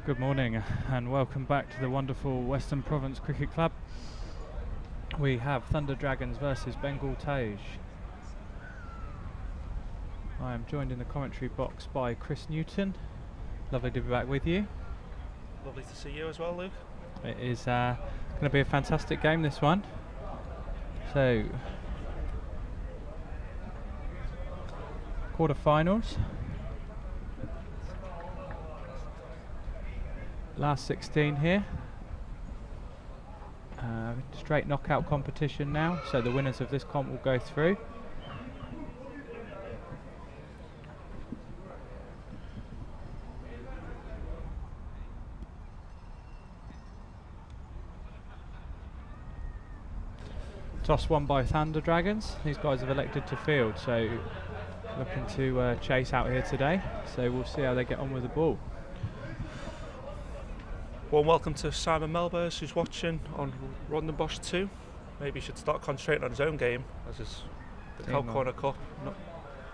Good morning and welcome back to the wonderful Western Province Cricket Club. We have Thunder Dragons versus Bengal Tayz. I am joined in the commentary box by Chris Newton. Lovely to be back with you. Lovely to see you as well, Luke. It is going to be a fantastic game, this one. So, quarter-finals. Last 16 here. Straight knockout competition now, so the winners of this comp will go through. Toss won by Thunder Dragons. These guys have elected to field, so looking to chase out here today. So we'll see how they get on with the ball. Warm welcome to Simon Melbers, who's watching on Rondenbosch 2. Maybe he should start concentrating on his own game, as is the Cow Corner Cup.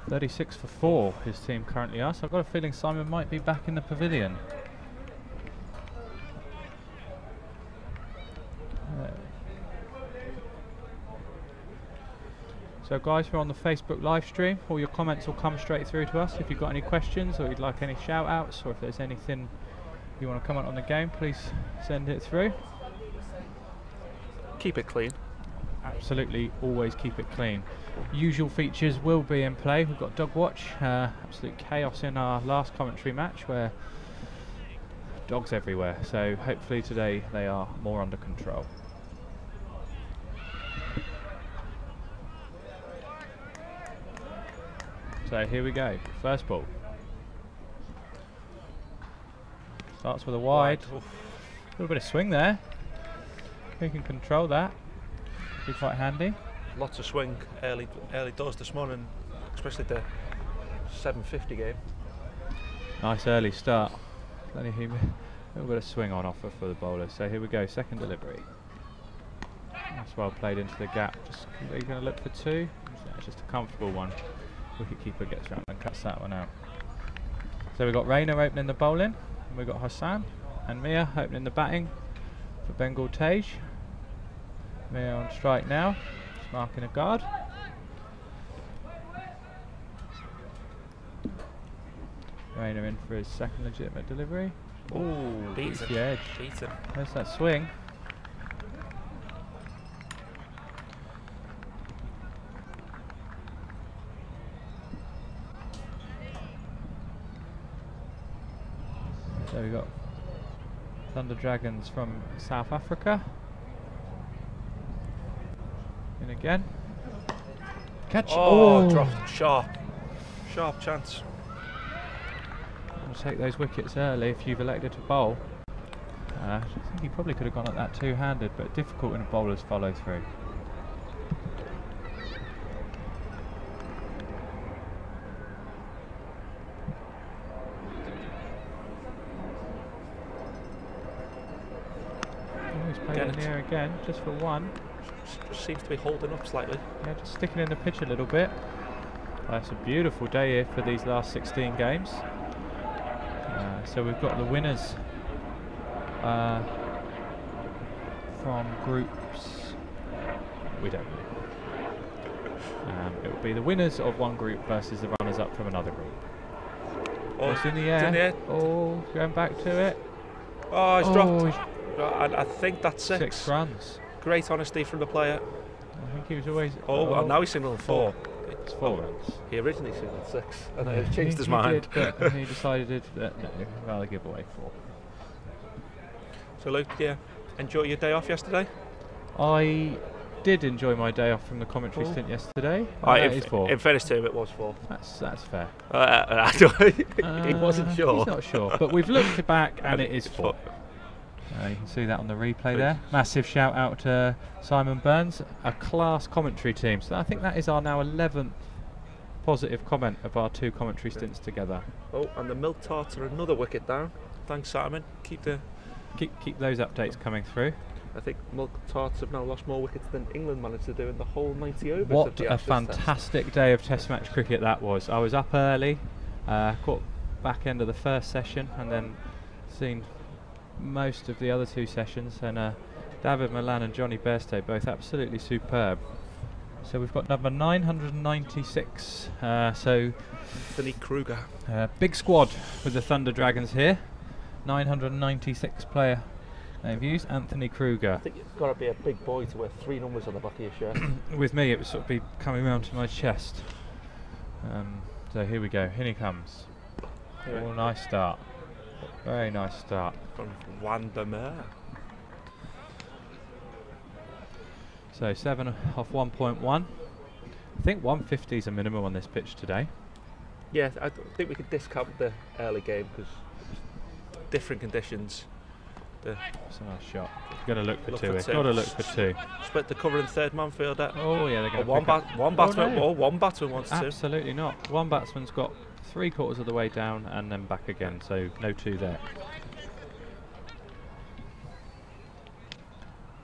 36 for 4 his team currently are, so I've got a feeling Simon might be back in the pavilion. So guys, we're on the Facebook live stream. All your comments will come straight through to us. If you've got any questions or you'd like any shout outs, or if there's anything you want to comment on the game, please send it through. Keep it clean. Absolutely, always keep it clean. Usual features will be in play. We've got dog watch. Absolute chaos in our last commentary match where dogs everywhere. So hopefully today they are more under control. So here we go. First ball. Starts with a wide. A little bit of swing there. Who can control that? Be quite handy. Lots of swing early doors this morning, especially the 7:50 game. Nice early start. A little bit of swing on offer for the bowlers. So here we go, second delivery. That's well played into the gap. Just are you going to look for two? It's just a comfortable one. Wicketkeeper gets round and cuts that one out. So we've got Rainer opening the bowling. We've got Hassan and Mia opening the batting for Bengal Tayz. Mia on strike now, just marking a guard. Rainer in for his second legitimate delivery. Ooh, beats the edge. Beaten. There's that swing. So we've got Thunder Dragons from South Africa. In again. Catch. Oh, dropped sharp chance. We'll take those wickets early if you've elected to bowl. I think he probably could have gone at that two-handed, but difficult when bowlers follow through. In the air again, just for one. Just seems to be holding up slightly. Yeah, just sticking in the pitch a little bit. It's a beautiful day here for these last 16 games. So we've got the winners from groups. We don't know. It will be the winners of one group versus the runners-up from another group. Oh, it's in the air. Oh, going back to it. Oh, it's dropped. I think that's 6 runs. Great honesty from the player. I think he was always. Well, now he's signalling 4. It's 4 runs. He originally signaled 6, and then he changed his mind. Did, but he decided that no, he'd rather give away 4. So, Luke, enjoy your day off yesterday? I did enjoy my day off from the commentary stint yesterday. In fairness to him, it was 4. That's fair. He wasn't sure. He's not sure, but we've looked back and it is 4. You can see that on the replay there. Massive shout out to Simon Burns, a class commentary team. So I think that is our now 11th positive comment of our 2 commentary stints together. Oh, and the Milk Tarts are another wicket down. Thanks, Simon. Keep those updates coming through. I think Milk Tarts have now lost more wickets than England managed to do in the whole 90 overs. What a fantastic day of Test match cricket that was. I was up early, caught back end of the first session, and then seen most of the other two sessions, and David Milan and Johnny Bairstow both absolutely superb. So we've got number 996. So Anthony Kruger. Big squad with the Thunder Dragons here. 996 player they've used. Anthony Kruger. I think you've got to be a big boy to wear 3 numbers on the back of your shirt. With me, it would sort of be coming round to my chest. So here we go. In he comes. Oh, nice start. Very nice start. From Wandermer. So 7 off 1.1. I think 150 is a minimum on this pitch today. Yeah, I think we could discount the early game because different conditions. It's a nice shot. Got to look for two. Look for Got to look for two. Split the cover and third man fielder. Oh yeah, they're going to one batsman. no. One batsman wants to. Absolutely not. One batsman's got 3/4 of the way down and then back again. So no two there.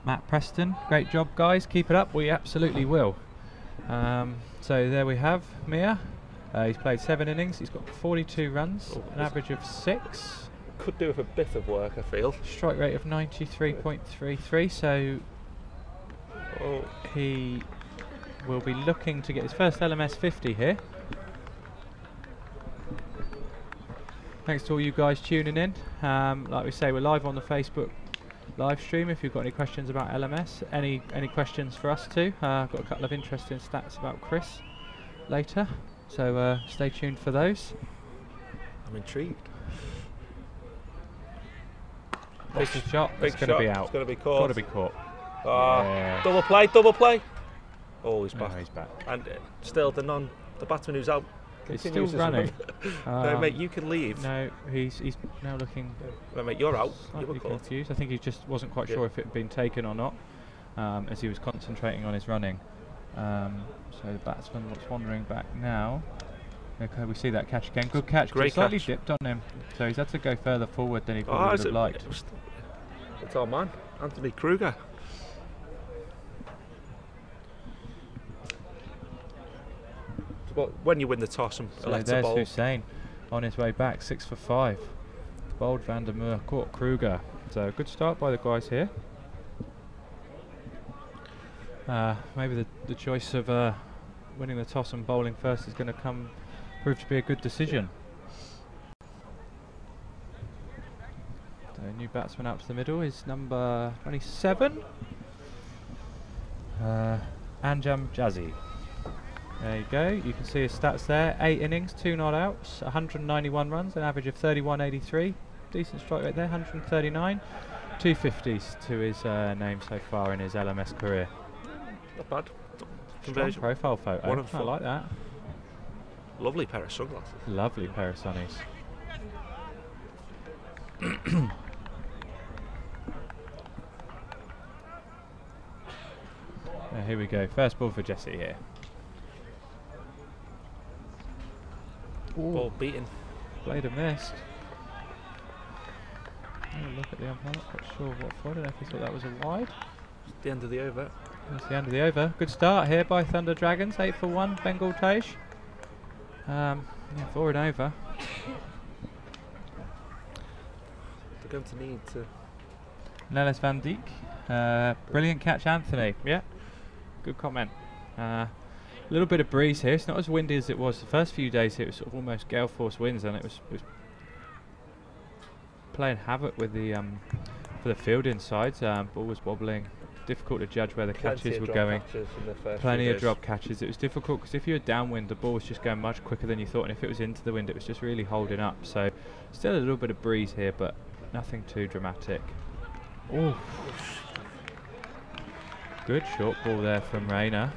Matt Preston, great job guys, keep it up, we absolutely will. So there we have Mia, he's played 7 innings, he's got 42 runs, an average of 6. Could do with a bit of work, I feel. Strike rate of 93.33, so he will be looking to get his first LMS 50 here. Thanks to all you guys tuning in. Like we say, we're live on the Facebook live stream. If you've got any questions about LMS, any questions for us too, I've got a couple of interesting stats about Chris later, so stay tuned for those. I'm intrigued. Big shot, it's going to be out. It's going to be caught. Got to be caught. Yeah. Double play. Oh, he's back. No, he's back. And still the batsman who's out. He's still running. No, mate, you can leave. No, he's now looking. No, mate, you're out. You were Slightly caught. confused. I think he just wasn't quite sure if it had been taken or not, as he was concentrating on his running. So the batsman was wandering back now. Okay, we see that catch again. Good catch. Great Slightly catch. dipped on him, so he's had to go further forward than he probably would have liked. It's our man, Anthony Kruger. Well, when you win the toss and So elect a there's bowl. Hussein on his way back, 6 for 5. Bowled Van der Meer, caught Kruger. So good start by the guys here. Maybe the choice of winning the toss and bowling first is going to prove to be a good decision. So new batsman out to the middle is number 27, Anjam Jazzy. There you go, you can see his stats there. 8 innings, 2 not outs, 191 runs, an average of 31.83. Decent strike rate there, 139. 250s to his name so far in his LMS career. Not bad. Strong profile photo. I like that. Lovely pair of sunglasses. Lovely pair of sunnies. Here we go, first ball for Jesse here. Ball beaten. Blade have missed. Oh, look at the umpire, not quite sure what for. I don't know if he thought that was a wide. It's the end of the over. That's the end of the over. Good start here by Thunder Dragons, 8 for 1, Bengal Tayz. Yeah, 4 and over. They're going to need to... Nellis Van Dijk. Brilliant catch, Anthony. Yeah, good comment. A little bit of breeze here. It's not as windy as it was the first few days here. It was sort of almost gale force winds, and it was playing havoc with the for the field inside. Ball was wobbling. Difficult to judge where the catches were going. Plenty of drop catches. It was difficult because if you were downwind, the ball was just going much quicker than you thought, and if it was into the wind, it was just really holding up. So still a little bit of breeze here, but nothing too dramatic. Oh, good short ball there from Rayner.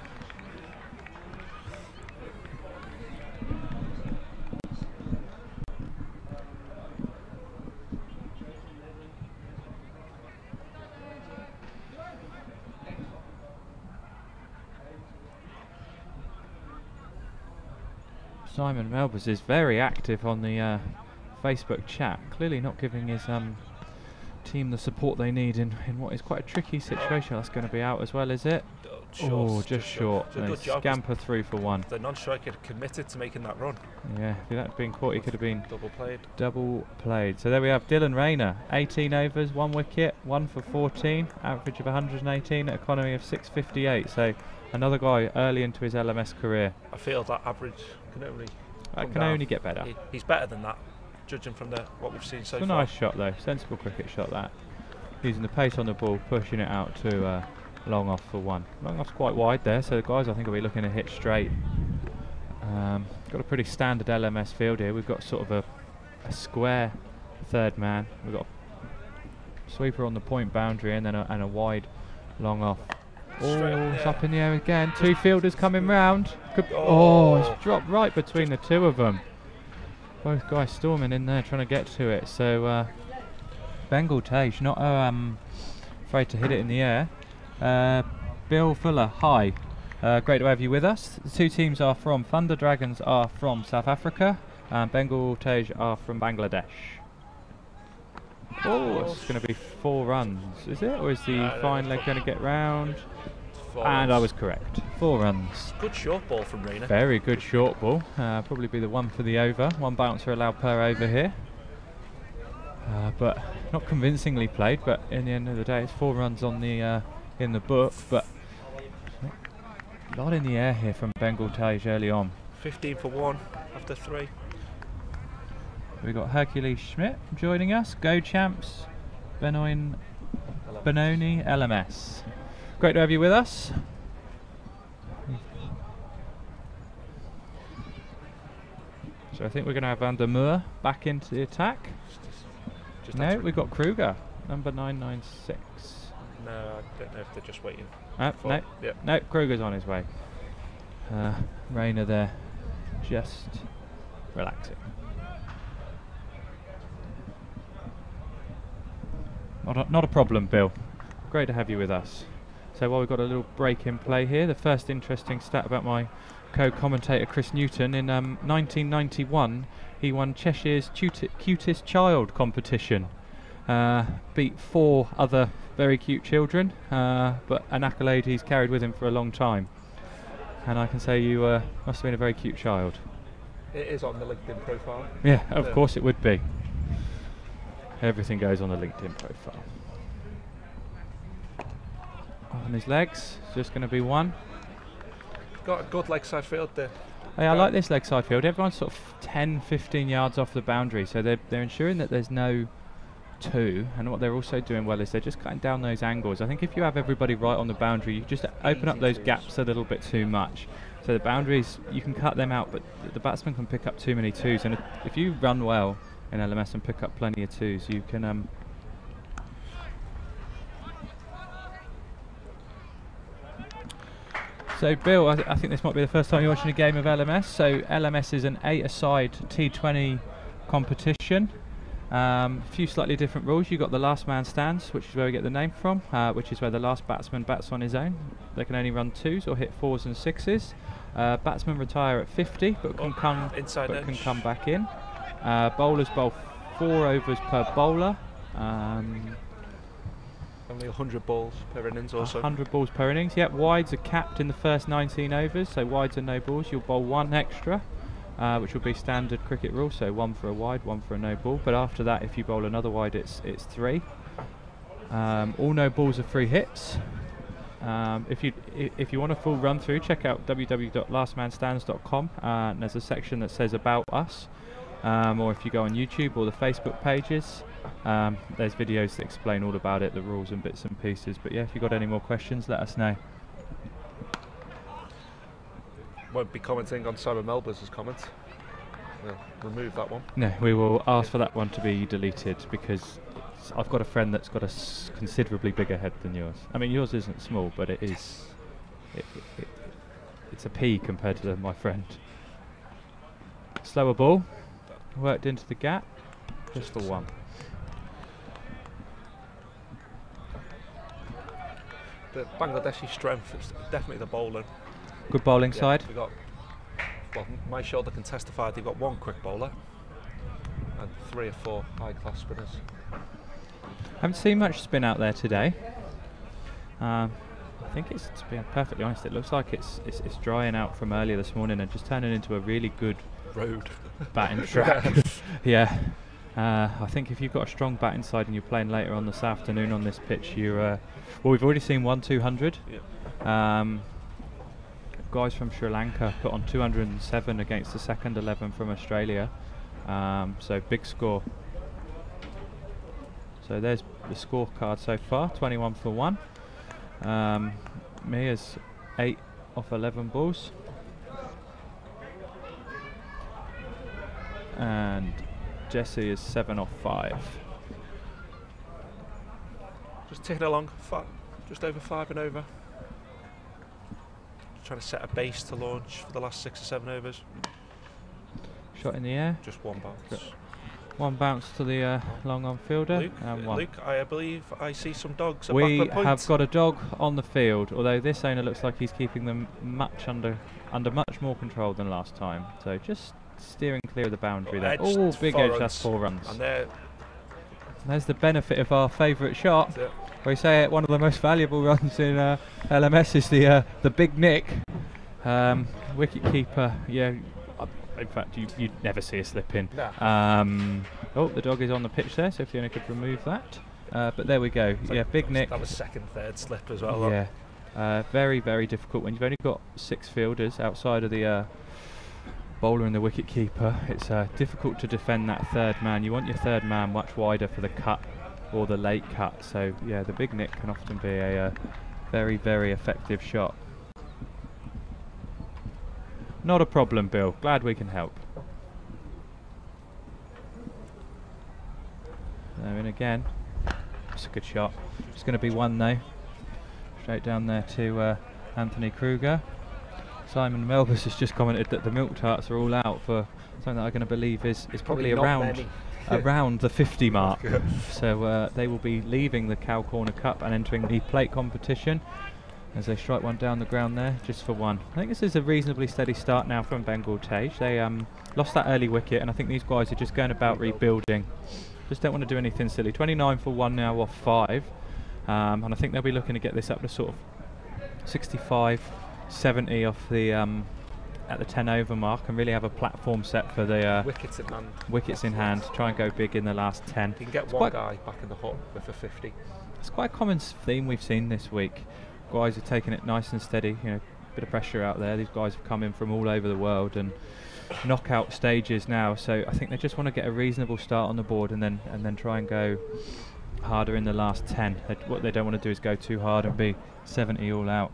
Simon Melbers is very active on the Facebook chat, clearly not giving his team the support they need in what is quite a tricky situation. That's going to be out as well, is it? short. Oh, just short. It's a good job. Scamper 3 for 1. The non-striker committed to making that run. Yeah, if that had been caught, he could have been double played. So there we have Dylan Rayner, 18 overs, 1 wicket, 1 for 14, average of 118, economy of 658. So another guy early into his LMS career. I feel that average can only get better. He's better than that, judging from what we've seen so far. It's a nice shot though, sensible cricket shot that. Using the pace on the ball, pushing it out to long off for 1. Long off's quite wide there, so the guys I think will be looking to hit straight. Got a pretty standard LMS field here. We've got sort of a square third man. We've got a sweeper on the point boundary and then a wide long off. Oh, it's up in the air again. 2 fielders coming round. It's dropped right between the 2 of them. Both guys storming in there trying to get to it. So Bengal Tayz not afraid to hit it in the air. Bill Fuller, hi. Great to have you with us. The 2 teams are from Thunder Dragons are from South Africa and Bengal Tayz are from Bangladesh. It's going to be 4 runs, is it? Or is the fine leg going to get round? And I was correct. 4 runs. Good short ball from Rayner. Very good short ball. Probably be the one for the over. 1 bouncer allowed per over here. But not convincingly played. But in the end of the day, it's 4 runs on the in the book. But a lot in the air here from Bengal Tayz early on. 15 for 1 after 3. We've got Hercules Schmidt joining us. Go Champs, Benoni LMS. Great to have you with us. So I think we're going to have Van der Moor back into the attack. No, we've got Kruger, number 996. No, I don't know if they're just waiting. No, Kruger's on his way. Rayner there, just relaxing. Not a problem, Bill. Great to have you with us. So while we've got a little break in play here, the first interesting stat about my co-commentator Chris Newton, in 1991 he won Cheshire's Cutest Child competition. Beat 4 other very cute children, but an accolade he's carried with him for a long time. And I can say you must have been a very cute child. It is on the LinkedIn profile. Yeah, of course it would be. Everything goes on the LinkedIn profile. On his legs, just going to be 1. Got a good leg side field there. Hey, I like this leg side field. Everyone's sort of 10-15 yards off the boundary, so they're ensuring that there's no 2. And what they're also doing well is they're just cutting down those angles. I think if you have everybody right on the boundary, you just open up those gaps a little bit too much. So the boundaries, you can cut them out, but the batsman can pick up too many 2s. And if you run well in LMS and pick up plenty of 2s, you can So Bill, I think this might be the first time you're watching a game of LMS. So LMS is an 8-a-side T20 competition. A few slightly different rules. You've got the last man stands, which is where we get the name from, which is where the last batsman bats on his own. They can only run 2s or hit 4s and 6s. Batsmen retire at 50, but can come back in. Bowlers bowl 4 overs per bowler. Only 100 balls per innings also. 100 balls per innings, yep. Wides are capped in the first 19 overs, so wides are no balls. You'll bowl 1 extra, which will be standard cricket rule, so 1 for a wide, 1 for a no ball. But after that, if you bowl another wide, it's 3. All no balls are free hits. If you want a full run through, check out www.lastmanstands.com, and there's a section that says about us. Or if you go on YouTube or the Facebook pages, there's videos that explain all about it, the rules and bits and pieces. But yeah, if you've got any more questions, let us know. Won't be commenting on Simon Melba's comments. We'll remove that one. No, we will ask for that one to be deleted, because I've got a friend that's got a considerably bigger head than yours. I mean, yours isn't small, but it is. It's a P compared to my friend. Slower ball. Worked into the gap, just for 1. The Bangladeshi strength is definitely the bowling. Good bowling side. We got, well, my shoulder can testify they've got 1 quick bowler and 3 or 4 high-class spinners. Haven't seen much spin out there today. I I think it's, to be perfectly honest, it looks like it's drying out from earlier this morning and just turning into a really good road batting track. Yeah. I think if you've got a strong batting side and you're playing later on this afternoon on this pitch, you're well, we've already seen 1-200. Guys from Sri Lanka put on 207 against the second 11 from Australia. So big score. So there's the scorecard so far, 21 for 1. Mia's 8 off 11 balls. And Jesse is 7 off 5. Just ticking along, just over 5 and over. Just trying to set a base to launch for the last 6 or 7 overs. Shot in the air. Just one bounce. One bounce to the long on fielder. Luke, and one. Luke, I believe I see some dogs. We have got a dog on the field, although this owner looks like he's keeping them under much more control than last time. So just steering clear of the boundary there. Oh, big edge, that's 4 runs. And there's the benefit of our favourite shot. We say one of the most valuable runs in LMS is the big nick. Wicket keeper, yeah. In fact, you'd never see a slip in. No. Oh, the dog is on the pitch there, so if you only could remove that. But there we go. Yeah, big nick. That was second, third slip as well. Yeah. Very, very difficult when you've only got 6 fielders outside of the bowler and the wicket keeper. It's difficult to defend that third man. You want your third man much wider for the cut or the late cut. So yeah, the big nick can often be a very, very effective shot. Not a problem, Bill. Glad we can help. In again. It's a good shot. It's going to be 1 though. Straight down there to Anthony Kruger. Simon Melbus has just commented that the milk tarts are all out for something that I'm going to believe is probably around the 50 mark. So they will be leaving the Cow Corner Cup and entering the plate competition as they strike one down the ground there, just for 1. I think this is a reasonably steady start now from Bengal Tayz. They lost that early wicket, and I think these guys are just going about rebuilding. Just don't want to do anything silly. 29 for 1 now off 5, and I think they'll be looking to get this up to sort of 65, 70 off the at the 10 over mark, and really have a platform set for the wickets in hand. Try and go big in the last 10. You can get one guy back in the hut with a 50. It's quite a common theme we've seen this week. Guys are taking it nice and steady, you know, bit of pressure out there. These guys have come in from all over the world and knockout stages now, so I think they just want to get a reasonable start on the board and then try and go harder in the last 10. What they don't want to do is go too hard and be 70 all out.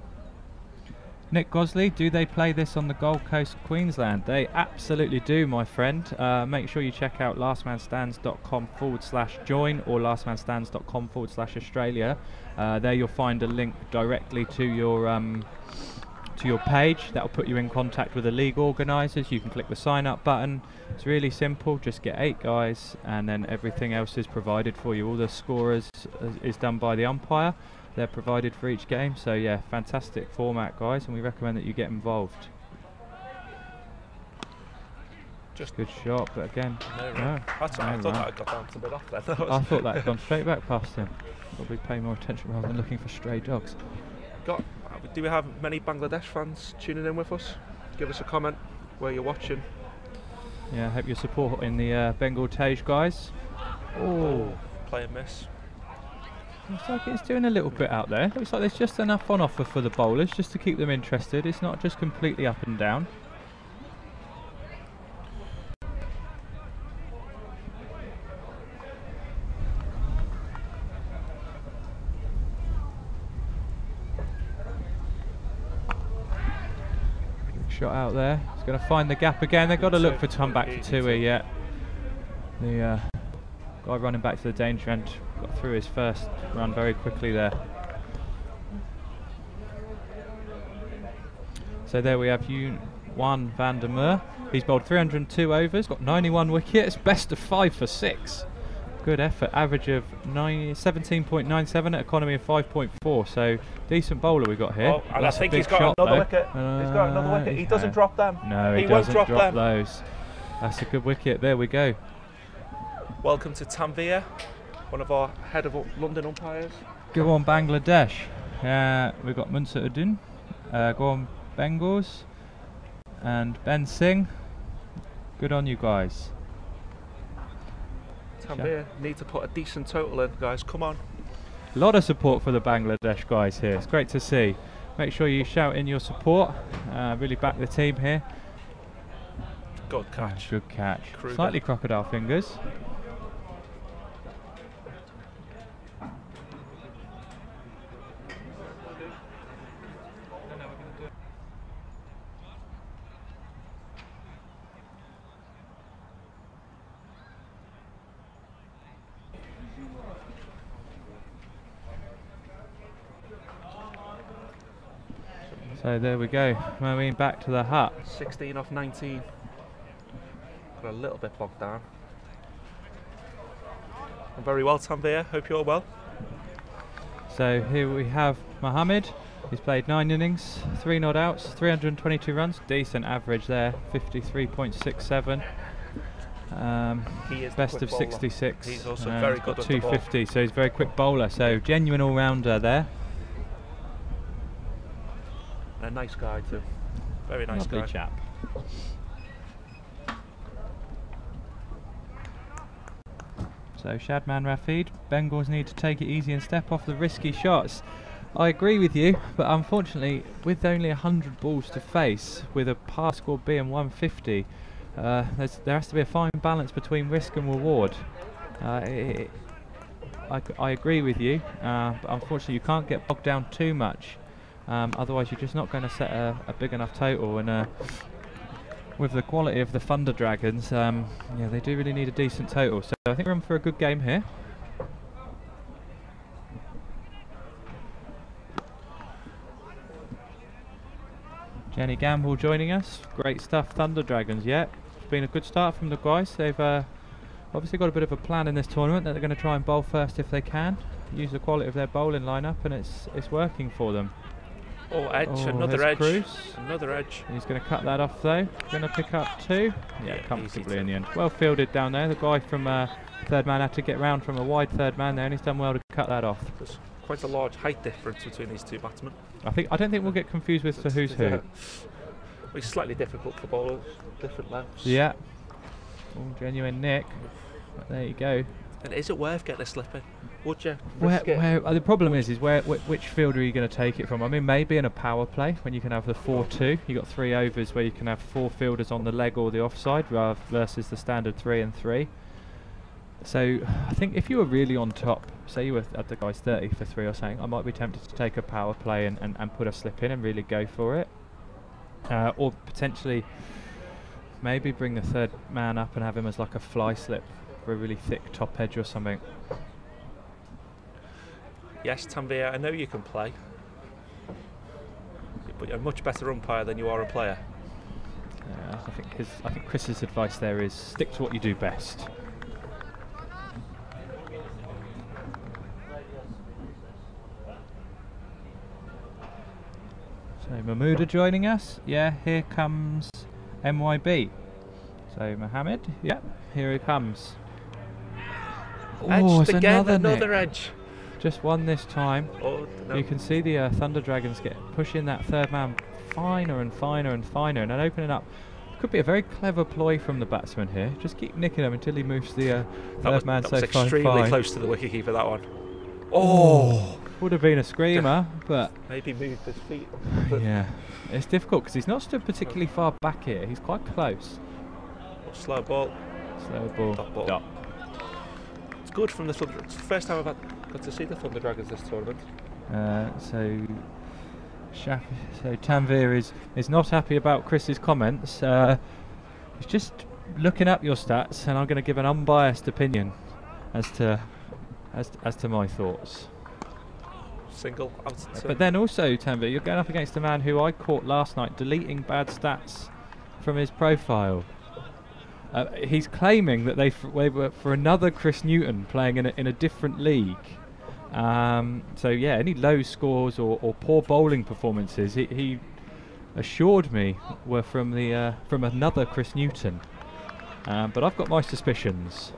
Nick Gosley, do they play this on the Gold Coast, Queensland? They absolutely do, my friend. Make sure you check out lastmanstands.com/join or lastmanstands.com/Australia. There you'll find a link directly to your page. That'll put you in contact with the league organisers. You can click the sign up button. It's really simple. Just get 8 guys and then everything else is provided for you. All the scorers is done by the umpire. They're provided for each game. So yeah, fantastic format, guys, and we recommend that you get involved. Just good shot, but again, no. I thought that had got down to mid off then. I thought that had gone straight back past him. Probably pay more attention rather than looking for stray dogs. Do we have many Bangladesh fans tuning in with us? Give us a comment where you're watching. Yeah, I hope you're supporting the Bengal Tayz guys. Oh, play and miss. Looks like it's doing a little bit out there. Looks like there's just enough on offer for the bowlers just to keep them interested. It's not just completely up and down. Shot out there. He's going to find the gap again. They've got to look for to come back for 2 here yet. The guy running back to the danger end got through his first run very quickly there. So there we have Juan van der Meer. He's bowled 302 overs, got 91 wickets, best of 5 for 6. Good effort, average of 17.97 at economy of 5.4. So decent bowler we got here. Oh, and I think he's got another wicket. He's got another wicket. He doesn't drop them. No, he doesn't drop those. That's a good wicket. There we go. Welcome to Tanvir, one of our head of London umpires. Go on, Bangladesh. We've got Munsa Udin, Gorham Bengals, and Ben Singh. Good on you guys. Tanveer need to put a decent total in, guys. Come on. A lot of support for the Bangladesh guys here. It's great to see. Make sure you shout in your support. Really back the team here. Good catch. Good catch. Kruger. Slightly crocodile fingers. So there we go, moving back to the hut. 16 off 19. Got a little bit bogged down. I'm very well, Tanveer. Hope you're well. So here we have Mohammed. He's played 9 innings, 3 not outs, 322 runs. Decent average there, 53.67. He is best of 66. He's also very good at 250, so he's a very quick bowler. So genuine all-rounder there. A nice guy too. Very nice Lovely guy. chap. So Shadman Rafid, Bengals need to take it easy and step off the risky shots. I agree with you, but unfortunately with only 100 balls to face, with a par score being 150, there has to be a fine balance between risk and reward. I agree with you, but unfortunately you can't get bogged down too much. Otherwise you're just not going to set a big enough total, and with the quality of the Thunder Dragons, yeah, they do really need a decent total. So I think we're in for a good game here. Jenny Gamble joining us. Great stuff, Thunder Dragons. Yeah, it's been a good start from the guys. They've obviously got a bit of a plan in this tournament that they're going to try and bowl first if they can. Use the quality of their bowling lineup, and it's working for them. Oh, edge, Oh, another edge. Cruz. Another edge. He's going to cut that off though. Going to pick up 2. Yeah, comfortably in the end. Well fielded down there. The guy from third man had to get round from a wide third man there, and he's done well to cut that off. There's quite a large height difference between these two batsmen. I don't think we'll get confused with the who's who. It's slightly difficult for bowlers, different lengths. Yeah. All genuine nick. But there you go. And is it worth getting a slip in? Would you? The problem is which field are you going to take it from? I mean, maybe in a power play when you can have the 4-2. You got 3 overs where you can have 4 fielders on the leg or the offside, versus the standard 3 and 3. So I think if you were really on top, say you were at the guy's 30 for 3 or something, I might be tempted to take a power play and put a slip in and really go for it, or potentially maybe bring the third man up and have him as like a fly slip for a really thick top edge or something. Yes, Tanveer, I know you can play, but you're a much better umpire than you are a player. I think Chris's advice there is stick to what you do best. So Mahmouda joining us. Yeah, here comes MYB. So Mohammed, yeah, here he comes. Edged again, another edge. Just one this time. Oh, no. You can see the Thunder Dragons pushing that third man finer and finer and finer, and then opening up. Could be a very clever ploy from the batsman here. Just keep nicking him until he moves the third man so fine. That was extremely close to the wicketkeeper, that one. Oh! Would have been a screamer, but maybe moved his feet. Yeah, it's difficult because he's not stood particularly far back here. He's quite close. Slow ball. Slow ball. Dot ball. Dot. It's good from the Thunder. It's the first time I've got to see the Thunder Dragons this tournament. So Tanveer is not happy about Chris's comments. He's just looking up your stats, and I'm going to give an unbiased opinion as to my thoughts. Single out. But then also, Tanveer, you're going up against a man who I caught last night deleting bad stats from his profile. He's claiming that they were for another Chris Newton playing in a different league. So yeah, any low scores or poor bowling performances, he assured me were from another Chris Newton. But I've got my suspicions.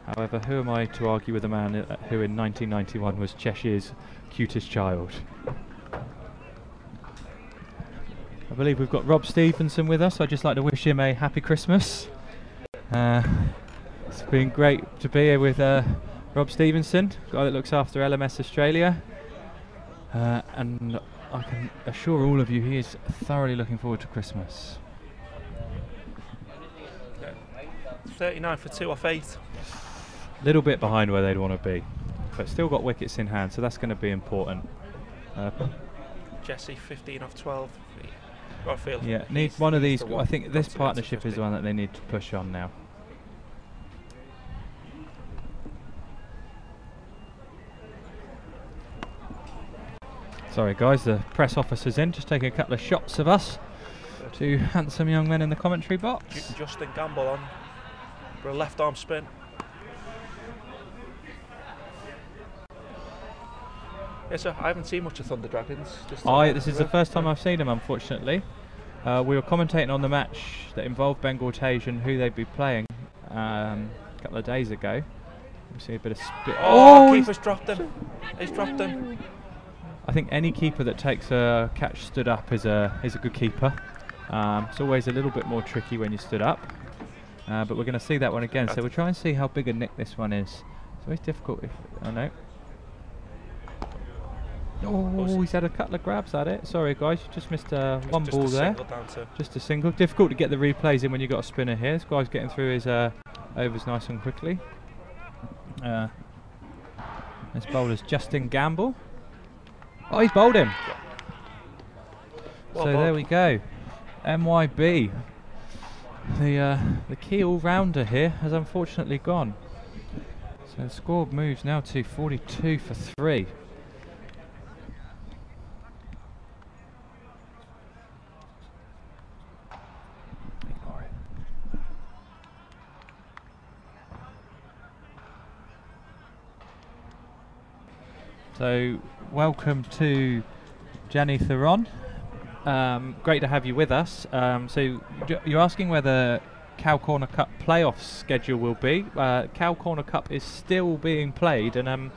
However, who am I to argue with a man who in 1991 was Cheshire's cutest child? I believe we've got Rob Stevenson with us. I'd just like to wish him a happy Christmas. It's been great to be here with Rob Stevenson, guy that looks after LMS Australia. And I can assure all of you he is thoroughly looking forward to Christmas. 39 for 2 off 8. Little bit behind where they'd want to be, but still got wickets in hand, so that's going to be important. Jesse 15 off 12. I feel need one of these. I think this partnership is the one that they need to push on now. Sorry guys, the press officer's in, just taking a couple of shots of us. Two handsome young men in the commentary box. Justin Gamble on for a left arm spin. Yeah, so I haven't seen much of Thunder Dragons. This is the first time I've seen them, unfortunately. We were commentating on the match that involved Bengal Tayz and who they'd be playing a couple of days ago. You see a bit of spit. Oh, keeper's dropped him. He's dropped him. I think any keeper that takes a catch stood up is a good keeper. It's always a little bit more tricky when you stood up, but we're going to see that one again. So we'll try and see how big a nick this one is. It's always difficult if I know. Oh, he's had a couple of grabs at it. Sorry guys, you just missed one ball there. Just a single. Difficult to get the replays in when you've got a spinner here. This guy's getting through his overs nice and quickly. This bowler's Justin Gamble. Oh, he's bowled him. So there we go. MYB. The key all-rounder here has unfortunately gone. So the score moves now to 42 for 3. So welcome to Jenny Theron. Great to have you with us. So you're asking whether Cow Corner Cup playoff schedule will be. Cow Corner Cup is still being played, and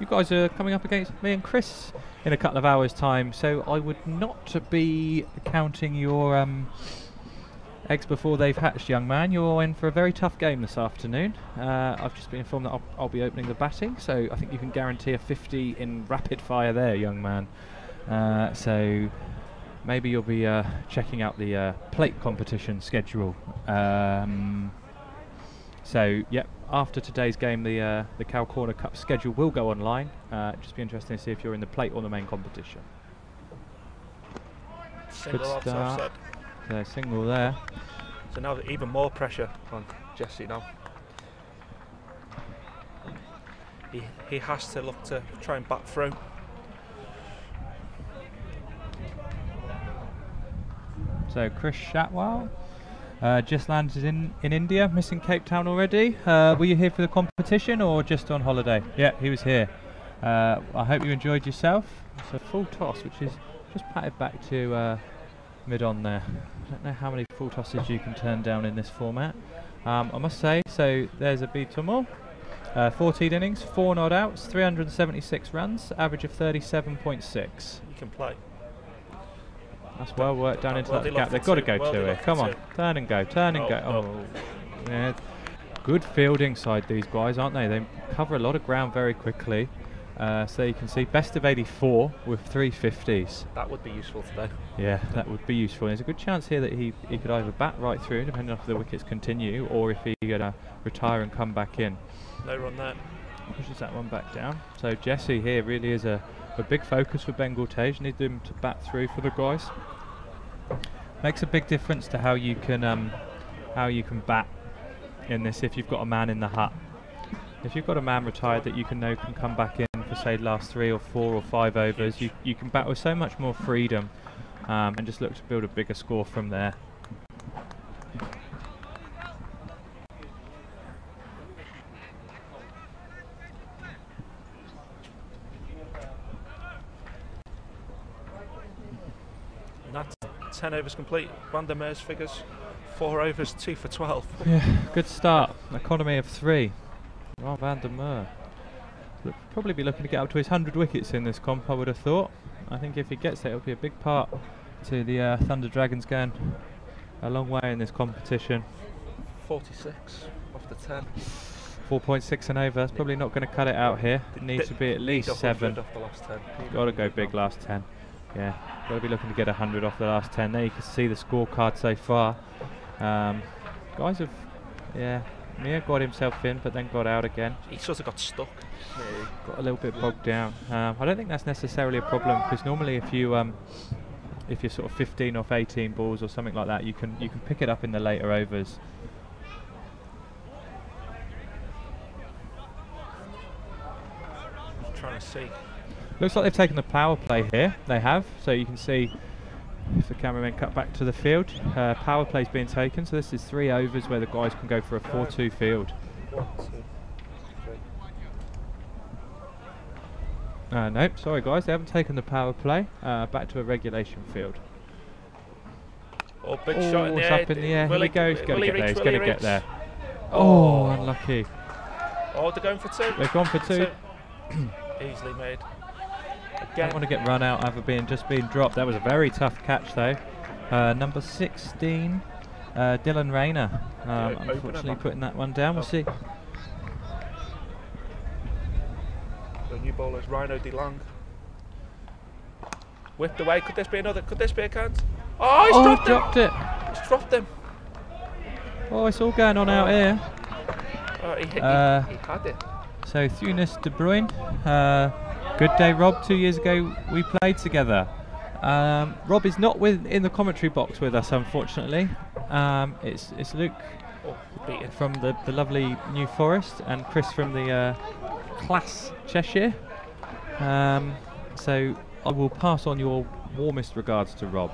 you guys are coming up against me and Chris in a couple of hours' time. So I would not be counting your eggs before they've hatched, young man. You're in for a very tough game this afternoon. I've just been informed that I'll be opening the batting, so I think you can guarantee a 50 in rapid fire there, young man. So maybe you'll be checking out the plate competition schedule. So yep, after today's game, the Cow Corner Cup schedule will go online. Just be interesting to see if you're in the plate or the main competition. Single Good start. Single there. So now even more pressure on Jesse now. He has to look to try and bat through. So Chris Shatwell just landed in India, missing Cape Town already. Were you here for the competition or just on holiday? Yeah, he was here. I hope you enjoyed yourself. It's a full toss, which is just patted back to mid-on there. I don't know how many full tosses you can turn down in this format. I must say, so there's a beat more. 14 innings, 4 not outs, 376 runs, average of 37.6. You can play. That's well worked down into that gap. They've got to go to it. Come on, turn and go, turn and go. Oh, yeah. Good fielding side, these guys, aren't they? They cover a lot of ground very quickly. So you can see best of 84 with 350s. That would be useful today. Yeah, that would be useful. There's a good chance here that he could either bat right through, depending on if the wickets continue, or if he could retire and come back in. No run there. Pushes that one back down. So Jesse here really is a big focus for Bengal Tayz. Need them to bat through for the guys. Makes a big difference to how you can bat in this if you've got a man in the hut. If you've got a man retired that you can know can come back in for say last 3 or 4 or 5 overs, you can bat with so much more freedom and just look to build a bigger score from there. And that's 10 overs complete. Van der Meer's figures, 4 overs, 2 for 12. Yeah, good start. Economy of 3. Van der Merwe. Probably be looking to get up to his 100 wickets in this comp, I would have thought. I think if he gets it, it'll be a big part to the Thunder Dragons going a long way in this competition. 46 off the 10. 4.6 and over. That's probably not going to cut it out here. It needs to be at least 7. Off the last 10. Got to go big last 10. Yeah, got to be looking to get 100 off the last 10. There you can see the scorecard so far. Guys have, yeah, Mia got himself in, but then got out again. He sort of got stuck. Got a little bit bogged down. I don't think that's necessarily a problem, because normally if you're sort of 15 off 18 balls or something like that, you can pick it up in the later overs. Trying to see. Looks like they've taken the power play here. They have, so you can see if the cameramen cut back to the field, power play's being taken. So this is 3 overs where the guys can go for a 4-2 field. 1, 2, 3. Nope, sorry guys, they haven't taken the power play. Back to a regulation field. Oh, big shot in the air. Up in the air. Here we go. He's going to get there. He's going to get there. Oh, unlucky. Oh, they're going for 2. They've gone for 2. Easily made. Don't want to get run out after just being dropped. That was a very tough catch though. Number 16, Dylan Rayner, unfortunately putting that one down. We'll see. The new bowlers, Rhino DeLong. Whipped away. Could this be another? Could this be a count? Oh, he's dropped it. He's dropped him. Oh, it's all going on out here. Oh, he had it. So Thunis De Bruyne, good day Rob, 2 years ago we played together. Rob is not in the commentary box with us, unfortunately. It's Luke from the lovely New Forest and Chris from the class Cheshire. So I will pass on your warmest regards to Rob.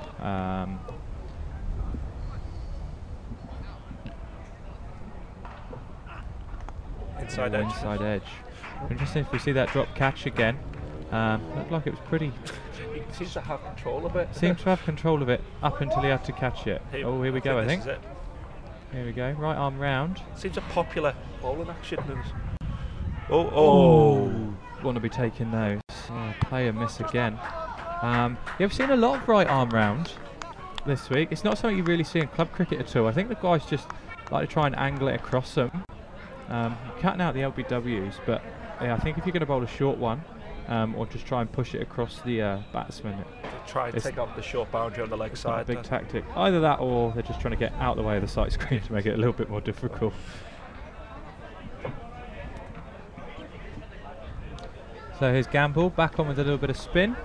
Inside edge. Inside edge. Interesting if we see that drop catch again. Looked like it was pretty. He seems to have control of it. Seemed to have control of it up until he had to catch it. Here we go, I think. This is it. Here we go, right arm round. Seems a popular bowling action. Want to be taking those. Play a miss again. Yeah, we've seen a lot of right arm round this week. It's not something you really see in club cricket at all. I think the guys just like to try and angle it across them. Cutting out the LBWs, but yeah, I think if you're going to bowl a short one, or just try and push it across the batsman, try and take up the short boundary on the leg side. A big tactic. Either that, or they're just trying to get out the way of the sight screen to make it a little bit more difficult. So here's Gamble back on with a little bit of spin.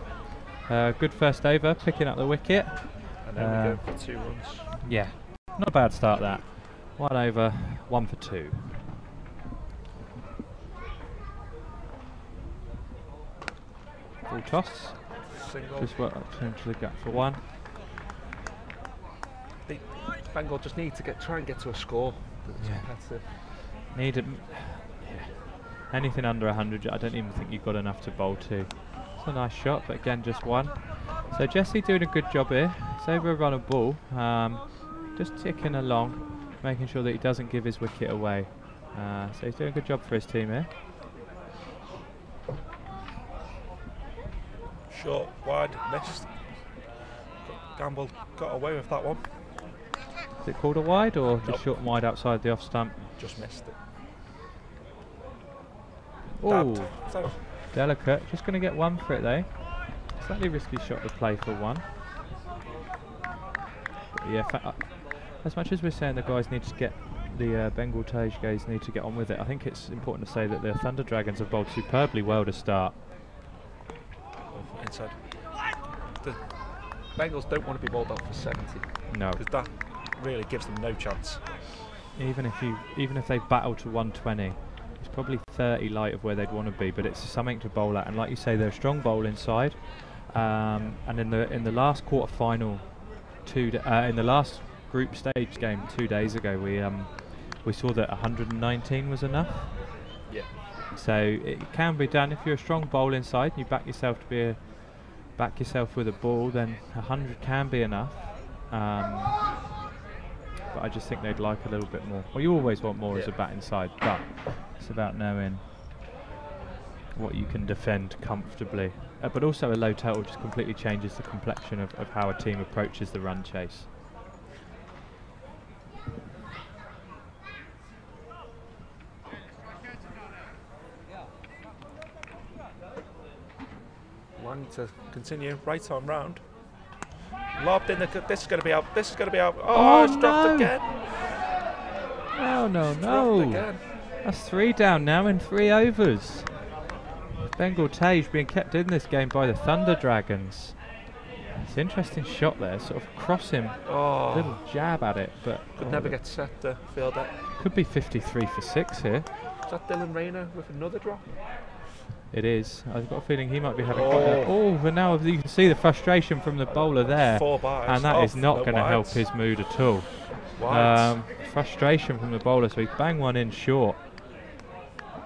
Good first over, picking up the wicket. And then we go for 2 runs. Yeah, not a bad start that. 1 over, 1 for 2. Full toss. Single. Just work up into the gap for 1. Bengal just need to try and get to a score that's competitive. Needed. Anything under 100, I don't even think you've got enough to bowl to. It's a nice shot, but again, just 1. So Jesse doing a good job here. It's over a run of ball. Just ticking along, making sure that he doesn't give his wicket away. So he's doing a good job for his team here. Short, wide, missed. Gamble got away with that one. Is it called a wide or just short and wide outside the off stump? Just missed it. Oh, delicate. Just going to get 1 for it though. Slightly risky shot to play for 1. But yeah, as much as we're saying the guys need to get the Bengal Tayz guys need to get on with it, I think it's important to say that the Thunder Dragons have bowled superbly well to start. Inside. The Bengals don't want to be bowled out for 70. No, because that really gives them no chance. Even if they battle to 120, it's probably 30 light of where they'd want to be, but it's something to bowl at. And like you say, they're a strong bowl inside. And in the last quarter final, in the last group stage game 2 days ago, we saw that 119 was enough. Yeah. So it can be done if you're a strong bowl inside. And you back yourself with a ball, then 100 can be enough. But I just think they'd like a little bit more. Well, you always want more as a bat inside, but It's about knowing what you can defend comfortably. But also a low total just completely changes the complexion of how a team approaches the run chase. One to continue, right arm round. Lobbed in, this is going to be out, this is going to be out. Oh, it's dropped again. Oh, no, It's no. dropped again. That's 3 down now in 3 overs. Bengal Tayz being kept in this game by the Thunder Dragons. It's an interesting shot there, sort of cross him, little jab at it, but could never get set to field that. Could be 53 for 6 here. Is that Dylan Rayner with another drop? It is. I've got a feeling he might be having quite a... Oh, but now you can see the frustration from the bowler there. 4 bars. And that is not going to help his mood at all. Frustration from the bowler, so he banged one in short.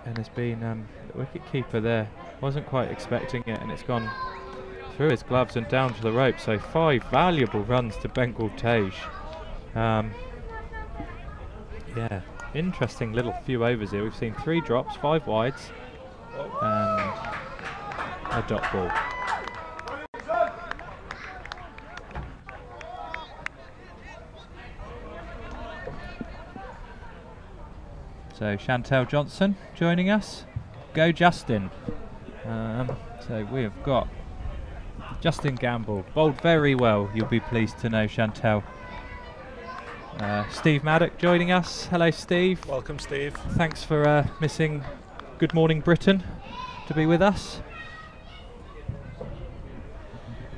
And there's been the wicket keeper there. Wasn't quite expecting it, and it's gone through his gloves and down to the rope. So 5 valuable runs to Bengal Tayz. Yeah, interesting little few overs here. We've seen 3 drops, 5 wides, and a dot ball. So Chantel Johnson joining us. Go Justin. So we have got Justin Gamble, bowled very well, you'll be pleased to know, Chantel. Steve Maddock joining us. Hello, Steve. Welcome, Steve. Thanks for missing Good Morning Britain to be with us.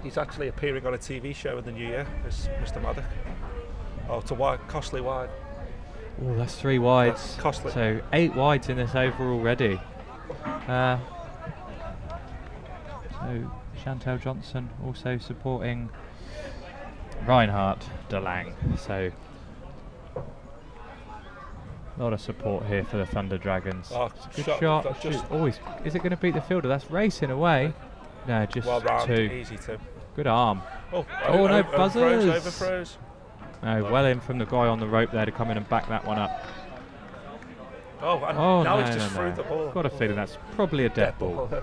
He's actually appearing on a TV show in the new year, is Mr. Maddock. Oh, to wide, costly wide. Oh, that's 3 wides. That's costly. So 8 wides in this over already. So Chantel Johnson also supporting Reinhard DeLang. So a lot of support here for the Thunder Dragons. Oh, good shot. Oh, is it going to beat the fielder? That's racing away. No, just well round, 2. easy 2. Good arm. Oh, no, buzzers. Overthrows. No, well in from the guy on the rope there to come in and back that one up. Oh, and Oh, now no, he's just threw the ball. Got a feeling that's probably a dead ball. I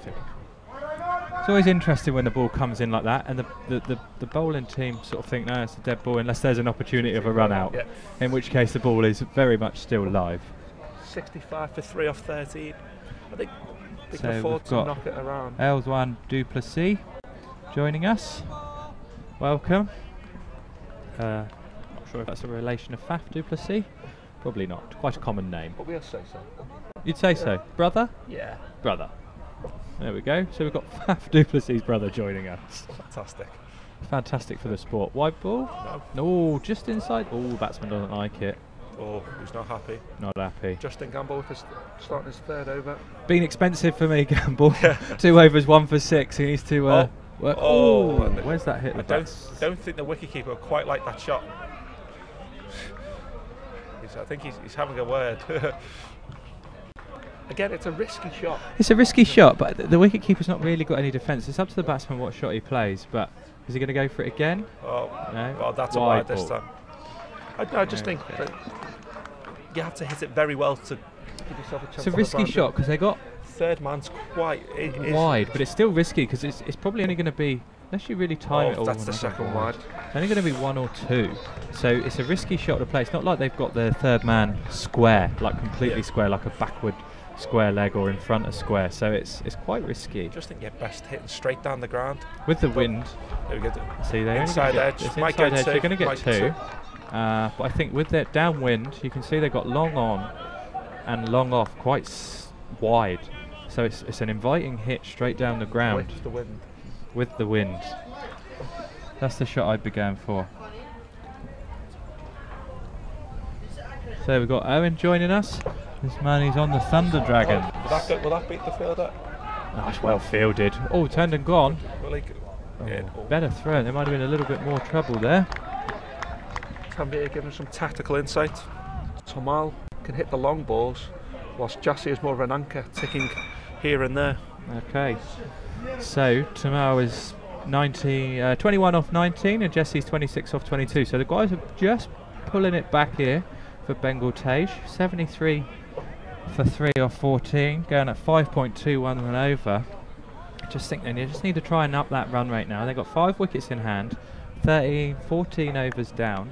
think. It's always interesting when the ball comes in like that, and the bowling team sort of think, no, it's a dead ball unless there's an opportunity of a run out. Yeah. In which case the ball is very much still live. 65 for 3 off 13. I think they can So afford we've to got knock it around. Elzwan Duplessis joining us. Welcome. Not sure if that's a relation of Faf Duplessis. Probably not. Quite a common name. But we'll say so. You'd say so. Brother? Yeah. Brother. There we go. So we've got Faf Duplessis' brother joining us. Fantastic. Fantastic for the sport. White ball? No, just inside. Oh, batsman doesn't like it. Oh, he's not happy. Not happy. Justin Gamble with starting his 3rd over. Been expensive for me, Gamble. 2 overs, 1 for 6. He needs to work. Oh, where's that hit? I don't think the wicketkeeper will quite like that shot. I think he's having a word. Again, it's a risky shot. It's a risky shot, but the wicketkeeper's not really got any defence. It's up to the batsman what shot he plays, but is he going to go for it again? Oh, no. Well, that's a wide this time. I just think that you have to hit it very well to give yourself a chance. It's a risky shot because they got 3rd man's quite wide, but it's still risky because it's probably only going to be, unless you really time it all. That's the 2nd wide. It's only going to be 1 or 2, so it's a risky shot to play. It's not like they've got their 3rd man square, like completely square, like a backward square leg or in front of square. So it's quite risky. I just think you're best hitting straight down the ground with the wind. There we go. See, they inside edge. Might get 2. You're going to get 2. But I think with their downwind, you can see they've got long on and long off, quite wide. So it's an inviting hit straight down the ground. With the wind. With the wind. That's the shot I'd be going for. So we've got Owen joining us. This man is on the Thunder Dragon. Will that beat the fielder? Oh, it's well fielded. Oh, turned and gone. Better throw. There might have been a little bit more trouble there. Tanvir giving some tactical insight. Tomal can hit the long balls, whilst Jassi is more of an anchor, ticking here and there. Okay. So Tomal is 21 off 19 and Jesse's 26 off 22. So the guys are just pulling it back here for Bengal Tayz. 73 for 3 or 14, going at 5.21 run over. Just think they just need to try and up that run rate now. They've got 5 wickets in hand, 14 overs down.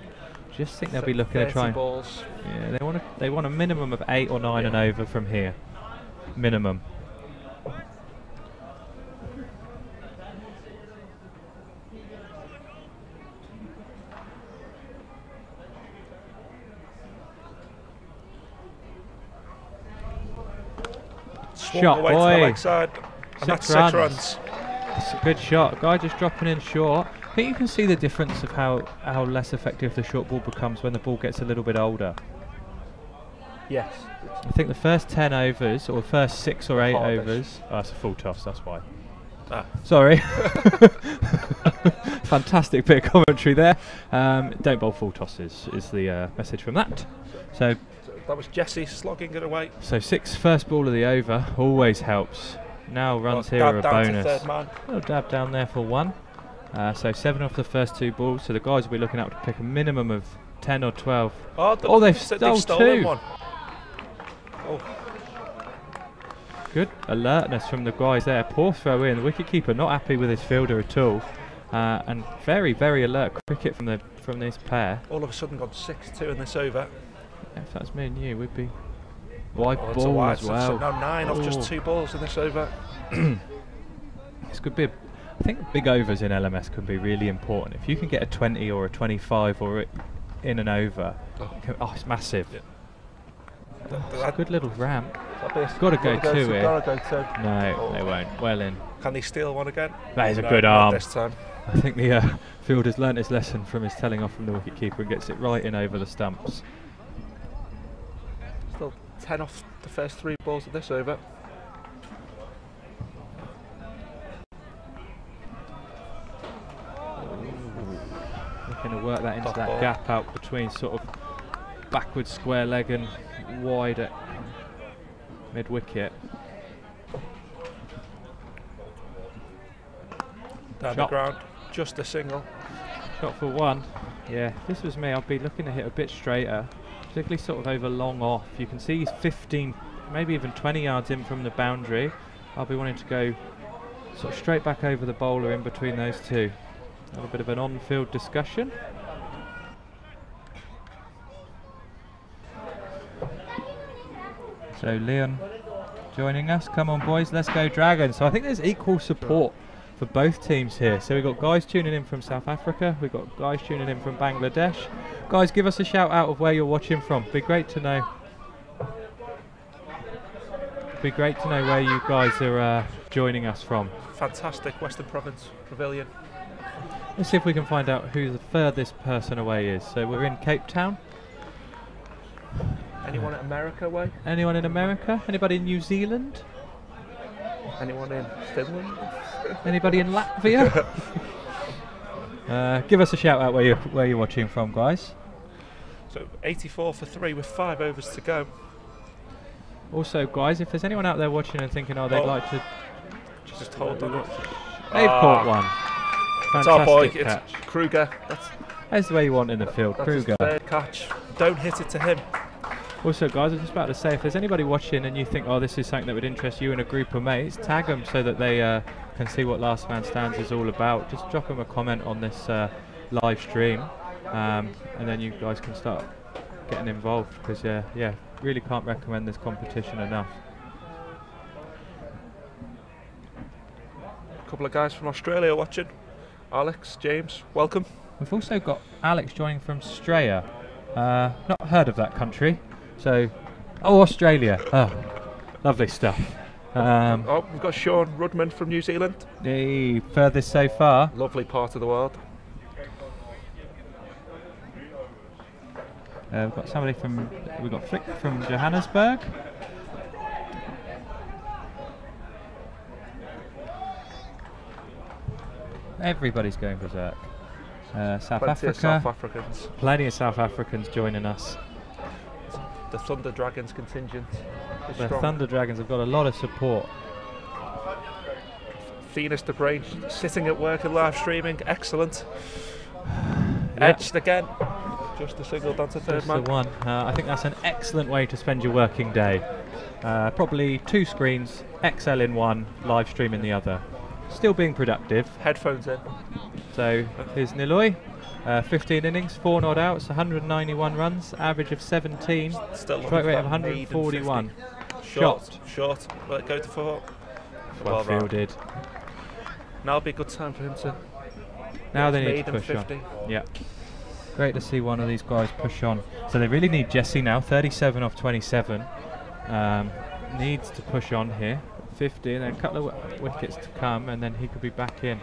Just think they'll be looking to try. Balls. Yeah, they want a minimum of 8 or 9 and over from here, minimum. Shot, away boy. to the leg side. And that's 6 runs. It's a good shot. Guy just dropping in short. I think you can see the difference of how less effective the short ball becomes when the ball gets a little bit older. Yes. I think the first 10 overs, or the first 6 or 8 Hardish. overs. Oh, that's a full toss, that's why. Ah. Sorry. Fantastic bit of commentary there. Don't bowl full tosses is the message from that. So that was Jesse slogging it away. So 6 first ball of the over always helps. Now runs here are a down bonus. To third man. A little dab down there for 1. So 7 off the first 2 balls. So the guys will be looking out to pick a minimum of 10 or 12. Oh, they've stolen 2. One. Oh. Good alertness from the guys there. Poor throw in. The wicketkeeper not happy with his fielder at all. And very, very alert cricket from this pair. All of a sudden gone 6-2 in this over. If that's me and you, we'd be wide ball wide, as well. So now 9 off just 2 balls in this over. This could be I think big overs in LMS can be really important. If you can get a 20 or a 25 or in and over, it's massive. Yeah. It's a good little ramp. Got to go 2 here. No, they won't. Well in. Can they steal one again? That is a good arm. This time. I think the fielder's learnt his lesson from his telling off from the wicketkeeper and gets it right in over the stumps. Still 10 off the first 3 balls of this over. Looking to work that into that gap out between sort of backward square leg and wide at mid wicket. Down the ground, just a single. Shot for 1. Yeah, if this was me, I'd be looking to hit a bit straighter, particularly sort of over long off. You can see he's 15, maybe even 20 yards in from the boundary. I'll be wanting to go sort of straight back over the bowler in between those 2. A little bit of an on-field discussion. So Leon joining us. Come on boys, let's go Dragons. So I think there's equal support for both teams here. So we've got guys tuning in from South Africa, we've got guys tuning in from Bangladesh. Guys, give us a shout out of where you're watching from. Be great to know. Be great to know where you guys are joining us from. Fantastic Western Province Pavilion. Let's see if we can find out who the furthest person away is. So we're in Cape Town. Anyone in America way? Anyone in America? Anybody in New Zealand? Anyone in Finland? Anybody in Latvia? Give us a shout out where you're watching from, guys. So 84 for 3 with 5 overs to go. Also, guys, if there's anyone out there watching and thinking, they'd like to just hold on. They've caught one. It's our boy, catch. It's Kruger. That's the way you want in the field, Kruger. His 3rd catch. Don't hit it to him. Also, guys, I was just about to say, if there's anybody watching and you think, this is something that would interest you and a group of mates, tag them so that they can see what Last Man Stands is all about. Just drop them a comment on this live stream, and then you guys can start getting involved, because really can't recommend this competition enough. A couple of guys from Australia watching. Alex, James, welcome. We've also got Alex joining from Straya. Not heard of that country. So, Australia. Lovely stuff. We've got Sean Rudman from New Zealand. The furthest so far. Lovely part of the world. We've got we've got Flick from Johannesburg. Everybody's going berserk. South Africa. Plenty of South Africans joining us. The Thunder Dragons contingent. The Thunder Dragons have got a lot of support. Venus de Brain sitting at work and live streaming. Excellent. Edged again. Just a single down to third man. I think that's an excellent way to spend your working day. Probably 2 screens, XL in one, live stream in the other. Still being productive. Headphones in. So here's Niloy. 15 innings, 4 not outs, 191 runs, average of 17, Still strike rate of 141. Short. Let it go to 4. Well fielded. Now would be a good time for him to. Now they need to push on. Yeah. Great to see one of these guys push on. So they really need Jesse now, 37 off 27. Needs to push on here. 50 and then a couple of wickets to come and then he could be back in.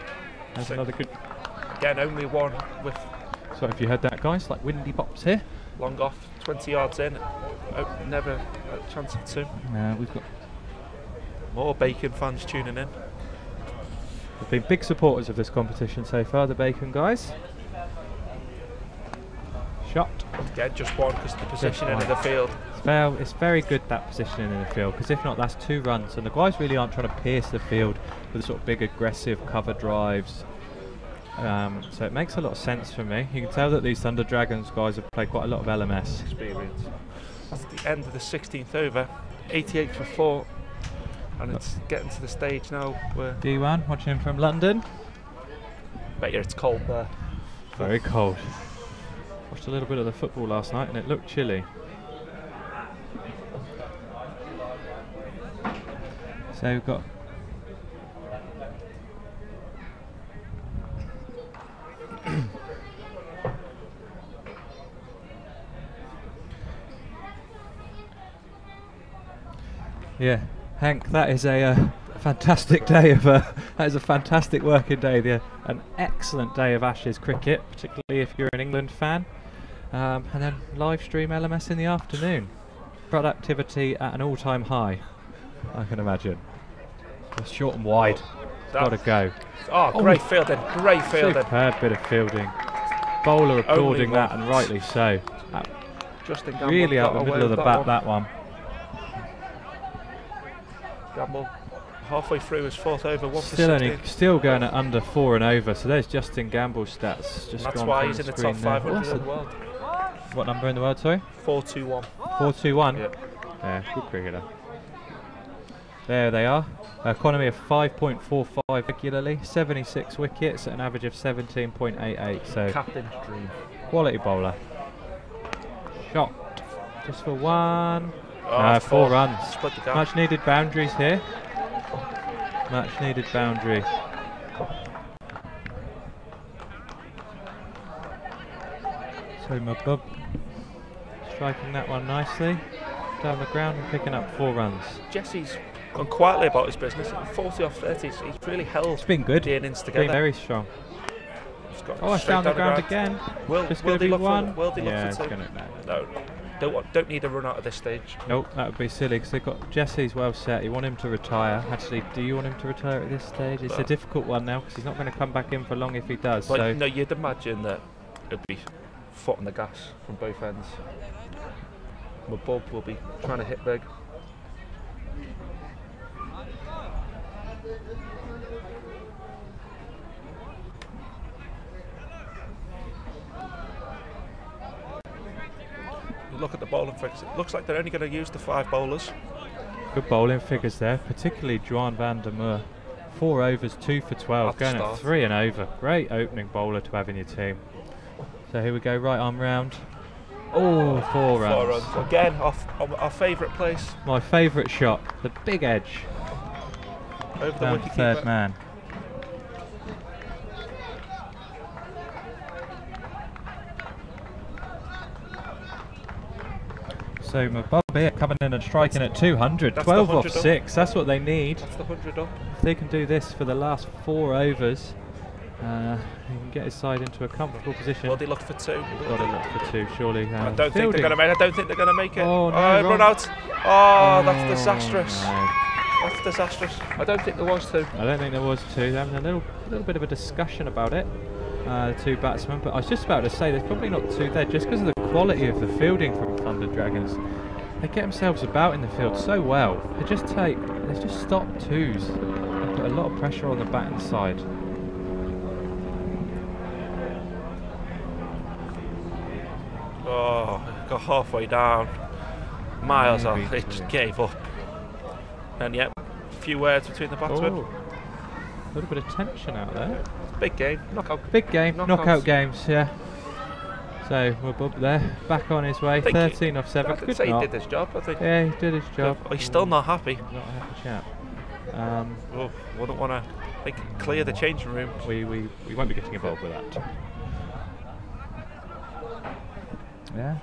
That's another good. Again, only one with. So if you heard that, guys, like windy pops here. Long off, 20 yards in. Never a chance of 2. We've got more Bacon fans tuning in. They've been big supporters of this competition so far, the Bacon guys. Shot. Again, just one because the positioning in the field. It's very good, that positioning in the field, because if not, that's 2 runs. And the guys really aren't trying to pierce the field with sort of big, aggressive cover drives. So it makes a lot of sense for me. You can tell that these Thunder Dragons guys have played quite a lot of LMS. Experience. That's the end of the 16th over. 88 for 4. And it's getting to the stage now where. D1 watching from London. Bet you it's cold there. Very cold. Watched a little bit of the football last night and it looked chilly. So we've got yeah, Hank, that is a fantastic day of that is a fantastic working day. An excellent day of Ashes cricket, particularly if you're an England fan. And then live stream LMS in the afternoon. Productivity at an all-time high, I can imagine. Just short and wide. Got to go. Oh, great fielding, great fielding. Superb bit of fielding. Bowler applauding that, and rightly so. Justin Gamble really out the middle of the bat, that one. Gamble halfway through his 4th over, 1 for 16. Still going at under 4 and over. So there's Justin Gamble's stats. Just that's why he's in the top 500 in the world. What number in the world, sorry? 421. 421? Yep. Yeah, good cricketer. There they are. Economy of 5.45 regularly, 76 wickets at an average of 17.88. So captain's dream. Quality bowler. Shot. Just for 1. 4 runs. Split the gap. Much needed boundaries here. Much needed boundary. So Mabub striking that one nicely down the ground and picking up 4 runs. Jesse's gone quietly about his business. 40 off 30. He's really held. It's been good. The innings together. Been very strong. Oh, it's down the ground again. Just going to be 1. Yeah, it's going to. No, don't need a run out at this stage. Nope, that would be silly because they've got Jesse's well set. You want him to retire. Actually, do you want him to retire at this stage? It's a difficult one now because he's not going to come back in for long if he does. But so no, you'd imagine that it'd be foot on the gas from both ends. Mabub will be trying to hit big. Look at the bowling figures. It looks like they're only going to use the 5 bowlers. Good bowling figures there, particularly Juan van der Meer. 4 overs, 2 for 12, going at 3 and over. Great opening bowler to have in your team. So here we go, right arm round. Oh, 4 runs. 4 runs. Again, our favourite place. My favourite shot, the big edge. Over the wicket third keeper. Man. So Mabub here coming in and striking at 200, 12 off 6, that's what they need. That's the 100 up. If they can do this for the last 4 overs, he can get his side into a comfortable position. Well, they look for 2. Got to look for 2, surely. I don't think they're going to make it. I don't think they're going to make it. Oh, no, run out. Oh, that's disastrous. No. That's disastrous. I don't think there was 2. I don't think there was 2. They're having a little bit of a discussion about it, the 2 batsmen. But I was just about to say there's probably not 2 there, just because of the quality of the fielding from Thunder Dragons. They get themselves about in the field so well. They just stop 2s and put a lot of pressure on the batting side. Oh, got halfway down. Miles off. They just gave up. And yeah, a few words between the batsmen. Oh, a little bit of tension out there. Big game, knockout. Big game, knockout games, yeah. So we'll bump there, back on his way, 13 off 7. I'd say he did his job, I think. Yeah, he did his job. Oh, he's still not happy. Not a happy chap. Wouldn't want to clear the changing room. We won't be getting involved with that. Yeah.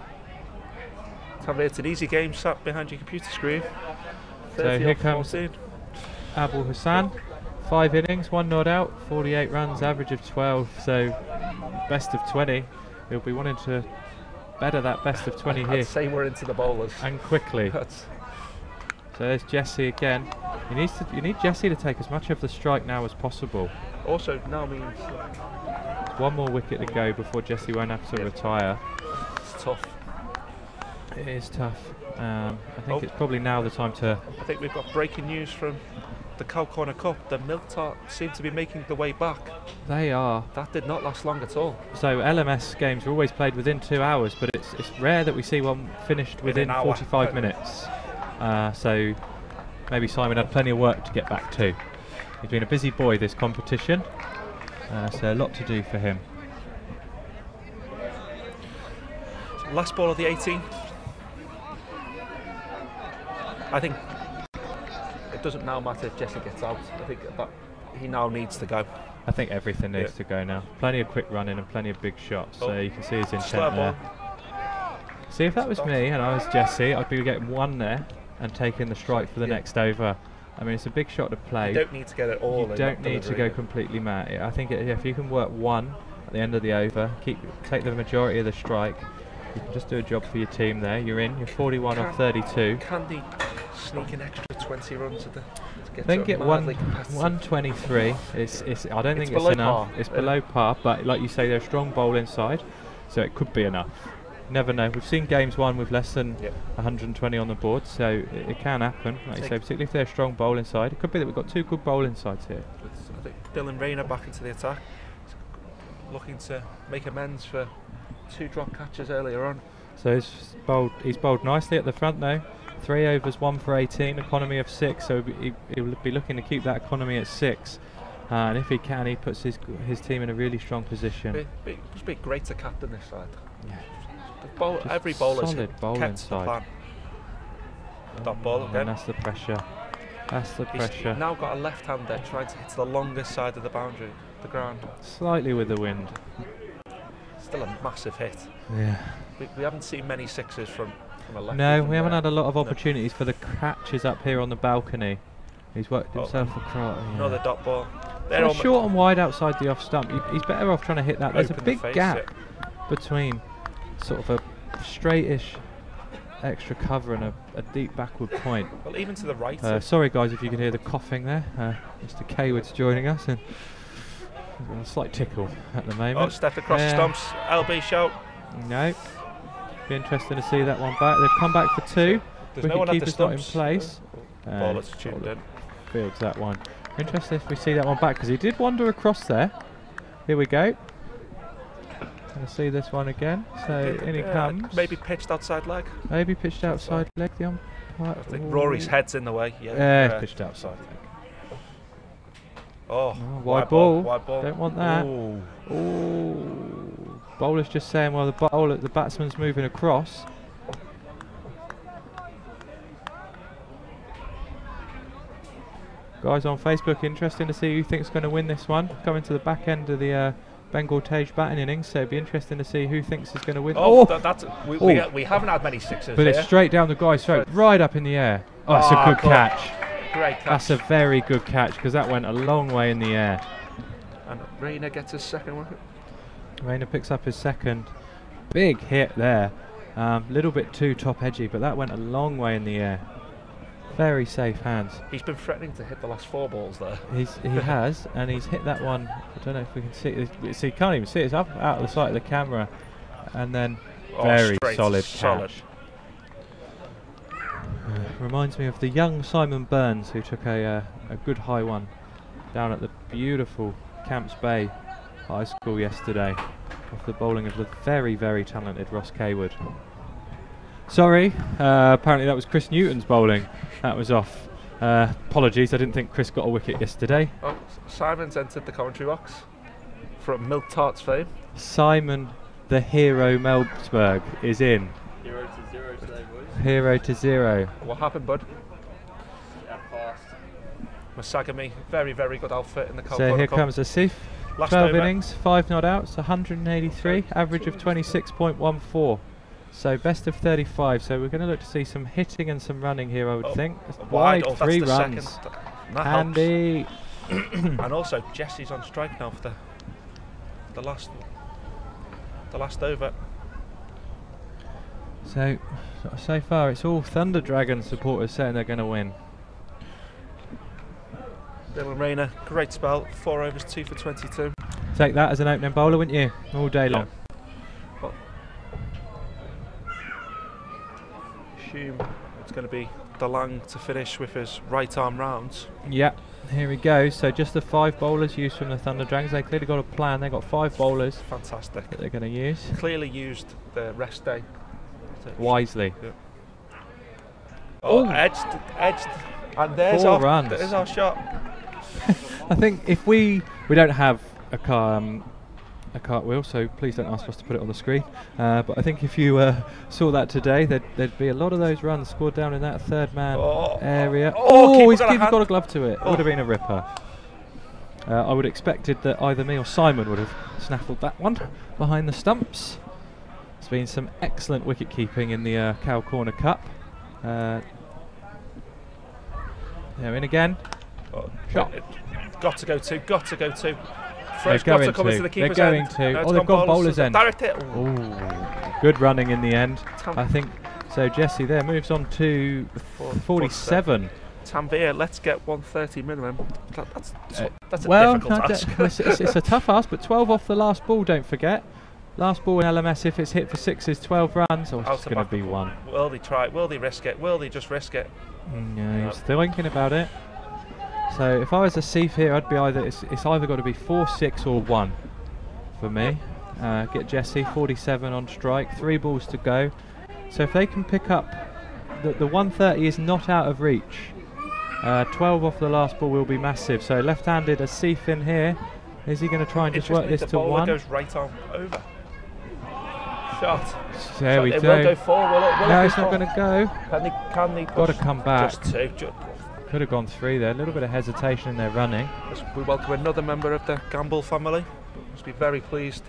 It's an easy game sat behind your computer screen. So here comes 14. Abul Hassan. 5 innings, 1 not out, 48 runs, average of 12. So best of 20. He'll be wanting to better that best of 20 here. I'd say we're into the bowlers. And quickly. So there's Jesse again. You need Jesse to take as much of the strike now as possible. Also now means there's 1 more wicket to go before Jesse won't have to retire. It's tough. It is tough. I think it's probably now the time to... I think we've got breaking news from the Cow Corner Cup. The Milk Tart seem to be making the way back. They are. That did not last long at all. So LMS games are always played within 2 hours, but it's rare that we see one finished within 45 minutes. So maybe Simon had plenty of work to get back to. He's been a busy boy this competition, so a lot to do for him. Last ball of the 18. I think it doesn't now matter if Jesse gets out. I think that he now needs to go. I think everything needs to go now. Plenty of quick running and plenty of big shots, so you can see his intent there. See, if that was me and I was Jesse, I'd be getting 1 there and taking the strike for the next over. I mean, it's a big shot to play. You don't need to get it all. You don't need to go completely mad. I think if you can work 1 at the end of the over, take the majority of the strike, you can just do a job for your team there. You're in. You're 41 off 32. Can they sneak an extra 20 runs to get I think 123. I don't think it's enough. It's below par, but like you say, they're a strong bowling side, so it could be enough. Never know. We've seen games won with less than 120 on the board, so it can happen. Like you say, particularly if they're a strong bowling side. It could be that we've got 2 good bowling sides here. I think Dylan Rayner back into the attack, looking to make amends for 2 drop catches earlier on. So he's bowled nicely at the front though. 3 overs, 1 for 18, economy of 6. So he'll be looking to keep that economy at 6. And if he can, he puts his team in a really strong position. It must be great to captain this side. Yeah. Every bowler's solid bowling side. Dot ball again. And that's the pressure. That's the pressure. He's now got a left-hander trying to hit to the longest side of the boundary, the ground. Slightly with the wind. Still a massive hit. Yeah. We haven't seen many sixes from a left. No, we haven't had a lot of opportunities for the catches up here on the balcony. He's worked himself across. Yeah. Another dot ball. They're short and wide outside the off stump. He's better off trying to hit that. There's a big gap between sort of a straightish extra cover and a deep backward point. Well, even to the right. Sorry guys if you can hear the coughing there. Mr. Kaywood's joining us and a slight tickle at the moment. Oh, stepped across the stumps. LB shout. No. Be interesting to see that one back. They've come back for 2. Wicketkeeper's not in place. Ball that's tuned in. Fields that one. Interesting if we see that one back because he did wander across there. Here we go. Gonna see this one again. So in he comes. Maybe pitched outside leg. Maybe pitched outside leg. The umpire. I think Rory's head's in the way. Yeah, pitched outside leg. Oh, wide ball. Wide ball. Don't want that. Ooh. Bowler's just saying, well, the batsman's moving across. Guys on Facebook, interesting to see who thinks going to win this one. Coming to the back end of the Bengal Tayz batting innings, so it'd be interesting to see who thinks is going to win. We haven't had many sixes. But it's straight down the guy's throat, right up in the air. Oh, that's a good catch. Great catch. That's a very good catch because that went a long way in the air. And Rayner gets his second one. Rayner picks up his second. Big hit there. Little bit too top edgy, but that went a long way in the air. Very safe hands. He's been threatening to hit the last 4 balls there. He has, and he's hit that one. I don't know if we can see it. See, you can't even see it. It's up out of the sight of the camera. And then very solid catch. Reminds me of the young Simon Burns who took a good high one down at the beautiful Camps Bay High School yesterday off the bowling of the very, very talented Ross Kaywood. Sorry, apparently that was Chris Newton's bowling. That was off Apologies, I didn't think Chris got a wicket yesterday. Oh, Simon's entered the commentary box from Milk Tarts fame. Simon, the hero Melbsberg, is in. 0 to 0 today, boys. Hero to 0. What happened, bud? Yeah, fast. Masagami, very, very good outfit in the So here comes Asif. Last 12 over. innings, 5 not outs, 183, average of 26.14. So best of 35. So we're going to look to see some hitting and some running here, I would think. Wide, Wide, 3 that's the runs. second. That Handy. and also Jesse's on strike now for the last over. So far it's all Thunder Dragon supporters saying they're going to win. Dylan Rayner, great spell, 4 overs, 2 for 22. Take that as an opening bowler, wouldn't you? All day long. Well, assume it's going to be DeLang to finish with his right arm rounds. Yeah, here we go. So just the 5 bowlers used from the Thunder Dragons. They clearly got a plan. They've got 5 bowlers Fantastic. that they're going to use. Clearly used the rest day. Wisely. Yeah. Oh, Ooh. edged. And there's 4 runs. There's our shot. I think if we don't have a cartwheel, so please don't ask us to put it on the screen. But I think if you saw that today, there'd be a lot of those runs scored down in that 3rd man area. He's got a glove to it. Would have been a ripper. I would have expected that either me or Simon would have snaffled that one behind the stumps. There's been some excellent wicket keeping in the Cow Corner Cup. They're in again. Shot. Got to go to. They're Fresh got to going come into the to. They're keeper's going end. to. No, Oh, they've gone bowler's end. Direct it. Ooh, good running in the end. I think so. Jesse there moves on to 47. Tanvir, let's get 130 minimum. That's a Well, difficult task. it's a tough ask, but 12 off the last ball. Don't forget. Last ball in LMS, if it's hit for 6, is 12 runs. Or it's going to be 1. Will they try it? Will they risk it? Will they just risk it? Yeah, he's still thinking about it. So if I was a Asif here, I'd be it's either got to be 4, 6 or 1 for me. Get Jesse 47 on strike, 3 balls to go. So if they can pick up the 130 is not out of reach. 12 off the last ball will be massive. So left-handed Asif in here. Is he going to try and just work this to 1? Goes right arm over. Shot. There we go. It won't go 4, will it? No, it's not going to go. Can they Got to come back. Just 2. Could have gone 3 there. A little bit of hesitation in their running. We welcome another member of the Gamble family. Must be very pleased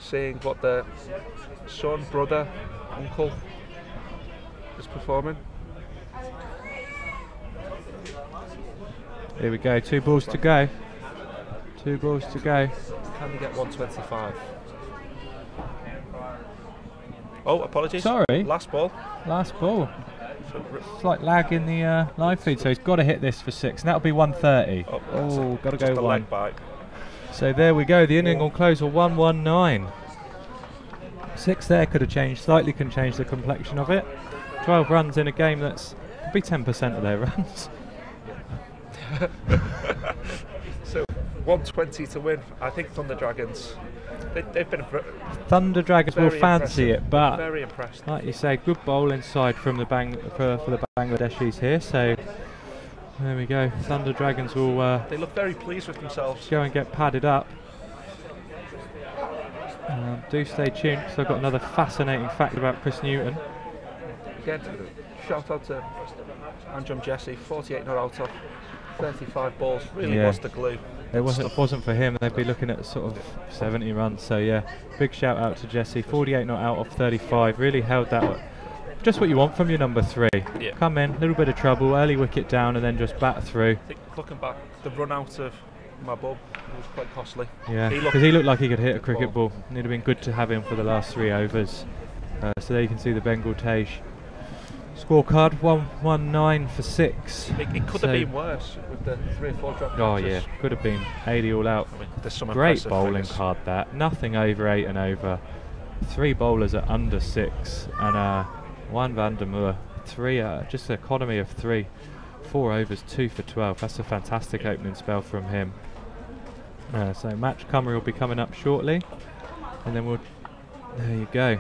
seeing what their son, brother, uncle is performing. Here we go. 2 balls to go. 2 balls to go. Can they get 125? Oh, apologies. Sorry. Last ball. Last ball. Slight lag in the live feed, so he's got to hit this for 6, and that'll be 130. Oh, got to go 1. Leg bite. So there we go. The inning will close at 119. 6 there could have changed. Slightly can change the complexion of it. 12 runs in a game that's could be 10% of their runs. So 120 to win. I think Thunder Dragons. They've been Thunder Dragons will fancy impressive. it, but Very impressed. like you say, good bowling side from the for the Bangladeshis here. So there we go. Thunder Dragons will. They look very pleased with themselves. Go and get padded up. Do stay tuned, because I've got another fascinating fact about Chris Newton. Again, shout out to Anjum Jesse, 48 not out of 35 balls. Really was the glue. It wasn't for him, they'd be looking at sort of 70 runs. So yeah, big shout out to Jesse. 48 not out of 35. Really held that. Just what you want from your number 3. Yeah. Come in, a little bit of trouble, early wicket down, and then just bat through. I think looking back, the run out of my bub was quite costly. Yeah, because he looked like he could hit a cricket ball. It'd have been good to have him for the last 3 overs. So there you can see the Bengal Tayz scorecard, 119 for 6. It could have been worse with the 3 or 4 drop. Oh yeah, could have been 80 all out. I mean, there's some great bowling figures. card that. Nothing over 8 and over. 3 bowlers at under 6, and 1 Van der Moor. 3, just an economy of 3. 4 overs, 2 for 12. That's a fantastic opening spell from him. So match comer will be coming up shortly, and then there you go.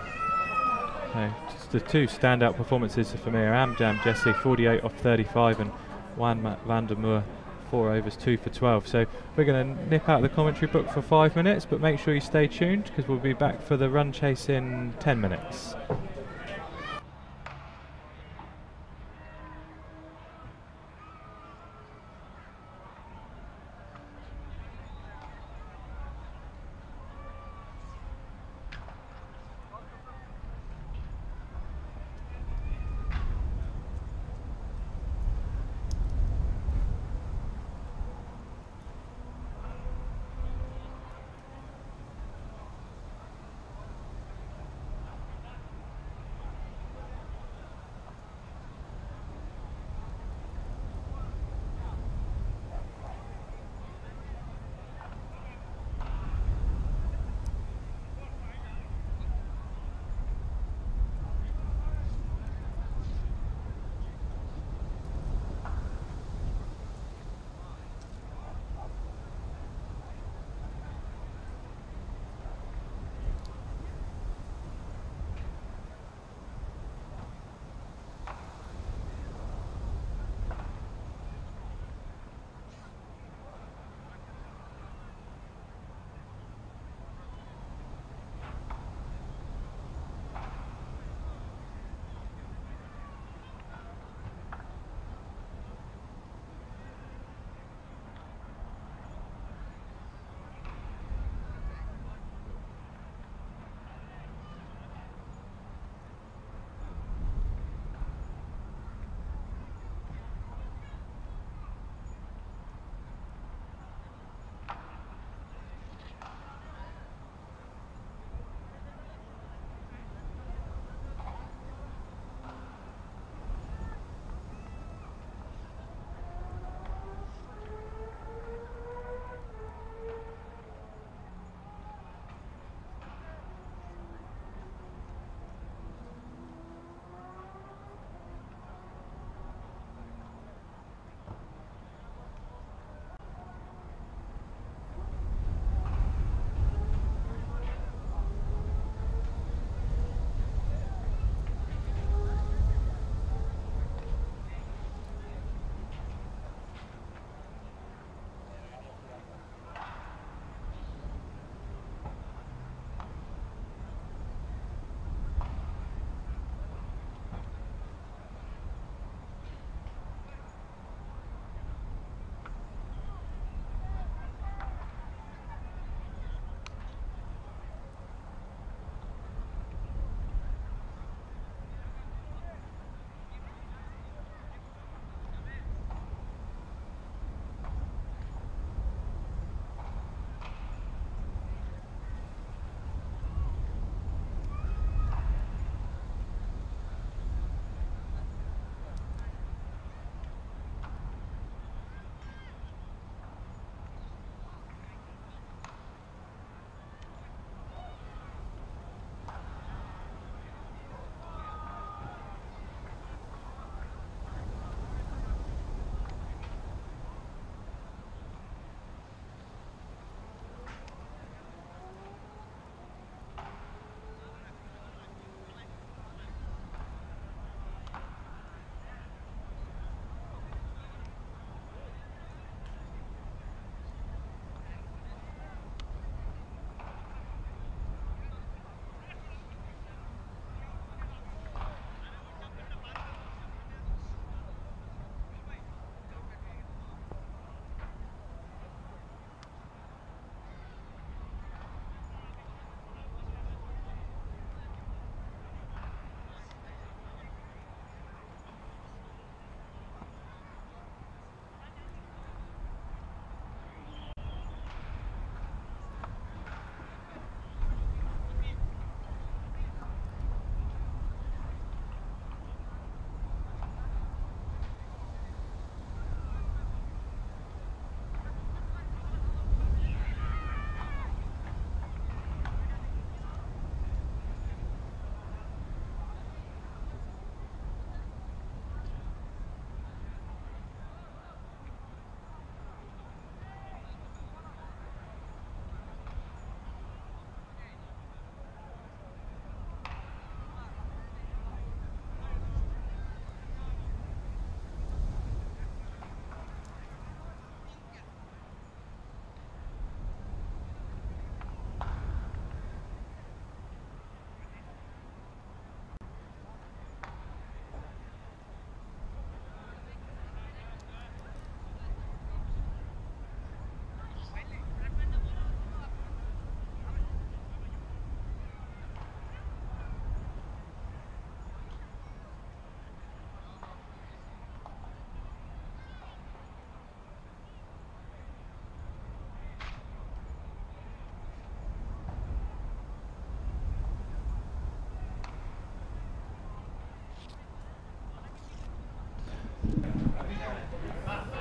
So just the 2 standout performances for me are Amjam Jesse, 48 off 35, and Van der Moor, 4 overs, 2 for 12. So we're going to nip out the commentary book for 5 minutes, but make sure you stay tuned because we'll be back for the run chase in 10 minutes.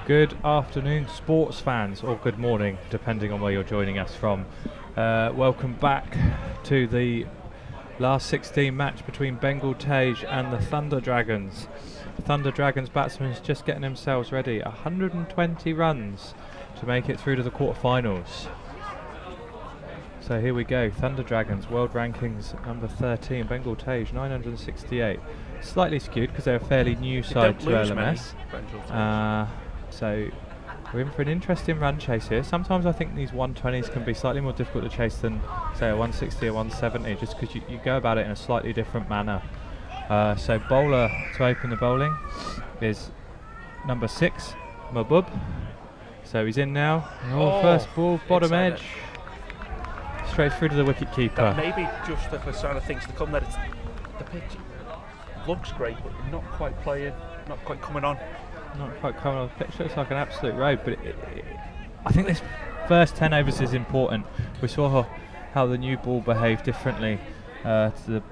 Good afternoon, sports fans, or good morning, depending on where you're joining us from. Welcome back to the last 16 match between Bengal Tayz and the Thunder Dragons. The Thunder Dragons batsmen is just getting themselves ready. 120 runs to make it through to the quarterfinals. So here we go. Thunder Dragons, world rankings number 13. Bengal Tayz, 968. Slightly skewed because they're a fairly new side to LMS. So we're in for an interesting run chase here. Sometimes I think these 120s can be slightly more difficult to chase than, say, a 160 or 170, just because you go about it in a slightly different manner. So bowler to open the bowling is number 6, Mahbub. So he's in now. First ball, bottom edge. Straight through to the wicket keeper. Maybe just a sign of things to come. That the pitch looks great, but not quite playing, not quite coming on. Not quite coming on. The pitch looks like an absolute road, but I think this first 10 overs is important. We saw how the new ball behaved differently to the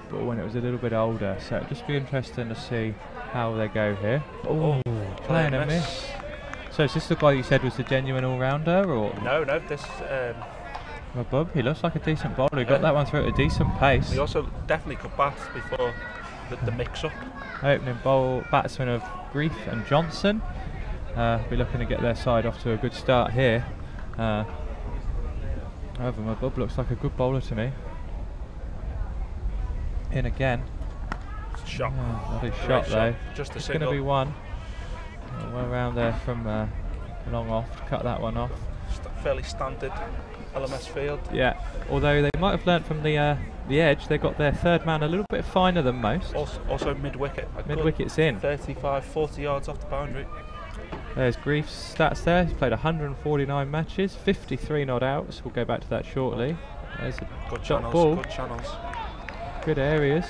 ball when it was a little bit older. So it'll just be interesting to see how they go here. Oh, playing a miss. So is this the guy you said was the genuine all-rounder, or? No, this. Mahbub, he looks like a decent bowler. He got that one through at a decent pace. He also definitely could bat before the mix-up. Opening batsman of Grief and Johnson. Be looking to get their side off to a good start here. However, Mahbub looks like a good bowler to me. In again. Shot. Lovely shot though. Just a it's single. Going to be one. Well around there from long off to cut that one off. Fairly standard LMS field. Yeah, although they might have learnt from the edge, they got their third man a little bit finer than most. Also mid-wicket. Mid-wicket's in. 35, 40 yards off the boundary. There's Grief's stats there. He's played 149 matches, 53 not outs. We'll go back to that shortly. There's a good shot channels, ball. good channels. Good areas.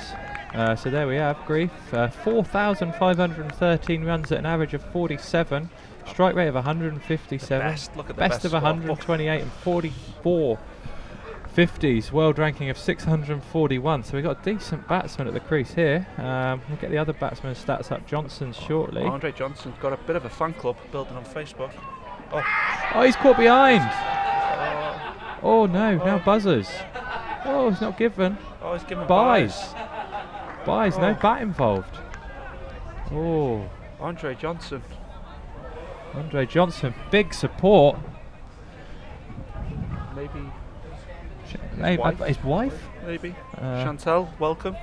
So there we have Grief. 4,513 runs at an average of 47. Strike rate of 157. Best of 128 and 44 50s. World ranking of 641. So we've got a decent batsman at the crease here. We'll get the other batsman's stats up. Johnson shortly. Andre Johnson's got a bit of a fan club building on Facebook. Oh, he's caught behind. Oh no, now buzzers. Oh, he's not given. Oh, he's given buys. No bat involved. Oh, Andre Johnson, big support. Maybe his wife? Maybe. Chantel, welcome.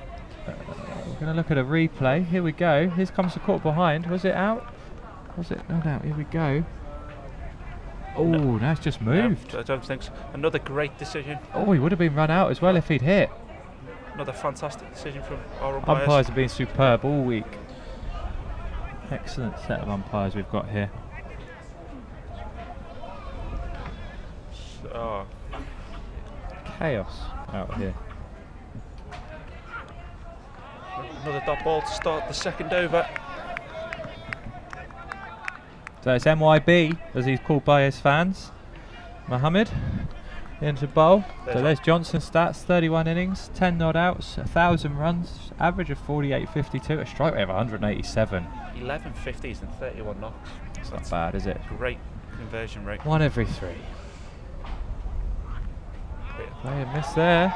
We're going to look at a replay. Here we go. Here comes the caught behind. Was it out? Was it not out? Here we go. Oh, no, it's just moved. No, I don't think so. Another great decision. Oh, he would have been run out as well if he'd hit. Another fantastic decision from our umpires. Umpires have been superb all week. Excellent set of umpires we've got here. Chaos out here. Another dot ball to start the second over. So it's MYB, as he's called by his fans. Mohammed into bowl. So there's Johnson's stats: 31 innings, 10 not outs, 1,000 runs, average of 48.52, a strike rate of 187. 11 50s and 31 knocks. It's not bad, is it? Great conversion rate. 1 every 3. Play a miss there.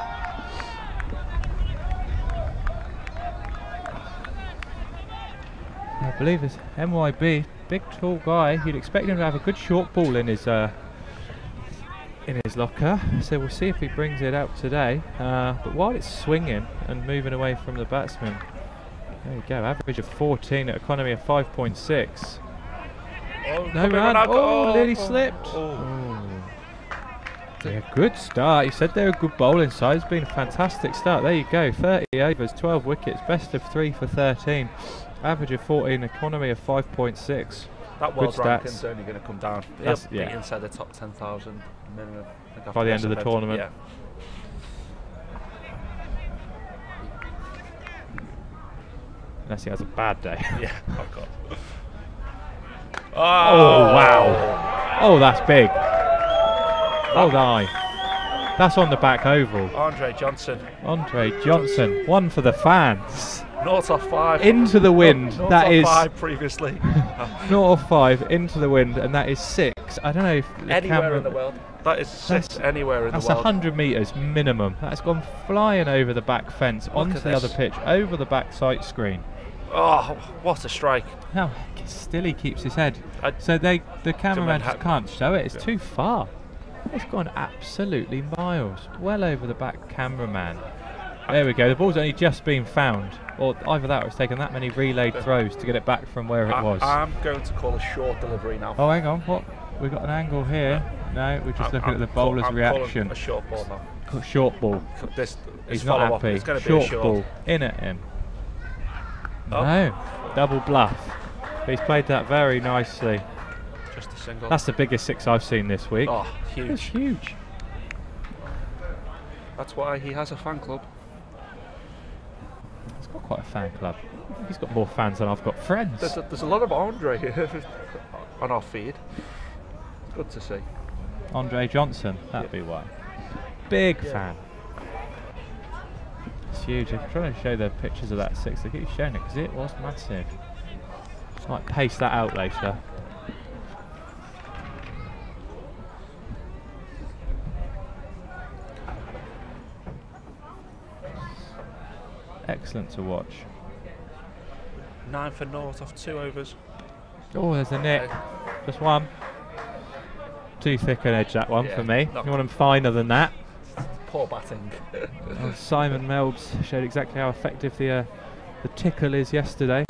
I believe it's MYB, big tall guy. You'd expect him to have a good short ball in his locker, so we'll see if he brings it out today. But while it's swinging and moving away from the batsman, there you go, average of 14 at economy of 5.6. No run. Nearly slipped. Yeah, good start. He said they're a good bowling side. It's been a fantastic start. There you go, 30 overs, 12 wickets, best of 3 for 13. Average of 14, economy of 5.6. That world ranking's only going to come down. He'll be inside the top 10,000 minimum. By the end of the tournament. Yeah. Unless he has a bad day. Yeah, I've got. Oh, wow. Oh, that's big. Hold on. That's on the back oval. Andre Johnson. One for the fans. Naught off 5. Into the wind. Naught That off is 5 previously. naught off 5 into the wind, and that is 6. I don't know if the Anywhere camera, in the world. That is 6 anywhere in the that's world. 100 metres minimum. That's gone flying over the back fence, onto at the this. other pitch, over the back sight screen. Oh, what a strike. How still he keeps his head. I- So the cameraman just Manhattan. can't show it. It's Yeah. too far. It's gone absolutely miles, well over the back cameraman. There we go. The ball's only just been found, or either that or it's taken that many relayed throws to get it back from where it was. I'm going to call a short delivery now. Oh, hang on. What? We've got an angle here. No, we're just looking at the bowler's I'm reaction. calling a short ball now. Short ball. This He's is not follow-up. happy. It's going to be a Short short. ball. In at him. Oh. No. Double bluff. But he's played that very nicely. Just a single. That's the biggest 6 I've seen this week. Oh, It's huge. huge. That's why he has a fan club. He's got quite a fan club. He's got more fans than I've got friends. There's a lot of Andre here on our feed. It's good to see. Andre Johnson, that'd be why. Big fan. It's huge. I'm trying to show the pictures of that 6. They keep showing it because it was massive. Might paste that out later. Excellent to watch. 9 for naught off 2 overs. Oh, there's a nick. Just one. Too thick an edge, that one, Yeah, for me. not You want them finer than that. Poor batting. Oh, Simon Melbs showed exactly how effective the tickle is yesterday.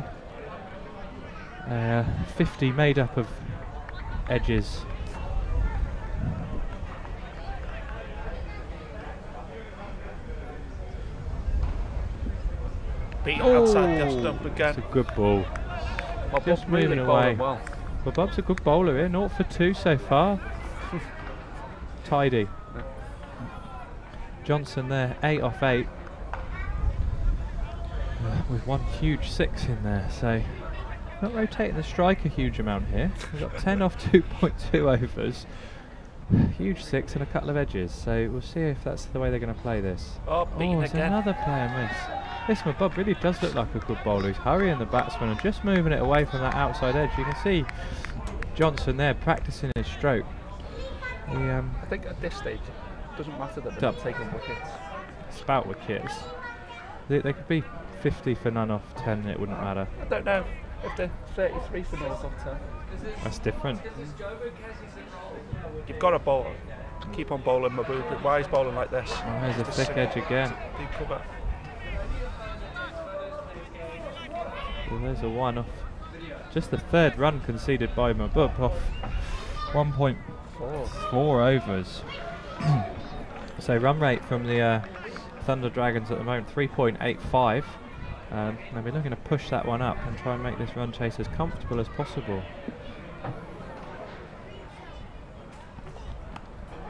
50 made up of edges. Beaten outside the stump again. It's a good ball. Well, Just really moving bowling away. well. But Bob's a good bowler here, 0 for 2 so far. Tidy. Johnson there, 8 off 8. With one huge 6 in there, so not rotating the strike a huge amount here. We've got 10 off 2.2 overs. Huge 6 and a couple of edges, so we'll see if that's the way they're going to play this. Oh, beaten it's again. another player miss. This Bob really does look like a good bowler. He's hurrying the batsman and just moving it away from that outside edge. You can see Johnson there practicing his stroke. I think at this stage it doesn't matter that they're Dup. not taking wickets. Spout wickets. They could be 50 for none off 10, it wouldn't matter. I don't know if they're 33 for naught off 10. That's different. You've got to bowl. Keep on bowling, Mahbub. Why is bowling like this? Oh, there's a Just thick sit- edge again. Deep cover. Well, there's a 1 off. Just the 3rd run conceded by Mahbub off 1.4 overs. So run rate from the Thunder Dragons at the moment 3.85. They'll be looking to push that one up and try and make this run chase as comfortable as possible.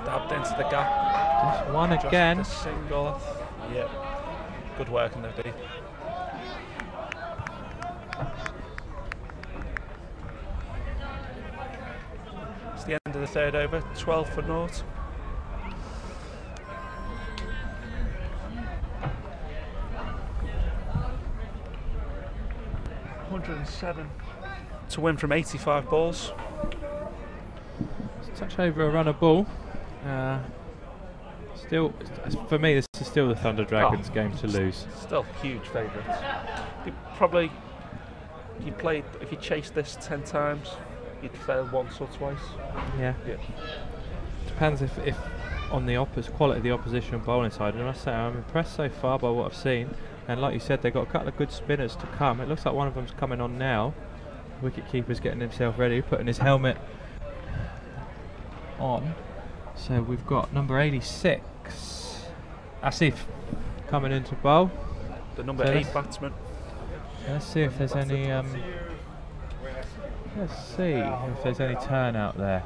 Dabbed into the gap. Just one Just again. a single. Yep. Good work in there, deep. It's the end of the 3rd over. 12 for naught. $107 to win from 85 balls. Touch over a runner ball. Still, for me, this is still the Thunder Dragons game to lose. Still huge favourites. If you chased this 10 times, you'd fail once or twice. Yeah. Depends if on the quality of the opposition bowling side. And I must say, I'm impressed so far by what I've seen. And like you said, they've got a couple of good spinners to come. It looks like one of them's coming on now. Wicket keeper's getting himself ready, putting his helmet on. So we've got number 86, Asif, coming into bowl. The number So 8 let's- batsman. Let's see if there's any. Let's see if there's any turnout there.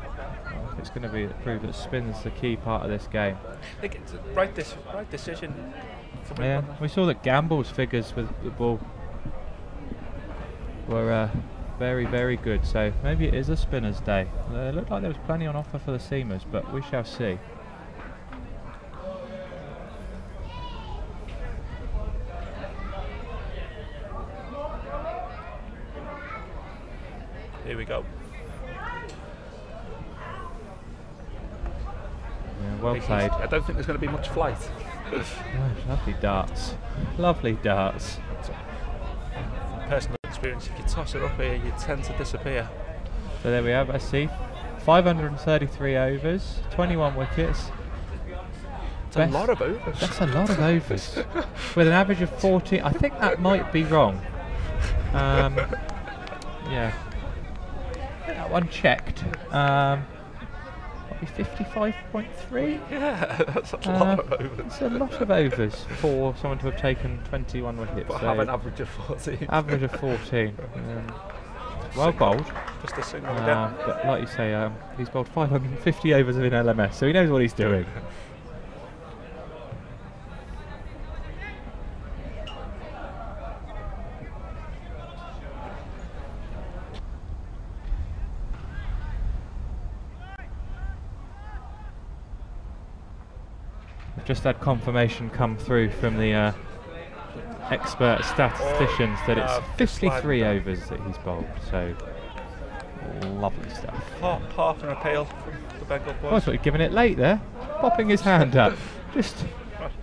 If it's going to be prove that spin's the key part of this game. I think it's the right decision. to win Yeah, one. we saw that Gamble's figures with the ball were very, very good. So maybe it is a spinner's day. It looked like there was plenty on offer for the seamers, but we shall see. Well played. I don't think there's going to be much flight. Oh, lovely darts. Lovely darts. Personal experience, if you toss it up here, you tend to disappear. So there we have, I see. 533 overs, 21 wickets. It's a lot of overs. That's a lot of overs. With an average of 40. I think that might be wrong. Yeah. That one checked. Might be 55.3. Yeah, that's a lot of overs. It's a lot of overs for someone to have taken 21 wickets. But So have an average of 14. average of 14. Well bowled. Just a single again. But like you say, he's bowled 550 overs in LMS, so he knows what he's doing. We've just had confirmation come through from the expert statisticians that it's 53 overs that he's bowled, so lovely stuff. Half an appeal from the Bengal boys. I thought he'd given it late there, popping his hand up, just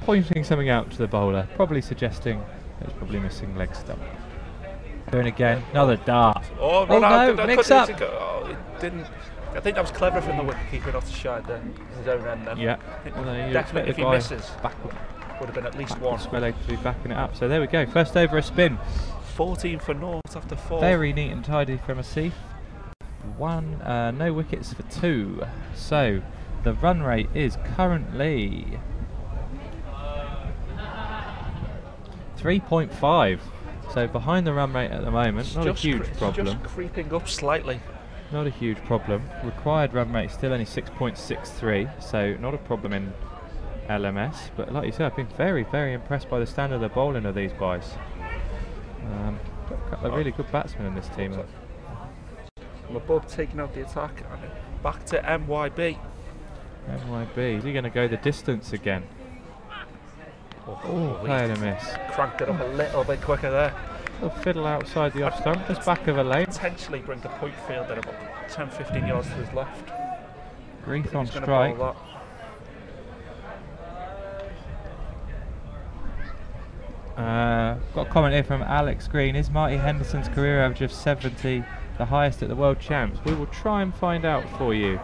pointing something out to the bowler, probably suggesting that he's probably missing leg stump. Doing again, another dart. Oh no, mix up. Oh, it didn't. I think that was clever from the wicketkeeper not to shine his own end then. Yeah. Definitely if he misses, would have been at least one. Spelling to be backing it up. So there we go. First over a spin. 14 for naught after 4. Very neat and tidy from Asif. No wickets for 2. So the run rate is currently 3.5. So behind the run rate at the moment. Not a huge problem. Just creeping up slightly. Not a huge problem. Required run rate still only 6.63. So not a problem in LMS, but like you said, I've been very, very impressed by the standard of the bowling of these guys. Got a couple of really good batsmen in this team. Above taking out the attack, and back to MYB. MYB, is he going to go the distance again? Oh, play a miss. Cranked it up a little bit quicker there. A fiddle outside the off stump, just back of a lane. Potentially bring the point field at about 10-15 yards to his left. Grief on strike. Got a comment here from Alex Green. Is Marty Henderson's career average of 70 the highest at the World Champs? We will try and find out for you.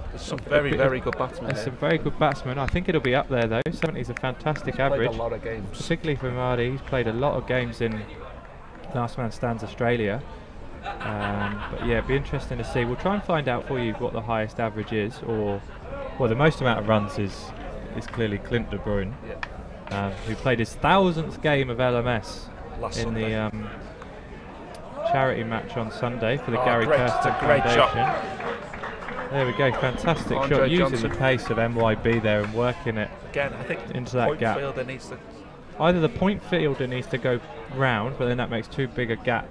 There's some very good batsmen. There's some very good batsmen. I think it'll be up there though. 70 is a fantastic average. Played a lot of games. Particularly for Marty. He's played a lot of games in Last Man Stands Australia. But yeah, it'd be interesting to see. We'll try and find out for you what the highest average is, or well, the most amount of runs is clearly Clint de Bruyne. Yeah. Who played his 1000th game of LMS in the charity match on Sunday for the Gary Kirsten Foundation. There we go, fantastic shot, using the pace of MYB there and working it again. I think into that gap. Fielder needs to either the point fielder needs to go round, but then that makes too big a gap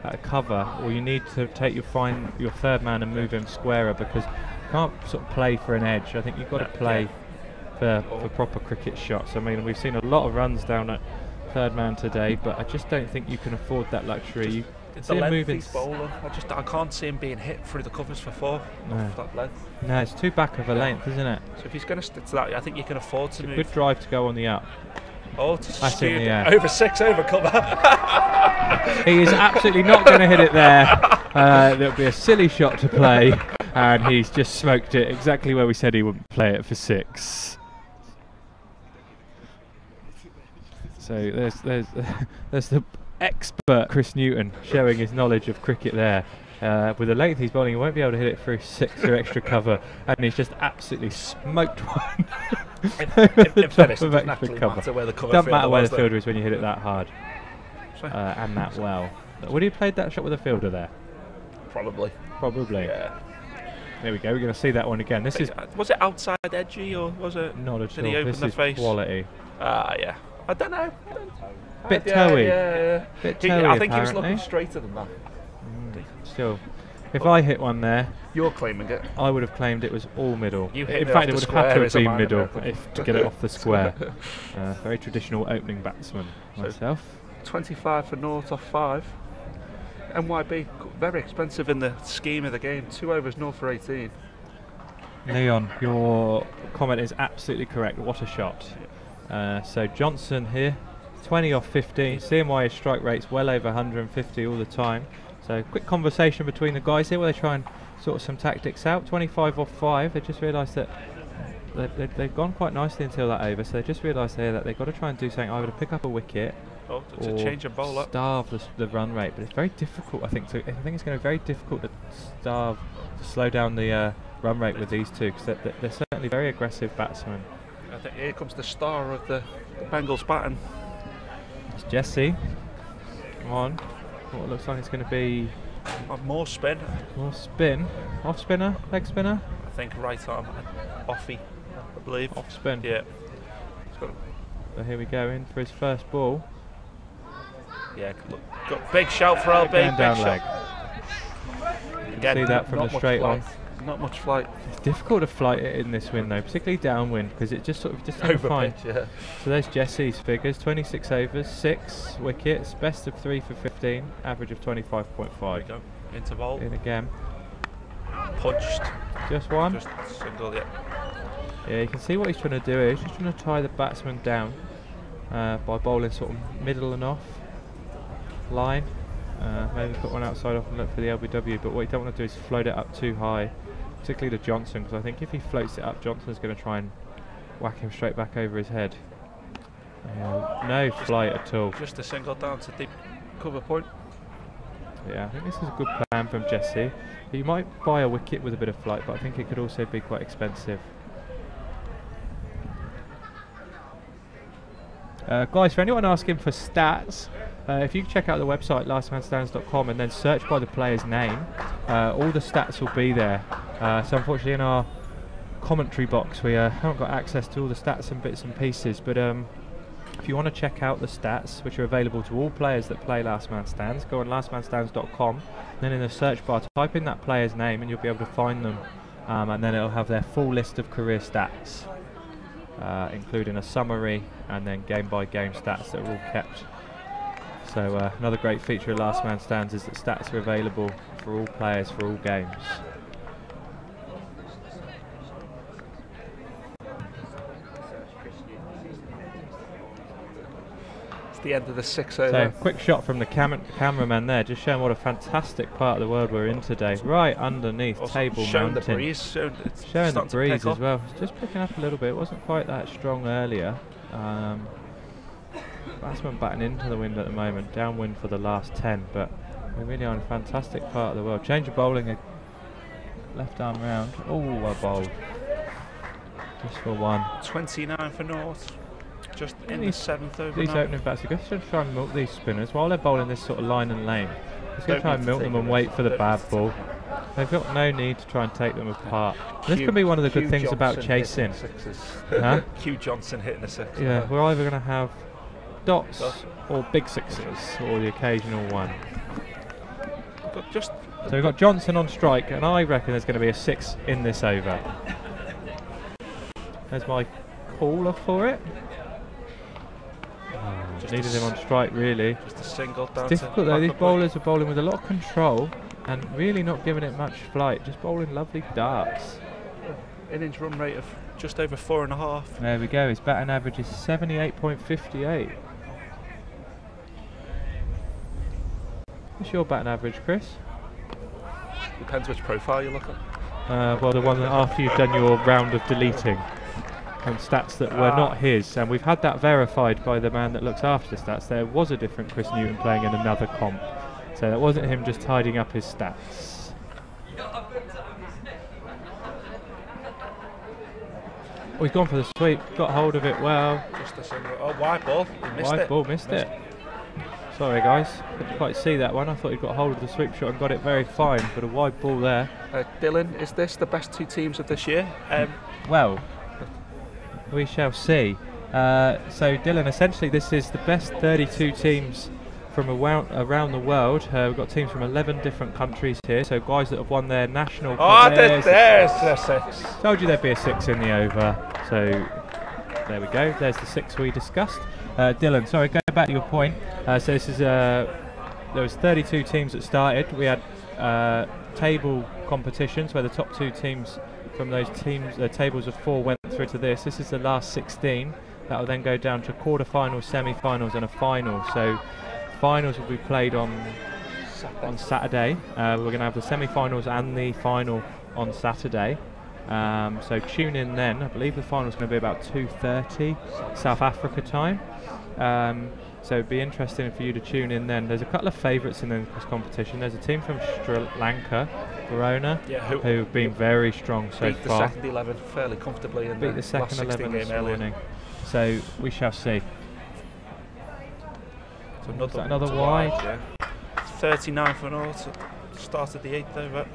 at a cover, or you need to take your third man and move him squarer, because you can't sort of play for an edge. I think you've got to play for proper cricket shots. I mean, we've seen a lot of runs down at third man today, but I just don't think you can afford that luxury. It's a lengthy bowler. I can't see him being hit through the covers for 4. Off that length. No, it's too back of a length, isn't it? So if he's going to stick to that, I think you can afford to move. Good drive to go on the up. Oh, to that's in the air. Over 6 over cover. He is absolutely not going to hit it there. There'll be a silly shot to play, and he's just smoked it exactly where we said he wouldn't play it for 6. So there's the expert Chris Newton showing his knowledge of cricket there. With the length he's bowling, he won't be able to hit it through 6 or extra cover, and he's just absolutely smoked one. in fairness, it doesn't actually matter where the cover doesn't matter where the fielder fielder is when you hit it that hard and that well. Would he have played that shot with a fielder there? Probably. Yeah. There we go. We're going to see that one again. This is. Was it outside edgy, or was it? Not at all. Did he open this the is face? Quality. Yeah. I don't know. Bit toey. Yeah. Bit toey, I think apparently. he was looking straighter than that. Still, if I hit one there, you're claiming it. I would have claimed it was all middle. You hit in fact, it would have had to have been middle to get it off the square. Very traditional opening batsman myself. 25 for naught off 5. MYB very expensive in the scheme of the game. 2 overs, naught for 18. Leon, your comment is absolutely correct. What a shot. So Johnson here, 20 off 15. CMY strike rate's well over 150 all the time. So quick conversation between the guys here where they try and sort some tactics out. 25 off 5. They just realised that they've gone quite nicely until that over. So they just realised here that they've got to try and do something either to pick up a wicket or or change a bowler. Starve the run rate. But it's very difficult, I think. So I think it's going to be very difficult to slow down the run rate with these two, because they're certainly very aggressive batsmen. I think here comes the star of the Bengals batting. It's Jesse on what looks like it's going to be More spin. more spin. Off spinner, leg spinner, I think right arm offie, I believe. off spin. Yeah. He's got So here we go, in for his first ball. yeah, look, got big shout for LB. Going Big down shot. leg. Again, See that from not the much straight flight. on. Not much flight. It's difficult to flight it in this wind though, particularly downwind, because it just sort of just Over fine. pitch, yeah. So there's Jesse's figures: 26 overs, 6 wickets, best of 3 for 15, average of 25.5. There we go. Interval. In again, Punched. just one. Just single, yeah. Yeah, you can see what he's trying to do here. He's just trying to tie the batsman down by bowling sort of middle and off line. Maybe put one outside off and look for the LBW, but what you don't want to do is float it up too high, particularly to Johnson, because I think if he floats it up, Johnson's going to try and whack him straight back over his head. No flight at all. Just a single down to deep cover point. Yeah, I think this is a good plan from Jesse. He might buy a wicket with a bit of flight, but I think it could also be quite expensive. Guys, for anyone asking for stats, if you check out the website lastmanstands.com and then search by the player's name, all the stats will be there. So unfortunately in our commentary box we haven't got access to all the stats and bits and pieces, but if you want to check out the stats, which are available to all players that play Last Man Stands, go on lastmanstands.com, then in the search bar type in that player's name and you'll be able to find them, and then it'll have their full list of career stats, including a summary and then game by game stats that are all kept. So another great feature of Last Man Stands is that stats are available for all players for all games. It's the end of the 6 over. So quick shot from the cameraman there, just showing what a fantastic part of the world we're in today. Right underneath Also Table showing Mountain. the breeze. Showing The breeze as well. It's just picking up a little bit. It wasn't quite that strong earlier. Batsman batting into the wind at the moment, downwind for the last 10, but we're really on a fantastic part of the world. Change of bowling, left arm round. Oh, a bowl. Just for one. 29 for North. Just in the 7th over. These now. opening bats are going to try and milk these spinners while they're bowling this sort of line and lane. Just going to try and milk them and wait for the bad ball. They've got no need to try and take them apart. This can be one of the good things about chasing. Huh? Q Johnson hitting the 6. Yeah, we're either going to have dots or big sixes, or the occasional one. Just So we've got Johnson on strike, and I reckon there's going to be a 6 in this over. There's my caller for it. Needed him on strike, really. Just a single down. It's difficult though, these bowlers are bowling with a lot of control and really not giving it much flight, just bowling lovely darts. Innings run rate of just over 4.5. There we go, his batting average is 78.58. What's your batting average, Chris? Depends which profile you look at. Well, the one that after you've done your round of deleting and stats that were not his, and we've had that verified by the man that looks after the stats. There was a different Chris Newton playing in another comp, so that wasn't him just tidying up his stats. Oh, he's gone for the sweep, got hold of it well. Just a single. Oh, wide ball. He missed Wide it. ball, missed it. Sorry guys, couldn't quite see that one. I thought he'd got hold of the sweep shot and got it very fine, but a wide ball there. Dylan, is this the best 2 teams of this year? Well, we shall see. So Dylan, essentially this is the best 32 teams from around the world. We've got teams from 11 different countries here, so guys that have won their national... there's the 6. Told you there'd be a 6 in the over, so there we go, there's the 6 we discussed. Dylan, sorry, go back to your point. So this is there was 32 teams that started. We had table competitions where the top 2 teams from those teams, tables of 4 went through to this. This is the last 16. That will then go down to quarterfinals, semi-finals, and a final. So finals will be played on Saturday. We're going to have the semi-finals and the final on Saturday. So tune in then. I believe the final is going to be about 2:30 South Africa time. So it'd be interesting for you to tune in then. There's a couple of favourites in this competition. There's a team from Sri Lanka, Verona, who've been very strong so far. Beat the second 11 fairly comfortably in the second last 16 this game morning. So we shall see. So another wide. Yeah. 39 for an out. Started the 8th over.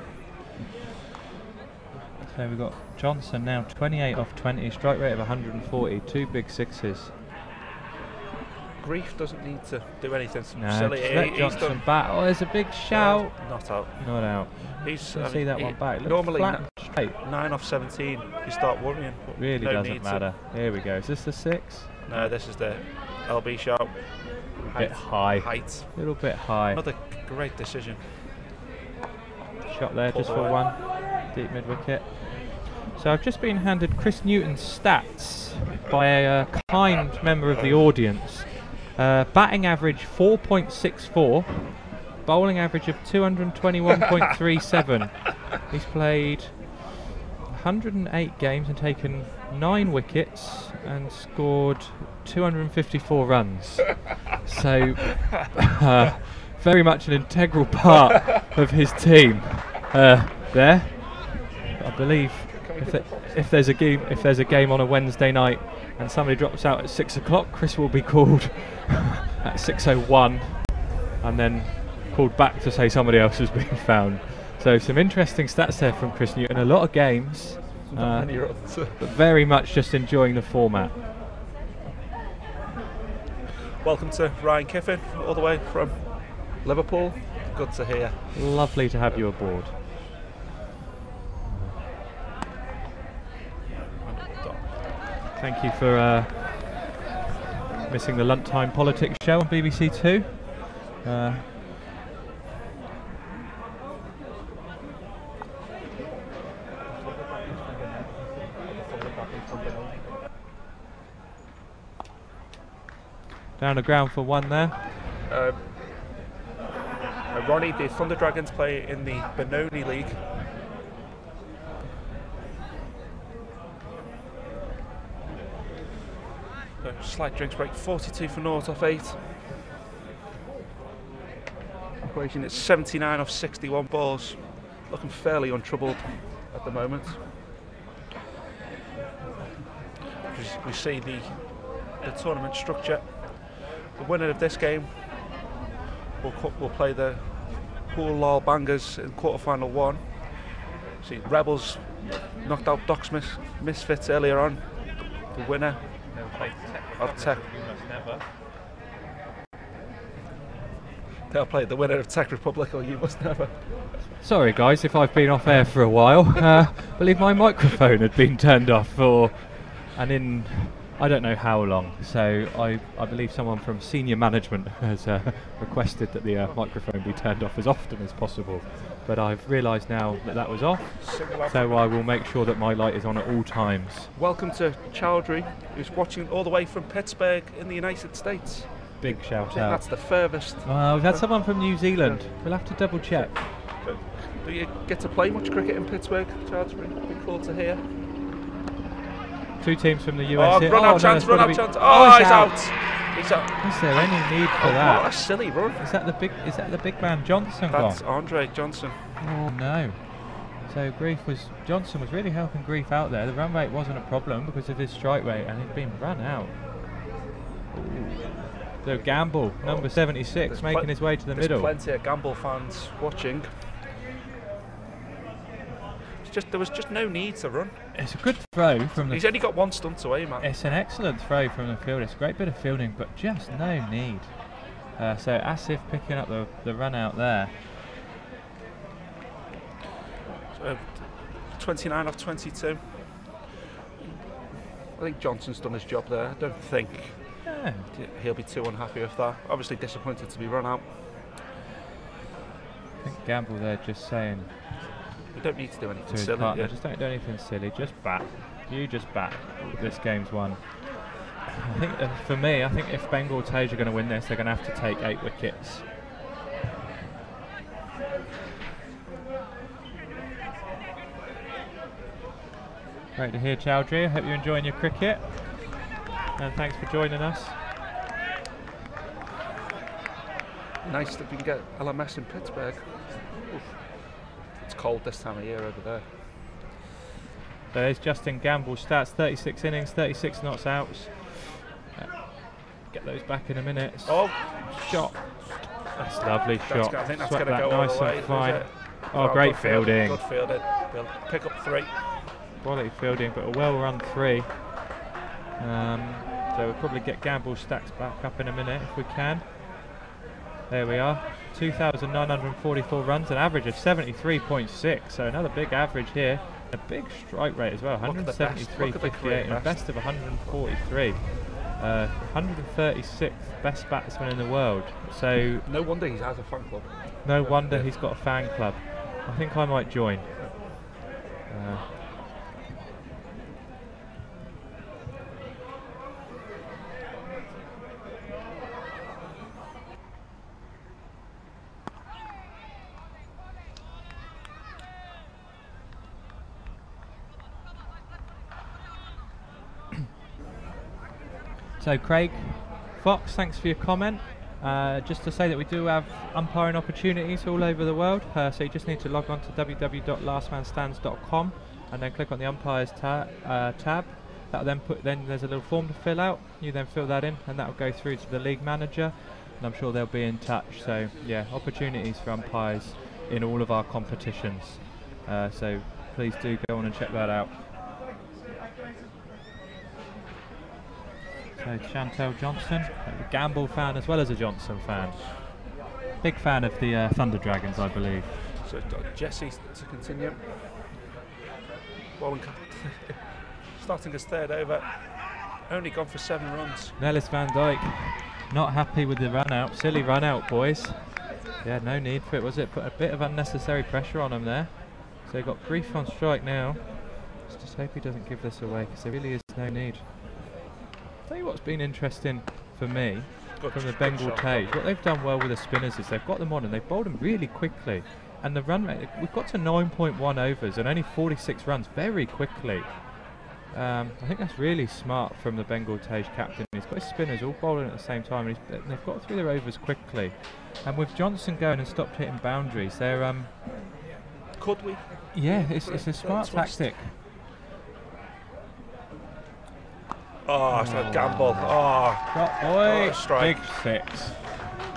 So we've got Johnson now 28 off 20, strike rate of 140, 2 big sixes. Grief doesn't need to do anything silly. He's Johnson back. Oh, there's a big shout. Not out. Not out. See that one back. Normally straight. 9 off 17. You start worrying. Really doesn't matter. Here we go. Is this the 6? No, this is the LB shout. A bit high. Height. A little bit high. Another great decision. Shot there just for 1. Deep mid wicket. So I've just been handed Chris Newton's stats by a kind member of the audience. Batting average 4.64, bowling average of 221.37. He's played 108 games and taken 9 wickets and scored 254 runs. So very much an integral part of his team there. I believe if there's a game on a Wednesday night and somebody drops out at 6 o'clock, Chris will be called at 6:01 and then called back to say somebody else has been found. So some interesting stats there from Chris Newton. A lot of games, but very much just enjoying the format. Welcome to Ryan Kiffin, all the way from Liverpool. Good to hear. Lovely to have you aboard. Thank you for missing the lunchtime politics show on BBC Two. Down the ground for 1 there. Ronnie, the Thunder Dragons play in the Benoni League. Slight drinks break, 42 for 0 off 8. Equation is 79 off 61 balls. Looking fairly untroubled at the moment. We see the tournament structure. The winner of this game will play the Pool Lal Bangers in quarterfinal 1. See, Rebels knocked out Doc's Misfits earlier on. The winner of Tech. They'll play the winner of Tech Republic or You Must Never. Sorry guys if I've been off air for a while. I believe my microphone had been turned off for I don't know how long, so I believe someone from senior management has requested that the microphone be turned off as often as possible, but I've realised now that was off, so I will make sure that my light is on at all times. Welcome to Chowdhury, who's watching all the way from Pittsburgh in the United States. Big shout out. That's the furthest. We've had someone from New Zealand. We'll have to double check. Do you get to play much cricket in Pittsburgh, Chowdhury? It'd be cool to hear. 2 teams from the US here. Run out chance. He's out. He's out. Is there any need for that? What a silly run. Is that the big man Johnson That's gone? Andre Johnson. Oh no. So Johnson was really helping Grief out there. The run rate wasn't a problem because of his strike rate and he'd been run out. Ooh. So Gamble, number 76, making his way to the middle. There's plenty of Gamble fans watching. There was just no need to run. It's a good throw from the... He's only got 1 stunt away, man. It's an excellent throw from the field. It's a great bit of fielding, but just no need. So Asif picking up the run out there. 29 off 22. I think Johnson's done his job there. I don't think he'll be too unhappy with that. Obviously disappointed to be run out. I think Gamble there just saying We don't need to do anything to his silly. partner. Yeah. Just don't do anything silly. Just bat. You just bat. This game's won. I think for me, I think if Bengal Tayz are going to win this, they're going to have to take 8 wickets. Great to hear, Chowdhury. I hope you're enjoying your cricket. And thanks for joining us. Nice that we can get LMS in Pittsburgh. Oof. It's cold this time of year over there. So there's Justin Gamble's stats, 36 innings, 36 not outs. Get those back in a minute. Oh, Shot. That's a lovely shot. I think that's Swept going to that go nice all the way. and fine. Is it? Oh, great good fielding, fielding. Good fielding. We'll pick up 3. Quality fielding, but a well-run 3. So we'll probably get Gamble's stacks back up in a minute if we can. There we are. 2,944 runs, an average of 73.6. So another big average here. A big strike rate as well, 173.58 and a best of 143. 136th best batsman in the world. So no wonder he has a fan club. No wonder he's got a fan club. I think I might join. So Craig Fox, thanks for your comment. Just to say that we do have umpiring opportunities all over the world, so you just need to log on to www.lastmanstands.com and then click on the umpires tab. That'll then there's a little form to fill out. You then fill that in, and that will go through to the league manager, and I'm sure they'll be in touch. So yeah, opportunities for umpires in all of our competitions. So please do go on and check that out. So Chantel Johnson, a Gamble fan as well as a Johnson fan. Big fan of the Thunder Dragons, I believe. So Jesse to continue. Bowling starting his 3rd over. Only gone for 7 runs. Nellis Van Dijk not happy with the run out. Silly run out, boys. Yeah, no need for it, was it? Put a bit of unnecessary pressure on him there. So got Grief on strike now. Just hope he doesn't give this away, because there really is no need. Tell you what's been interesting for me from the Bengal Tayz. What they've done well with the spinners is they've got them on and they've bowled them really quickly. And the run rate, we've got to 9.1 overs and only 46 runs very quickly. I think that's really smart from the Bengal Tayz captain. He's got his spinners all bowling at the same time, and they've got through their overs quickly. And with Johnson going and stopped hitting boundaries, they're could we? Yeah, it's a smart tactic. Oh, it's a gamble. Got boy, strike. Big 6.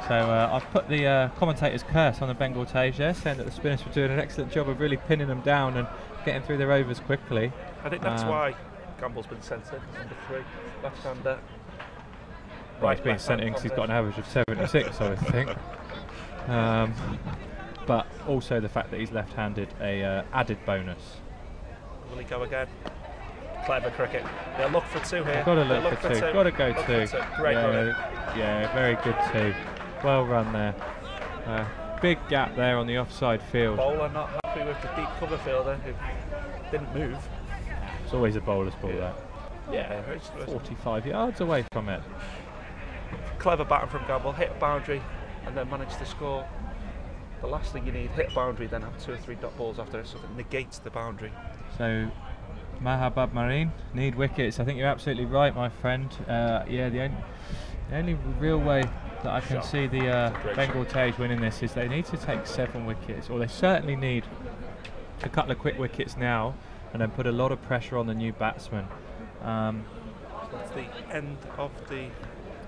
So I've put the commentator's curse on the Bengal Tayz there, saying that the spinners were doing an excellent job of really pinning them down and getting through their overs quickly. I think that's why Gamble's been sent in, number 3, left-hander. Right, he's been sent in because he's got an average of 76, I would think. But also the fact that he's left-handed, a added bonus. Will he go again? Clever cricket. They'll look for 2 here. Got to look for 2. Got to go 2. Great running. Yeah, very good 2. Well run there. Big gap there on the offside field. Bowler not happy with the deep cover fielder who didn't move. It's always a bowler's ball, that. Yeah, 45 yards away from it. Clever batting from Gamble. Hit a boundary and then manage to score. The last thing you need, hit a boundary, then have 2 or 3 dot balls after it, so that negates the boundary. So Mahabub Marine need wickets. I think you're absolutely right, my friend. Yeah, the only real way that I can see the Bengal Tayz winning this is they need to take 7 wickets, or they certainly need a couple of quick wickets now, and then put a lot of pressure on the new batsman. That's the end of the.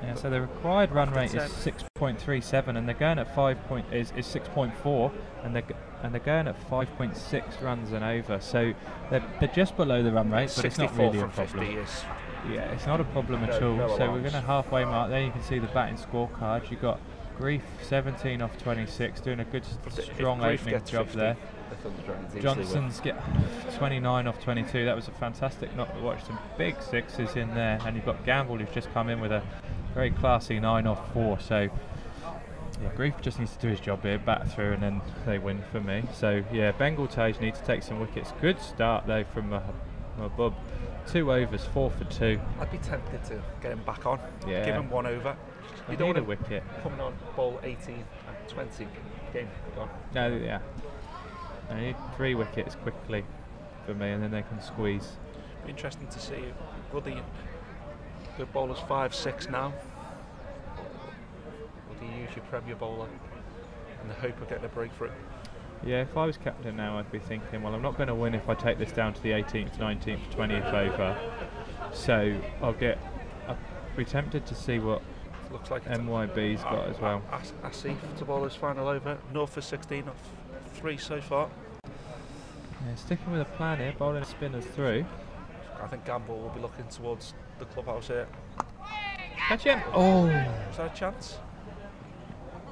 Yeah, so the required run rate is 6.37, and they're going at 6.4, and they're going at 5.6 runs and over. So they're just below the run rate, but it's not really a problem. Yeah, it's not a problem at all. So we're going to halfway mark there. You can see the batting scorecards. You've got Grief 17 off 26, doing a good strong opening job there. Johnson's get 29 off 22. That was a fantastic knock to watch. Some big 6s in there, and you've got Gamble who's just come in with a very classy 9 off 4. So Yeah, Grief just needs to do his job here, bat through, and then they win for me. So yeah, Bengal Tayz need to take some wickets. Good start though from Mahbub. 2 overs, 4 for 2. I'd be tempted to get him back on. Yeah. Give him 1 over. You You don't don't need a want him wicket. coming on ball 18 and 20. Game gone. No, yeah. I need 3 wickets quickly for me, and then they can squeeze. Be interesting to see will the good bowlers 5, 6 now. Would you use your Premier bowler in the hope of getting a breakthrough? Yeah, if I was captain now, I'd be thinking, well, I'm not going to win if I take this down to the 18th, 19th, 20th over. So I'll be tempted to see what Looks like MYB's got as well. Asif to bowl his final over. North for 16 off 3 so far. Yeah, sticking with a plan here, bowling spinners through. I think Gamble will be looking towards the clubhouse here. Catch him! Oh! Was that a chance?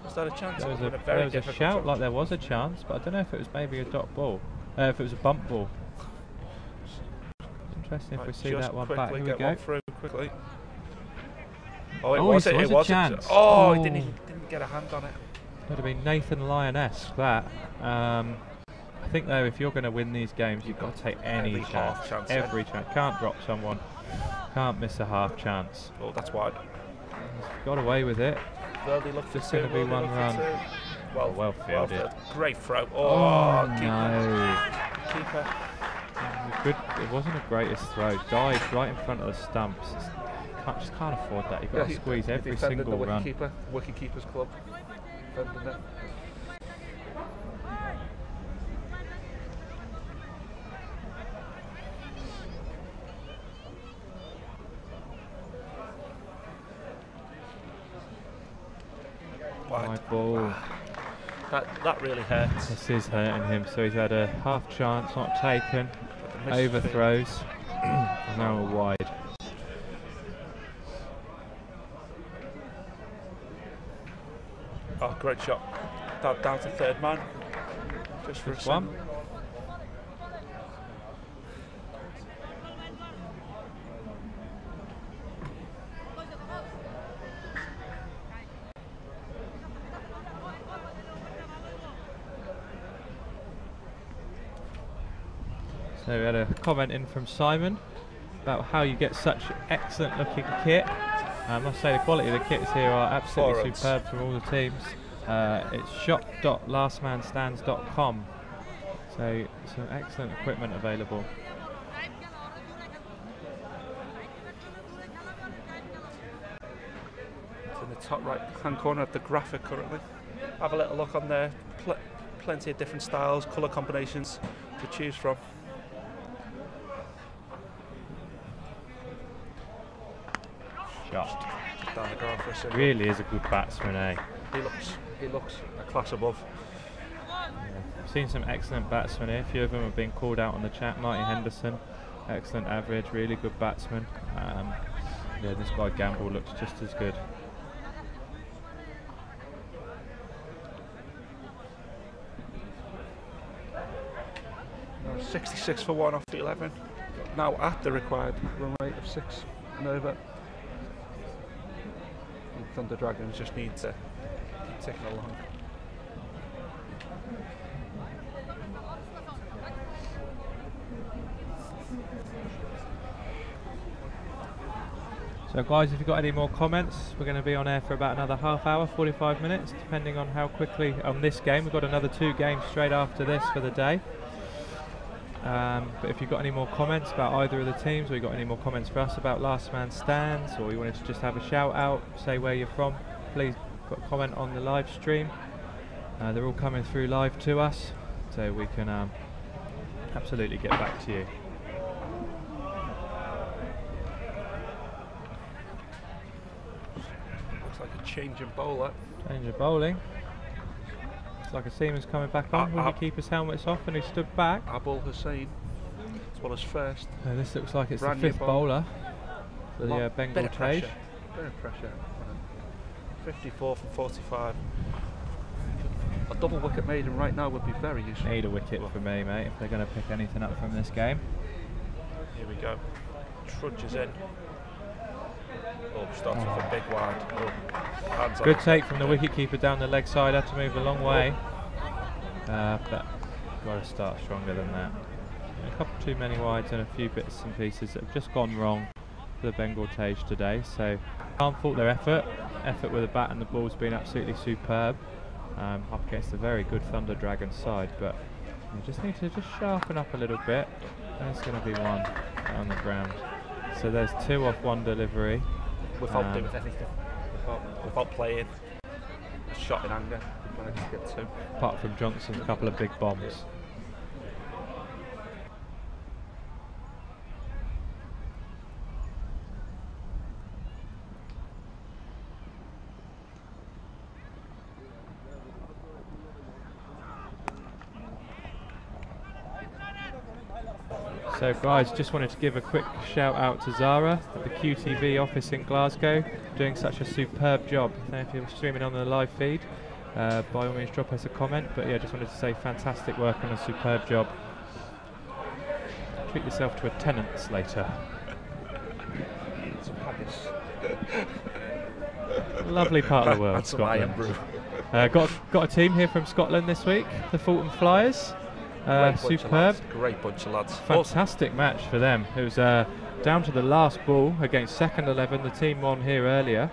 Was that a chance? There was It a, would've been there was a difficult shout to- like there was a chance, but I don't know if it was maybe a dot ball. If it was a bump ball. Interesting if Right, we see just that one back. quickly Here we get go. one through quickly. Oh, it Oh, was it was it. a Was chance. Oh, Oh. he didn't get a hand on it. Would have been Nathan Lyon-esque, that. I think though, if you're going to win these games, you've got to take any Every chance. half chance, Every chance. Can't drop someone. Can't miss a half chance. Oh, that's wide. He's got away with it. Worldly looked Just for 2. gonna be Worldly one looked for run. 2. Well fielded. Great throw. Oh, Oh, keeper. no. Keeper. It wasn't the greatest throw. Dived right in front of the stumps. Just can't afford that. You've got to squeeze he every defended single the run. Wicket Keepers Club. Defending it. Wide ball. That really hurts. This is hurting him. So he's had a half chance, not taken. Overthrows. Now wide. Oh, great shot. Down to 3rd man. Just for Just a one. second. So we had a comment in from Simon about how you get such excellent looking kit. I must say the quality of the kits here are absolutely Forwards. superb from all the teams. It's shop.lastmanstands.com. So some excellent equipment available. It's in the top right hand corner of the graphic currently. Have a little look on there. Plenty of different styles, colour combinations to choose from. Shot. Down the ground for a single. Really is a good batsman, eh? He looks a class above. I've seen some excellent batsmen here. A few of them have been called out on the chat. Marty Henderson, excellent average, really good batsman. Yeah, this guy Gamble looks just as good. No, 66 for 1 off the 11. Now at the required run rate of 6 and over. And Thunder Dragons just need to keep ticking along. So guys, if you've got any more comments, we're going to be on air for about another half hour, 45 minutes, depending on how quickly on this game. We've got another 2 games straight after this for the day. But if you've got any more comments about either of the teams, or you've got any more comments for us about Last Man Stands, or you wanted to just have a shout out, say where you're from, please put a comment on the live stream. They're all coming through live to us, so we can absolutely get back to you. Looks like a change in bowler. Change of bowling. It's like a seaman's coming back on with the keeper's helmets off, and he stood back. Abul Hussain, as well as first. This looks like it's Brand the new 5th bowl. bowler for the Bengal Bit of Tayz. pressure. Bit of pressure. 54 from 45. A double wicket maiden right now would be very useful. Need a wicket for me, mate, if they're going to pick anything up from this game. Here we go. Trudges in. Oh, starts with a big wide. Oh, hands Good on. take from the wicketkeeper down the leg side. Had to move a long way. But got to start stronger than that. A couple too many wides and a few bits and pieces that have just gone wrong for the Bengal Tayz today. So can't fault their effort. Effort with the bat and the ball's been absolutely superb. Up against a very good Thunder Dragon side, but you just need to just sharpen up a little bit. There's going to be one on the ground. So there's 2 off 1 delivery. Without doing anything, without playing, a shot in anger. When I just get 2. Apart from Johnson's couple of big bombs. So guys, just wanted to give a quick shout out to Zara at the QTV office in Glasgow, doing such a superb job. If you're streaming on the live feed, by all means drop us a comment, but yeah, just wanted to say fantastic work and a superb job. Treat yourself to a Tennent's later. Lovely part of the world, Scotland. Got a team here from Scotland this week, the Fulton Flyers. Superb. Great bunch of lads. Fantastic match for them. It was down to the last ball against second 11. The team won here earlier.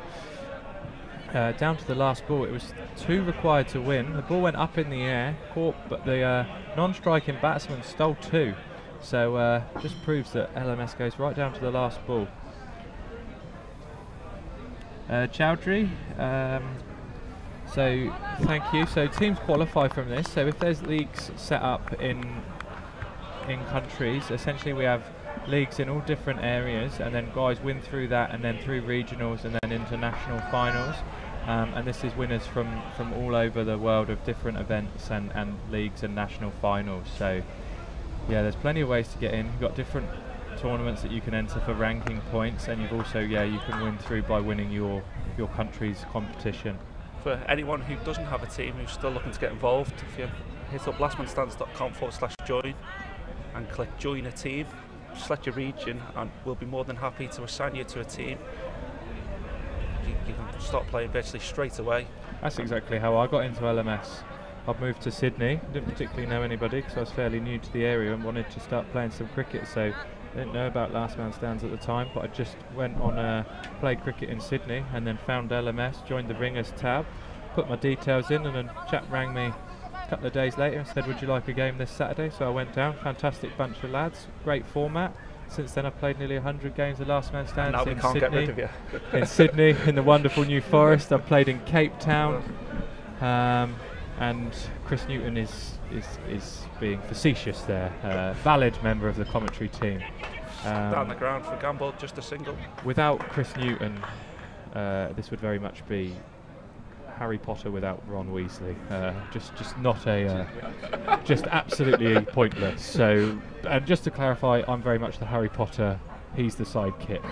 Down to the last ball. It was 2 required to win. The ball went up in the air, caught, but the non-striking batsman stole 2. So just proves that LMS goes right down to the last ball. Chowdhury. So thank you. So teams qualify from this. So if there's leagues set up in countries, essentially we have leagues in all different areas, and then guys win through that, and then through regionals, and then international finals. And this is winners from all over the world of different events and leagues and national finals. So yeah, there's plenty of ways to get in. You've got different tournaments that you can enter for ranking points, and you've also you can win through by winning your country's competition. For anyone who doesn't have a team, who's still looking to get involved, if you hit up lastmanstands.com/join and click join a team, select your region, and we'll be more than happy to assign you to a team. You can start playing virtually straight away. That's exactly how I got into LMS. I've moved to Sydney, didn't particularly know anybody because I was fairly new to the area and wanted to start playing some cricket, so I didn't know about Last Man Stands at the time, but I just went on played cricket in Sydney and then found LMS, joined the Ringers tab, put my details in, and then a chap rang me a couple of days later and said, would you like a game this Saturday? So I went down. Fantastic bunch of lads, great format. Since then I've played nearly 100 games of Last Man Stands in Sydney. Get rid of you. In Sydney, in the wonderful New Forest. I've played in Cape Town, and Chris Newton is being facetious there. Valid member of the commentary team. Down the ground for Gamble, just a single. Without Chris Newton, this would very much be Harry Potter without Ron Weasley. Just not a, just absolutely pointless. So, and just to clarify, I'm very much the Harry Potter. He's the sidekick.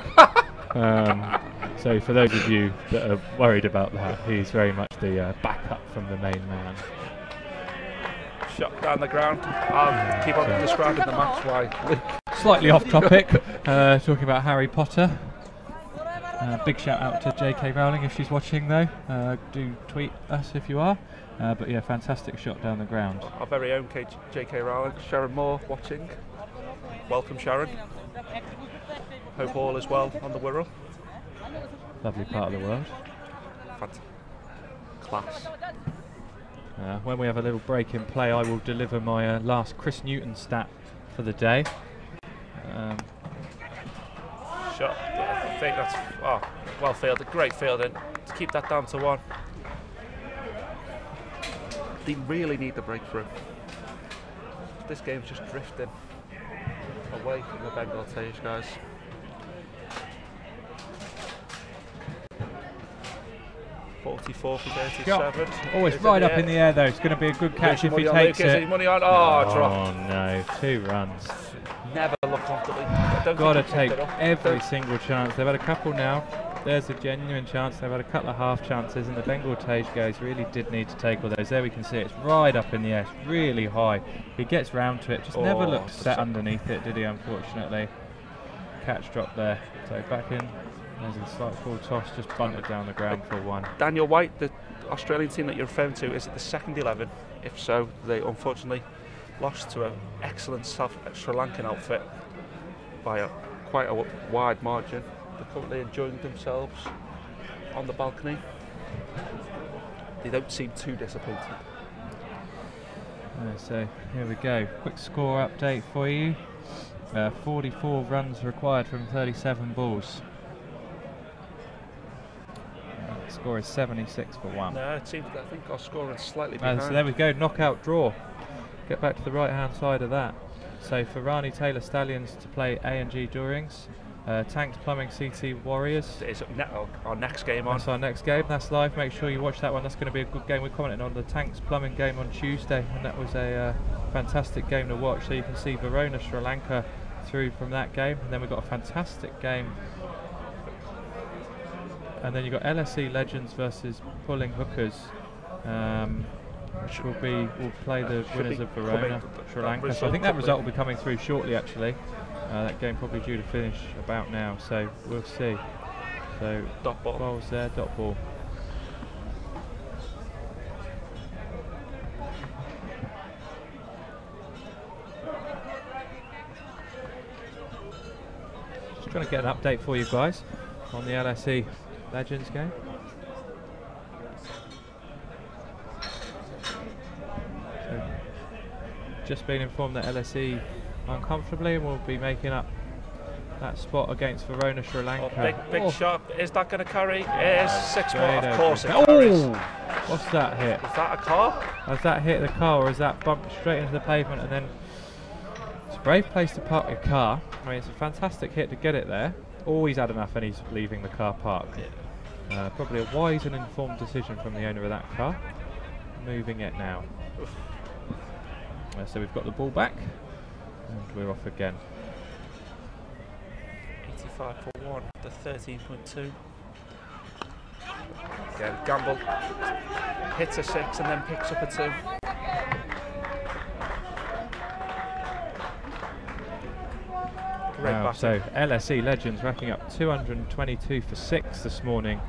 So for those of you that are worried about that, he's very much the backup from the main man. Shot down the ground. I'll keep on describing the match while slightly off topic, talking about Harry Potter. Big shout out to J.K. Rowling if she's watching though. Do tweet us if you are. But yeah, fantastic shot down the ground. Our very own J.K. Rowling, Sharon Moore watching. Welcome, Sharon. Hope all is well on the Wirral. Lovely part of the world. Class. When we have a little break in play, I will deliver my last Chris Newton stat for the day. Shot. I think that's well fielded. Great fielding to keep that down to 1. They really need the breakthrough. This game's just drifting away from the Bengal Tayz guys. .44 for 37. Oh, it's right up in the air though. It's going to be a good catch if he takes it. Money on. Oh, drop. Oh no, 2 runs. Never look comfortably. Got to take every single chance. They've had a couple now. There's a genuine chance. They've had a couple of half chances, and the Bengal Tayz guys really did need to take all those. There we can see it's right up in the air. It's really high. He gets round to it. Just never looked set underneath it, did he? Unfortunately, catch drop there. So back in There's a slight full toss, just bunted down the ground for one. Daniel White, the Australian team that you're referring to, is it the second 11? If so, they unfortunately lost to an excellent Sri Lankan outfit by quite a wide margin. They're currently enjoying themselves on the balcony. They don't seem too disappointed. So here we go. Quick score update for you. 44 runs required from 37 balls. The score is 76 for 1. No, it seems that I think our scoring slightly behind. So there we go, knockout draw. Get back to the right hand side of that. So for Rani Taylor Stallions to play A&G Durings, Tanks Plumbing CT Warriors. It's our next game on. That's our next game, that's live. Make sure you watch that one, that's going to be a good game. We're commenting on the Tanks Plumbing game on Tuesday, and that was a fantastic game to watch. So you can see Verona, Sri Lanka through from that game, and then we've got a fantastic game. And then you've got LSE Legends versus Pulling Hookers, which will play the winners of Verona, Sri Lanka. So I think that result will be coming through shortly actually. That game probably due to finish about now, so we'll see. So dot ball. Balls there, dot ball. Just trying to get an update for you guys on the LSE Legends game. So, just been informed that LSE uncomfortably and will be making up that spot against Verona, Sri Lanka. Big shot. Is that going to carry? It is 6 more. Of course it carries. carries. What's that hit? Is that a car? Has that hit the car, or is that bumped straight into the pavement? And then it's a brave place to park your car. I mean, it's a fantastic hit to get it there. Always had enough and he's leaving the car park. Probably a wise and informed decision from the owner of that car. Moving it now. So we've got the ball back. And we're off again. 85 for 1, the 13.2. Again, gamble. Hits a 6 and then picks up a 2. Wow, so LSE Legends racking up 222 for 6 this morning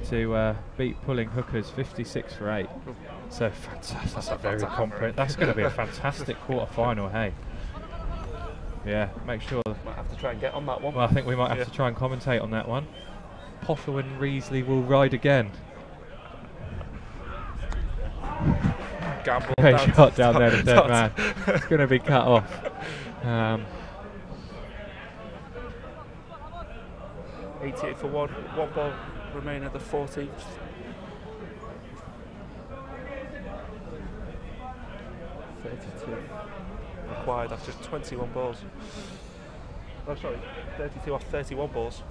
to beat Pulling Hookers 56 for 8. So fantastic. That's a very comprehensive. That's going to be a fantastic quarter final, hey. Yeah, make sure. Might have to try and get on that one. Well, I think we might have to try and commentate on that one. Pottle and Reesley will ride again. Gamble. Great shot down there, the dead man. It's going to be cut off. 88 for 1. 1 ball remaining at the 14th. Required after 21 balls. Oh, sorry, 32 off 31 balls.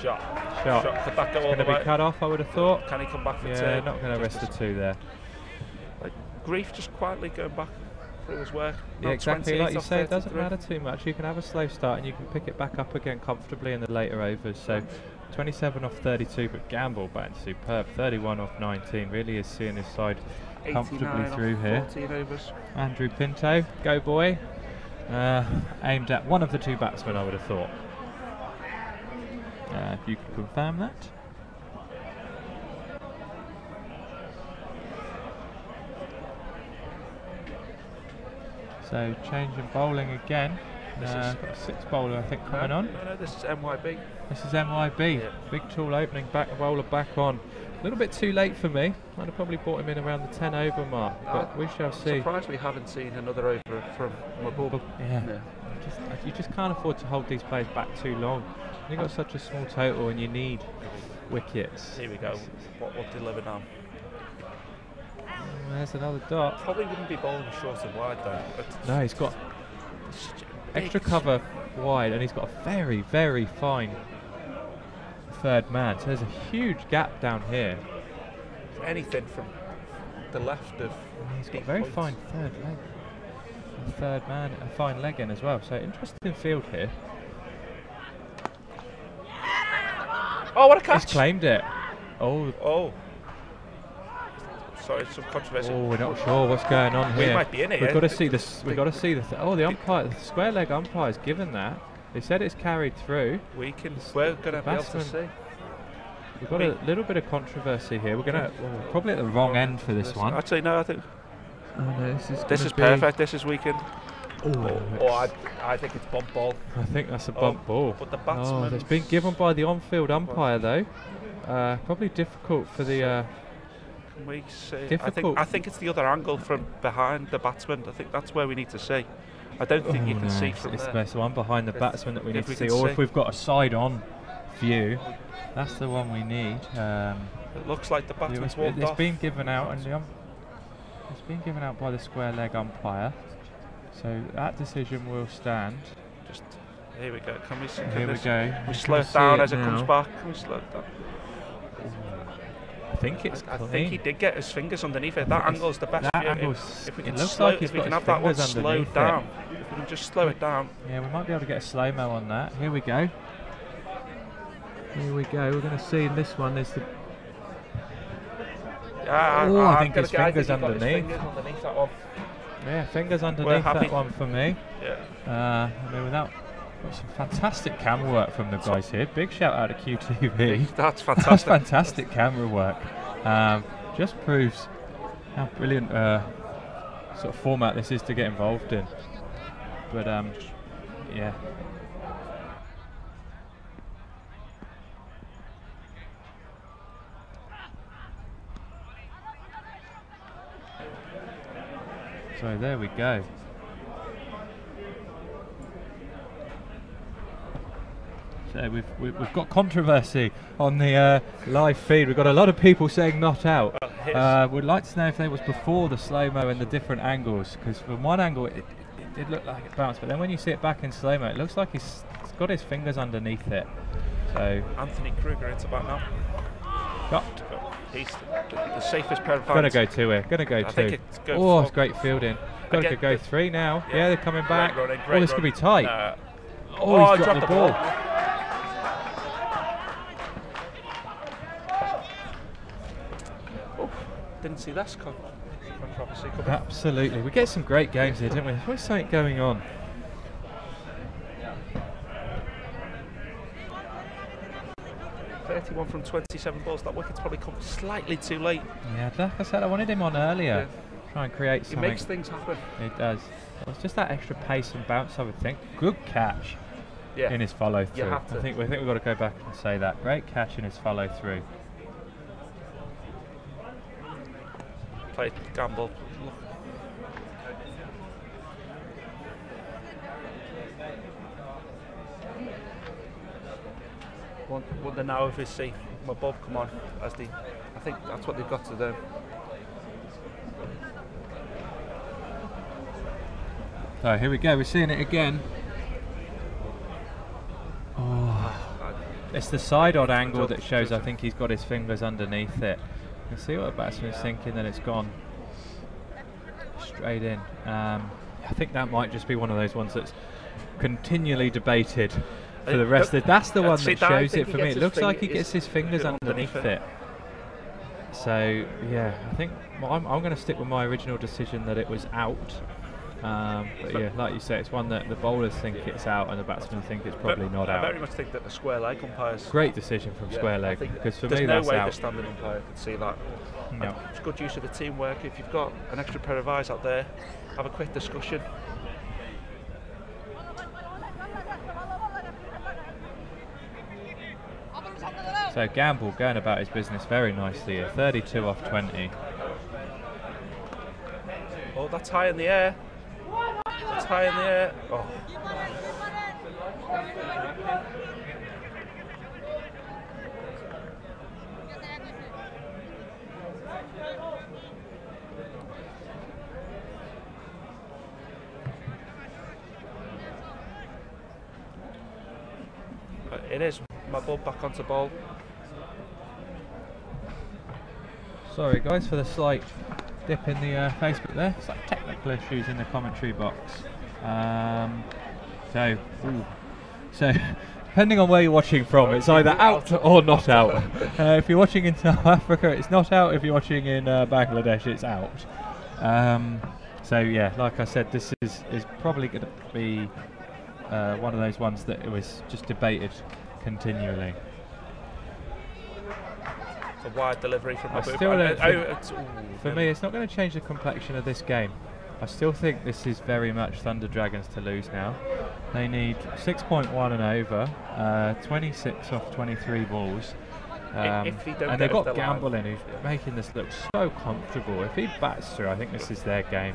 Shot. Could that go all the way? Going to be cut off, I would have thought. Can he come back for 2? Yeah, not going to risk the 2 there. Like Grief just quietly going back through his work. Yeah, exactly like you say, it doesn't matter too much. You can have a slow start and you can pick it back up again comfortably in the later overs. So 27 off 32, but Gamble back superb. 31 off 19, really is seeing his side comfortably through here. Overs. Andrew Pinto, go boy. Aimed at one of the 2 batsmen, I would have thought. If you could confirm that. So change in bowling again. Got a 6 bowler I think coming on. No, this is MYB. This is MYB. Yeah. Big tall opening back bowler back on. A little bit too late for me. I'd have probably brought him in around the 10 over mark, but we shall see. Surprised we haven't seen another over from Mahbub. Yeah. You just can't afford to hold these players back too long. You've got such a small total and you need wickets. Here we go. What will deliver now? There's another dot. Probably wouldn't be bowling short and wide though. No, he's got extra cover wide and he's got a very, very fine third man. So there's a huge gap down here. Anything from the left of. He's got a very fine third leg. A third man, a fine leg in as well. So interesting field here. Oh, what a catch! He's claimed it. Oh. Sorry, some controversy. Oh, we're not sure what's going on here. We might be in it. We've got to see this. We've got to see the. The umpire, the square leg umpire's given that. They said it's carried through. We're going to be able to see. We've got a little bit of controversy here. We're going to probably at the wrong end for this one. Actually, no, I think this is be perfect. This is weekend. Oh, I think it's bump ball. I think that's a bump ball. But the batsman. It's been given by the on-field umpire though. Probably difficult for the. Can we see? Difficult. I think it's the other angle from behind the batsman. I think that's where we need to see. I don't think you can see from it's there. It's the one behind the batsman that we need to see, or if we've got a side-on view, that's the one we need. It looks like the batsman's walked off. It's been given out, and it's been given out by the square leg umpire. So that decision will stand. Just here we go. Can we? Here we go. We slow it down as it comes back. Can we slow it down? I think it's I clean. think he did get his fingers underneath it. That angle's the best view. If we can if we can have that one slowed down. If we can just slow it down. Yeah, we might be able to get a slow-mo on that. Here we go. Here we go. We're going to see in this one. There's the. I think his fingers underneath. That one. Yeah, fingers underneath that one for me. Yeah. I mean, got some fantastic camera work from the guys here. Big shout out to QTV. That's fantastic. That's fantastic camera work. Just proves how brilliant sort of format this is to get involved in. But yeah. So there we go. So we've got controversy on the live feed. We've got a lot of people saying not out. We'd like to know if they was before the slow-mo and the different angles, because from one angle it did look like it bounced, but then when you see it back in slow-mo, it looks like he's got his fingers underneath it. So Anthony Kruger, it's about now. Got. He's the safest pair of hands. Gonna go two here. Gonna go two. It's great fielding. Got to go three now. Yeah, they're coming back. Great this could be tight. He's dropped the ball. Didn't see that controversy coming. Absolutely. We get some great games here, didn't we? There's always something going on. .31 from 27 balls. That wicket's probably come slightly too late. Yeah, like I said, I wanted him on earlier. Try and create something. He makes things happen. It does. It's just that extra pace and bounce, I would think. Good catch in his follow through. I think we've got to go back and say that. Great catch in his follow through. Played gamble. Wonder now if his see my Bob come on as the. I think that's what they've got to do. So here we go. We're seeing it again. It's the side-on angle that shows. I think he's got his fingers underneath it. You can see what the batsman's thinking, then it's gone straight in. I think that might just be one of those ones that's continually debated for the rest of it. That's the one that shows it for me. It looks like he gets his fingers underneath it. So yeah, I think I'm going to stick with my original decision that it was out. But yeah, like you say, it's one that the bowlers think it's out and the batsmen think it's probably not out. I very much think that the square leg umpires. Great decision from square leg, because for me that's out. There's no way the standing umpire could see that. No. It's good use of the teamwork. If you've got an extra pair of eyes out there, have a quick discussion. So Gamble going about his business very nicely here. 32 off 20. Oh, that's high in the air. That's high in the air. Oh. It is. My ball back onto ball. Sorry guys for the slight dip in the Facebook there. It's like technical issues in the commentary box. So depending on where you're watching from, it's either out or not out. If you're watching in South Africa, it's not out. If you're watching in Bangladesh, it's out. So yeah, like I said, this is probably going to be one of those ones that it was just debated continually. It's a wide delivery from I Mahbub. still don't think, Ooh, for me, it's not going to change the complexion of this game. I still think this is very much Thunder Dragons to lose now. They need 6.1 and over, 26 off 23 balls. If they don't and get they've over got the line. Gamble in, who's making this look so comfortable. If he bats through, I think this is their game.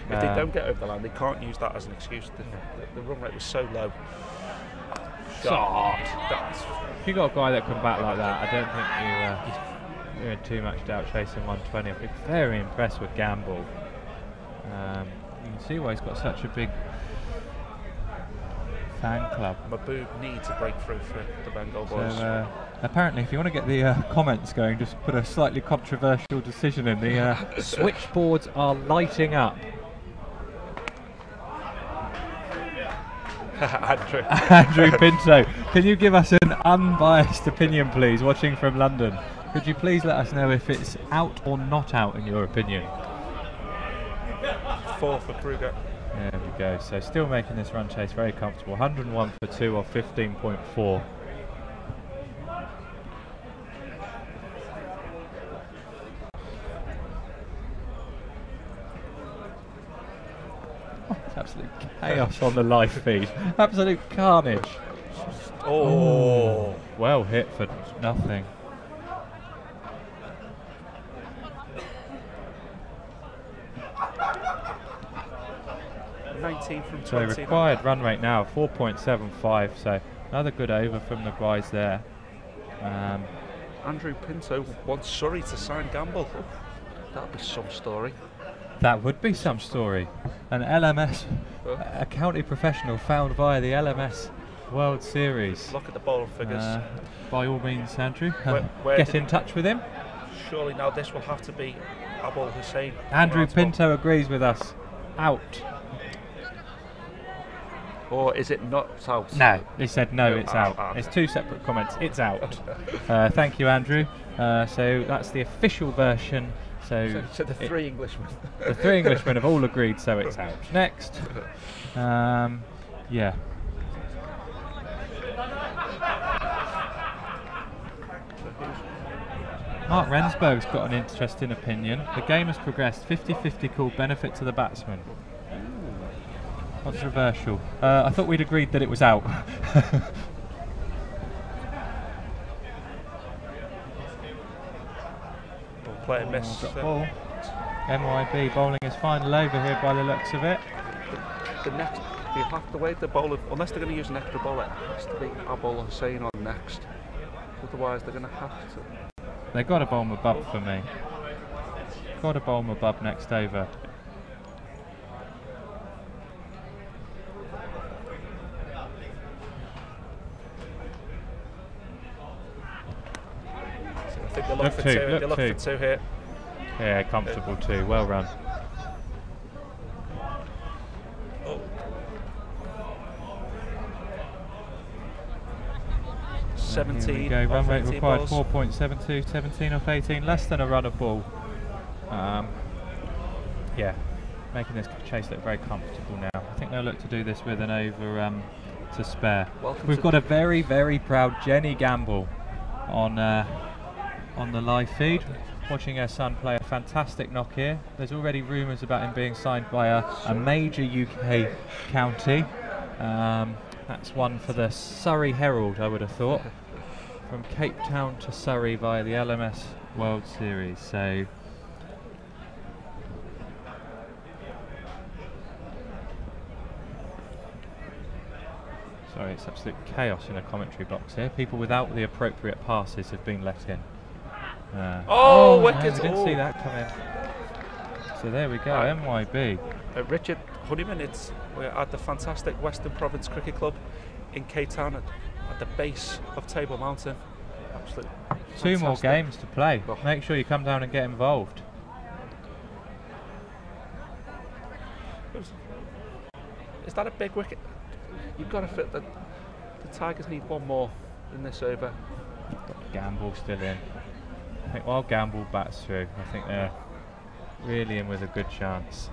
If they don't get over the line, they can't use that as an excuse. The run rate was so low. Shot. That's If you got a guy that can bat like that, I don't think you're in too much doubt chasing 120. I'm very impressed with Gamble. You can see why he's got such a big fan club. Mahbub needs a breakthrough for the Bengal boys. So, apparently, if you want to get the comments going, just put a slightly controversial decision in. The switchboards are lighting up. Andrew. Andrew Pinto, can you give us an unbiased opinion, please, watching from London? Could you please let us know if it's out or not out, in your opinion? 4 for Kruger. There we go. So still making this run chase very comfortable. 101 for 2 off 15.4. It's absolute chaos on the live feed. Absolute carnage. Oh. Well hit for nothing. From So 20. required run rate now 4.75. So another good over from the guys there. Andrew Pinto wants Surrey to sign Gamble. Oh, that'd be some story. That would be some story. An LMS, a county professional found via the LMS World Series. Look at the bowler figures. By all means, Andrew, Where get did in touch with him. Surely now this will have to be Abul Hussain. Andrew Pinto agrees with us. Out. Or is it not out? No, he said no, it's out. out. It's two separate comments. It's out. Thank you, Andrew. So that's the official version. So the three Englishmen. The three Englishmen have all agreed, so it's out. Next. Yeah. Mark Rensburg's got an interesting opinion. The game has progressed. 50-50 call, benefit to the batsman. Controversial. I thought we'd agreed that it was out. Play a miss. Ball. MYB bowling his final over here by the looks of it. The next, you have to wait the bowler, unless they're going to use an extra bowler, it has to be Abul Hussain on next. Otherwise, they're going to have to. They've got to bowl Mahbub for me. Got to bowl Mahbub next over. I think they're looking for two. They're looking for two here. Yeah, comfortable two. Well run. Oh. 17. Here we go. Run rate required balls. 4.72. 17 off 18. Less than a run a ball. Yeah, making this chase look very comfortable now. I think they'll look to do this with an over to spare. We've got a very, very proud Jenny Gamble on the live feed, watching her son play a fantastic knock here. There's already rumours about him being signed by a major UK county. That's one for the Surrey Herald, I would have thought. From Cape Town to Surrey via the LMS World Series. So sorry, it's absolute chaos in a commentary box here. People without the appropriate passes have been let in. wickets! We didn't see that come in. So there we go, MYB. Richard Honeyman, we're at the fantastic Western Province Cricket Club in Cape Town at the base of Table Mountain. Absolutely Two more fantastic. games to play. Make sure you come down and get involved. Is that a big wicket? You've got to fit the Tigers need one more in this over. Gamble still in. I think while Gamble bats through, I think they're really in with a good chance.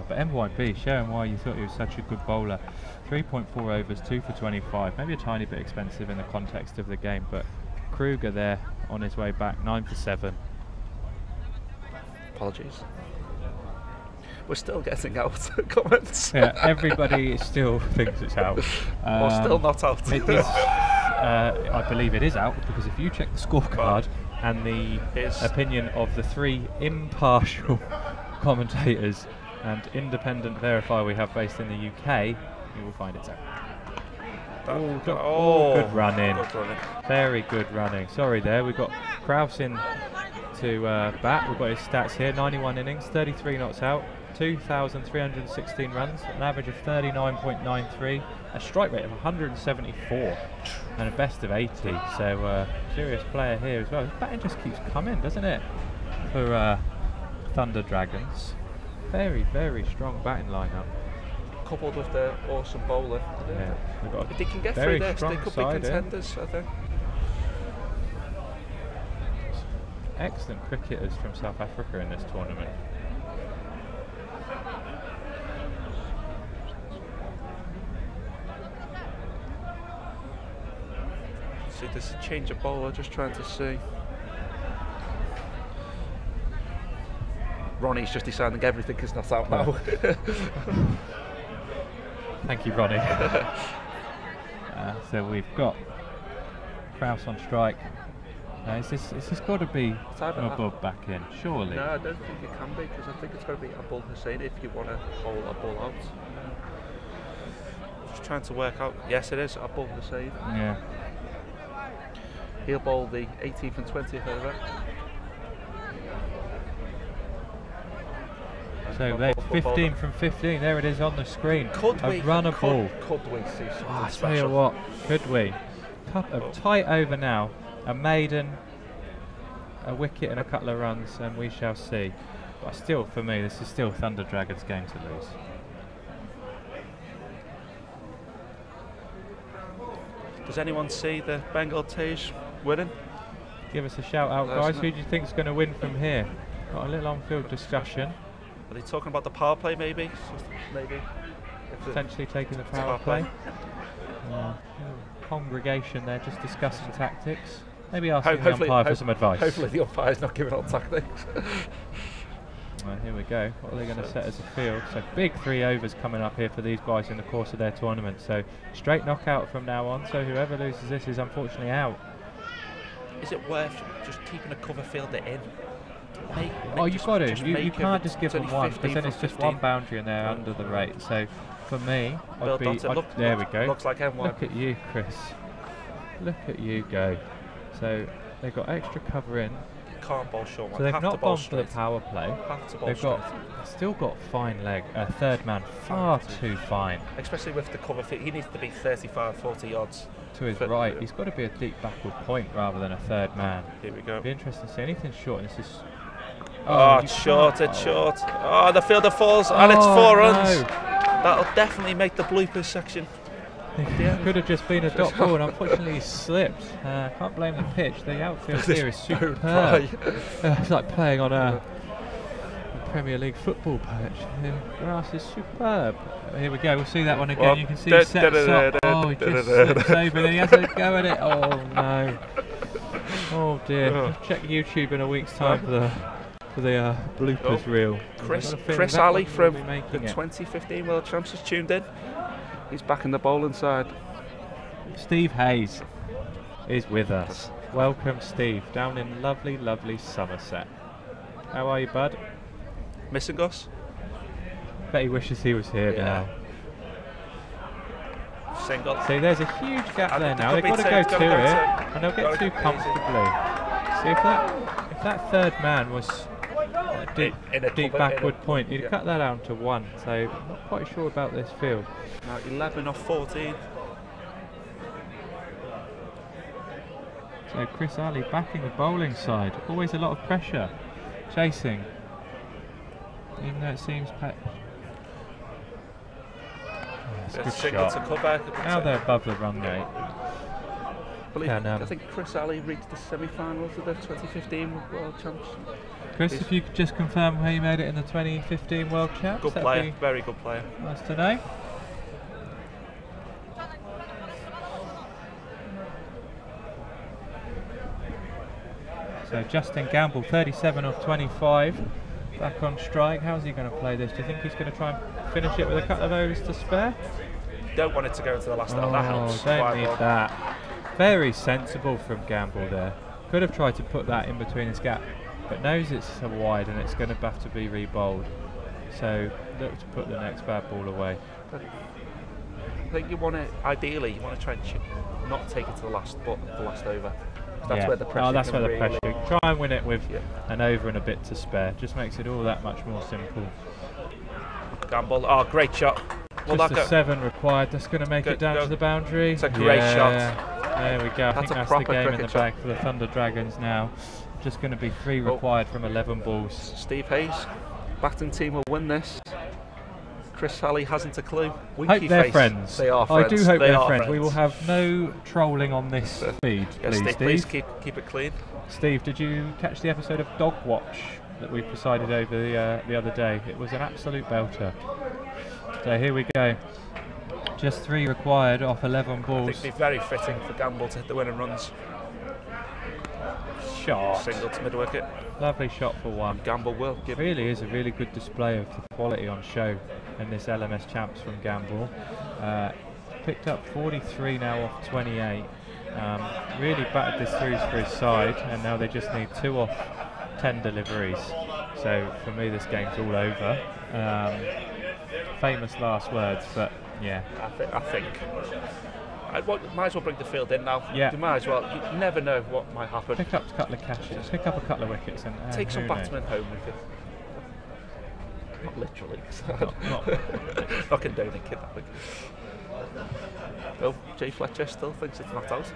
But MYB showing why you thought he was such a good bowler. 3.4 overs, 2 for 25. Maybe a tiny bit expensive in the context of the game, but Kruger there on his way back, 9 for 7. Apologies. We're still getting out comments. Yeah, everybody still thinks it's out. Or still not out. It is, I believe it is out, because if you check the scorecard and the opinion of the 3 impartial commentators and independent verifier we have based in the UK, you will find it's out. Good running. Very good running. Sorry there, we've got Kraus in to bat. We've got his stats here, 91 innings, 33 knots out, 2,316 runs, an average of 39.93, a strike rate of 174 and a best of 80. So serious player here as well. His batting just keeps coming, doesn't it, for Thunder Dragons. Very, very strong batting lineup. Coupled with the awesome bowler. Yeah, we've got if they can get through this, they could be contenders, I think. Excellent cricketers from South Africa in this tournament. See, there's a change of bowler, just trying to see. Ronnie's just deciding everything is not out now. Thank you, Ronnie. So we've got Kraus on strike. Is this got to be above back in, surely? No, I don't think it can be, because I think it's got to be Abul Hussain if you want to bowl a ball out. Just trying to work out. Yes, it is Abul Hussain. Yeah. He'll bowl the 18th and 20th over. So they 15 from 15. There it is on the screen. Could we run a ball. Could we see something I special? tell you what, could we? A tight over now. A maiden, a wicket and a couple of runs, and we shall see. But still, for me, this is still Thunder Dragons' game to lose. Does anyone see the Bengal Tayz winning? Give us a shout out, guys. Who do you think is going to win from here? Got a little on-field discussion. Are they talking about the power play, maybe? Maybe. Potentially taking the power play. Congregation there just discussing tactics. Maybe asking the umpire for some advice. Hopefully the umpire's not giving out tactics. Well, here we go. What are they going to set as a field? So big 3 overs coming up here for these guys in the course of their tournament. So straight knockout from now on. So whoever loses this is unfortunately out. Is it worth just keeping a cover fielder in? You've got to. You can't just give them one, because then it's just one boundary and they're under the rate. So for me, there we go. Looks like M1. Look at you, Chris. Look at you go. So they've got extra cover in. Can't bowl short one. So they've not gone for the power play. They've still got fine leg. Third man far too fine. Especially with the cover fit, he needs to be 35, 40 yards. To his right, he's got to be a deep backward point rather than a third man. Here we go. It'll be interesting to see anything short. And this is. It's short. It's short. Oh, the fielder falls, and it's 4 runs. That'll definitely make the bloopers section. Could have just been a dot ball, and unfortunately he slipped. Can't blame the pitch. The outfield here is superb. It's like playing on a Premier League football pitch. The grass is superb. Here we go. We'll see that one again. Well, you can see he sets up. Oh, he just slips over. Then he has to go at it. Oh no. Oh dear. Check YouTube in a week's time for the bloopers reel. Chris Alley from the 2015 World Champs has tuned in. He's back in the bowling side. Steve Hayes is with us. Welcome, Steve, down in lovely, lovely Somerset. How are you, bud? Missing us? Bet he wishes he was here now. Single. See, there's a huge gap there now. They've got to go to it, and they'll get too comfortably. See, if that third man was deep backward point, he'd cut that down to 1. So I'm not quite sure about this field. Now 11 off 14. So Chris Ali backing the bowling side. Always a lot of pressure. Chasing. Even though it seems it's a good shot. Now they're above the run rate. I think Chris Ali reached the semi-finals of the 2015 World Champs. Chris, if you could just confirm how you made it in the 2015 World Champs. Good player, very good player. Nice to know. So Justin Gamble, 37 of 25, back on strike. How's he going to play this? Do you think he's going to try and finish it with a couple of overs to spare? Don't want it to go into the last hour. That helps. Don't need that. Very sensible from Gamble there. Could have tried to put that in between his gap, but knows it's so wide and it's going to have to be re-bowled. So look to put the next bad ball away. I think you want to, ideally, you want to try and not take it to the last over. That's where the pressure. Oh, that's where the really pressure. Try and win it with an over and a bit to spare. Just makes it all that much more simple. Gamble. Oh, great shot. Just a 7 required. That's going to make it down to the boundary. It's a great shot. There we go. I think that's the game in the bag for the Thunder Dragons now. Just going to be 3 required from 11 balls. Steve Hayes, batting team will win this. Chris Sally hasn't a clue. Hope they're friends. They are friends. I do hope they're friends. We will have no trolling on this feed, please, please keep it clean. Steve, did you catch the episode of Dog Watch that we presided over the other day? It was an absolute belter. So here we go. Just 3 required off 11 balls. I think it'd be very fitting for Gamble to hit the winning runs. Shot. Single to mid-wicket. Lovely shot for 1. Gamble will give. Really is a really good display of the quality on show in this LMS Champs from Gamble. Picked up 43 now off 28. Really battered this series for his side, and now they just need 2 off 10 deliveries. So for me, this game's all over. Famous last words, but yeah. I think. Might as well bring the field in now. Yeah. You might as well. You never know what might happen. Pick up a couple of catches, pick up a couple of wickets, and take some batsmen home with you. Not literally. Not condoning kidnapping. Oh, Jay Fletcher still thinks it's not out.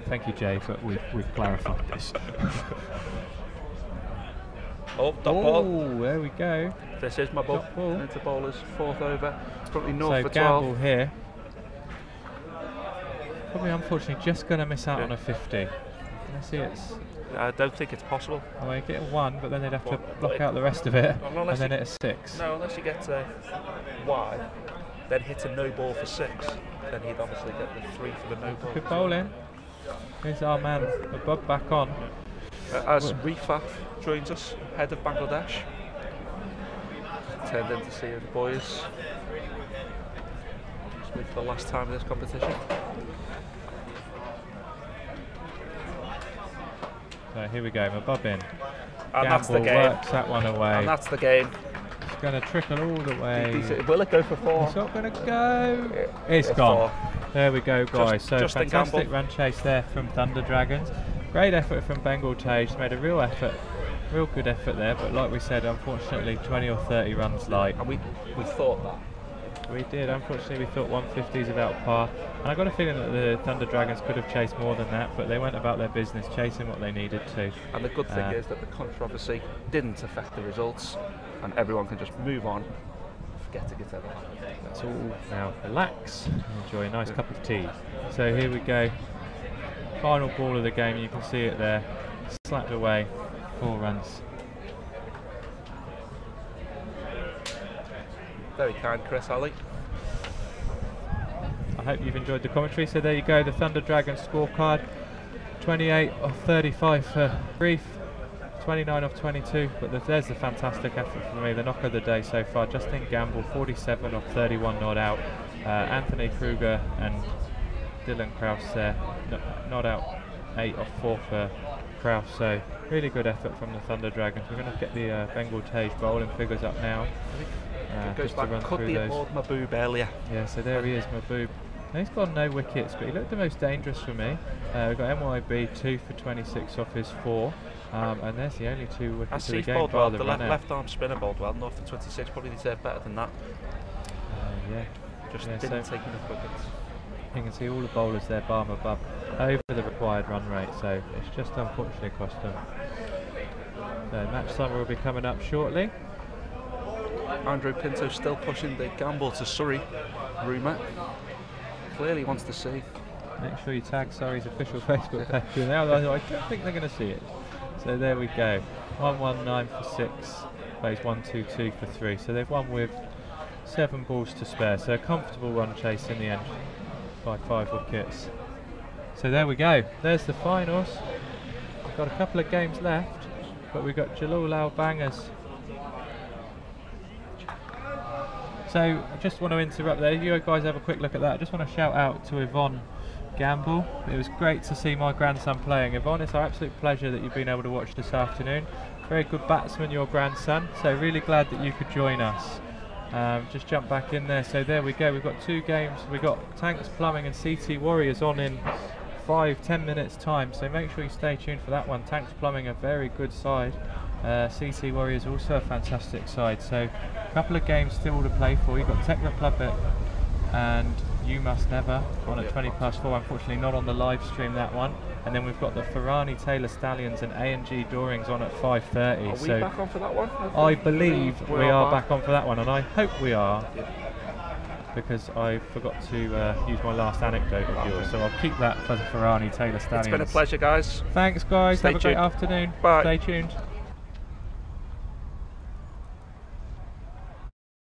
Thank you, Jay, but we've clarified this. Oh, dot ball. Oh, there we go. This is my ball. Into bowlers, 4th over. Probably north so for 12. Gamble here. Probably unfortunately just going to miss out on a 50. I see it's. I don't think it's possible. Well, you get a 1, but then they'd have to block out the rest of it, and then hit a 6. No, unless you get to Y, then hit a no ball for 6, then he'd obviously get the 3 for the no ball. Good bowling. Here's our man, Above back on. As Rifat joins us, head of Bangladesh. Turned in to see the boys. It's for the last time in this competition. So here we go, Mabub in. And Gamble that's the game. Works that one away. And that's the game. It's going to trickle all the way. Will it go for 4? It's not going to go. It's gone. 4. There we go, guys. So fantastic run chase there from Thunder Dragons. Great effort from Bengal Tayz. Made a real effort. Real good effort there, but like we said, unfortunately 20 or 30 runs light. And we thought that. We did. Unfortunately, we thought 150s about par. And I got a feeling that the Thunder Dragons could have chased more than that, but they went about their business, chasing what they needed to. And the good thing is that the controversy didn't affect the results, and everyone can just move on, forgetting it's ever happened. That's all. Now relax, enjoy a nice cup of tea. So here we go. Final ball of the game. You can see it there, slapped away. 4 runs. Very kind, Chris Ali. I hope you've enjoyed the commentary. So there you go, the Thunder Dragons scorecard. 28 of 35 for Brief, 29 of 22. But there's the fantastic effort for me. The knock of the day so far. Justin Gamble, 47 of 31 not out. Anthony Kruger and Dylan Kraus there, not out. 8 of 4 for Kraus. So really good effort from the Thunder Dragons. We're going to get the Bengal Tayz bowling figures up now. It goes back, could be aboard Mahbub earlier. Yeah, so there he is, Mahbub. He's got no wickets, but he looked the most dangerous for me. We've got MYB 2 for 26 off his 4, and there's the only 2 wickets of the game. Well, the left arm spinner bowled well, north for 26, probably deserved better than that. Just didn't take enough wickets. You can see all the bowlers there, bar Mahbub, over the required run rate, so it's just unfortunately cost them. So match summer will be coming up shortly. Andrew Pinto still pushing the Gamble to Surrey rumour. Clearly wants to see. Make sure you tag Surrey's official Facebook page. Now I don't think they're going to see it. So there we go. 119 for 6, plays 122 for 3. So they've won with 7 balls to spare. So a comfortable run chase in the end by 5 wickets. So there we go. There's the finals. We've got a couple of games left, but we've got Jalal Al Bangers. So I just want to interrupt there. You guys have a quick look at that. I just want to shout out to Yvonne Gamble. It was great to see my grandson playing. Yvonne, it's our absolute pleasure that you've been able to watch this afternoon. Very good batsman, your grandson. So really glad that you could join us. Just jump back in there. So there we go. We've got 2 games. We've got Tanks Plumbing and CT Warriors on in 5-10 minutes time. So make sure you stay tuned for that one. Tanks Plumbing, a very good side. CT Warriors also a fantastic side. So a couple of games still to play for. You've got Tech Republic and You Must Never on at 4:20. Unfortunately not on the live stream, that one. And then we've got the Ferrani Taylor Stallions and A&G Dorings on at 5:30. Are we back on for that one? I believe we are back on for that one, and I hope we are, because I forgot to use my last anecdote of yours, so I'll keep that for the Ferrani Taylor Stallions. It's been a pleasure, guys. Thanks, guys. Stay Have a great tuned. afternoon. Bye. Stay tuned.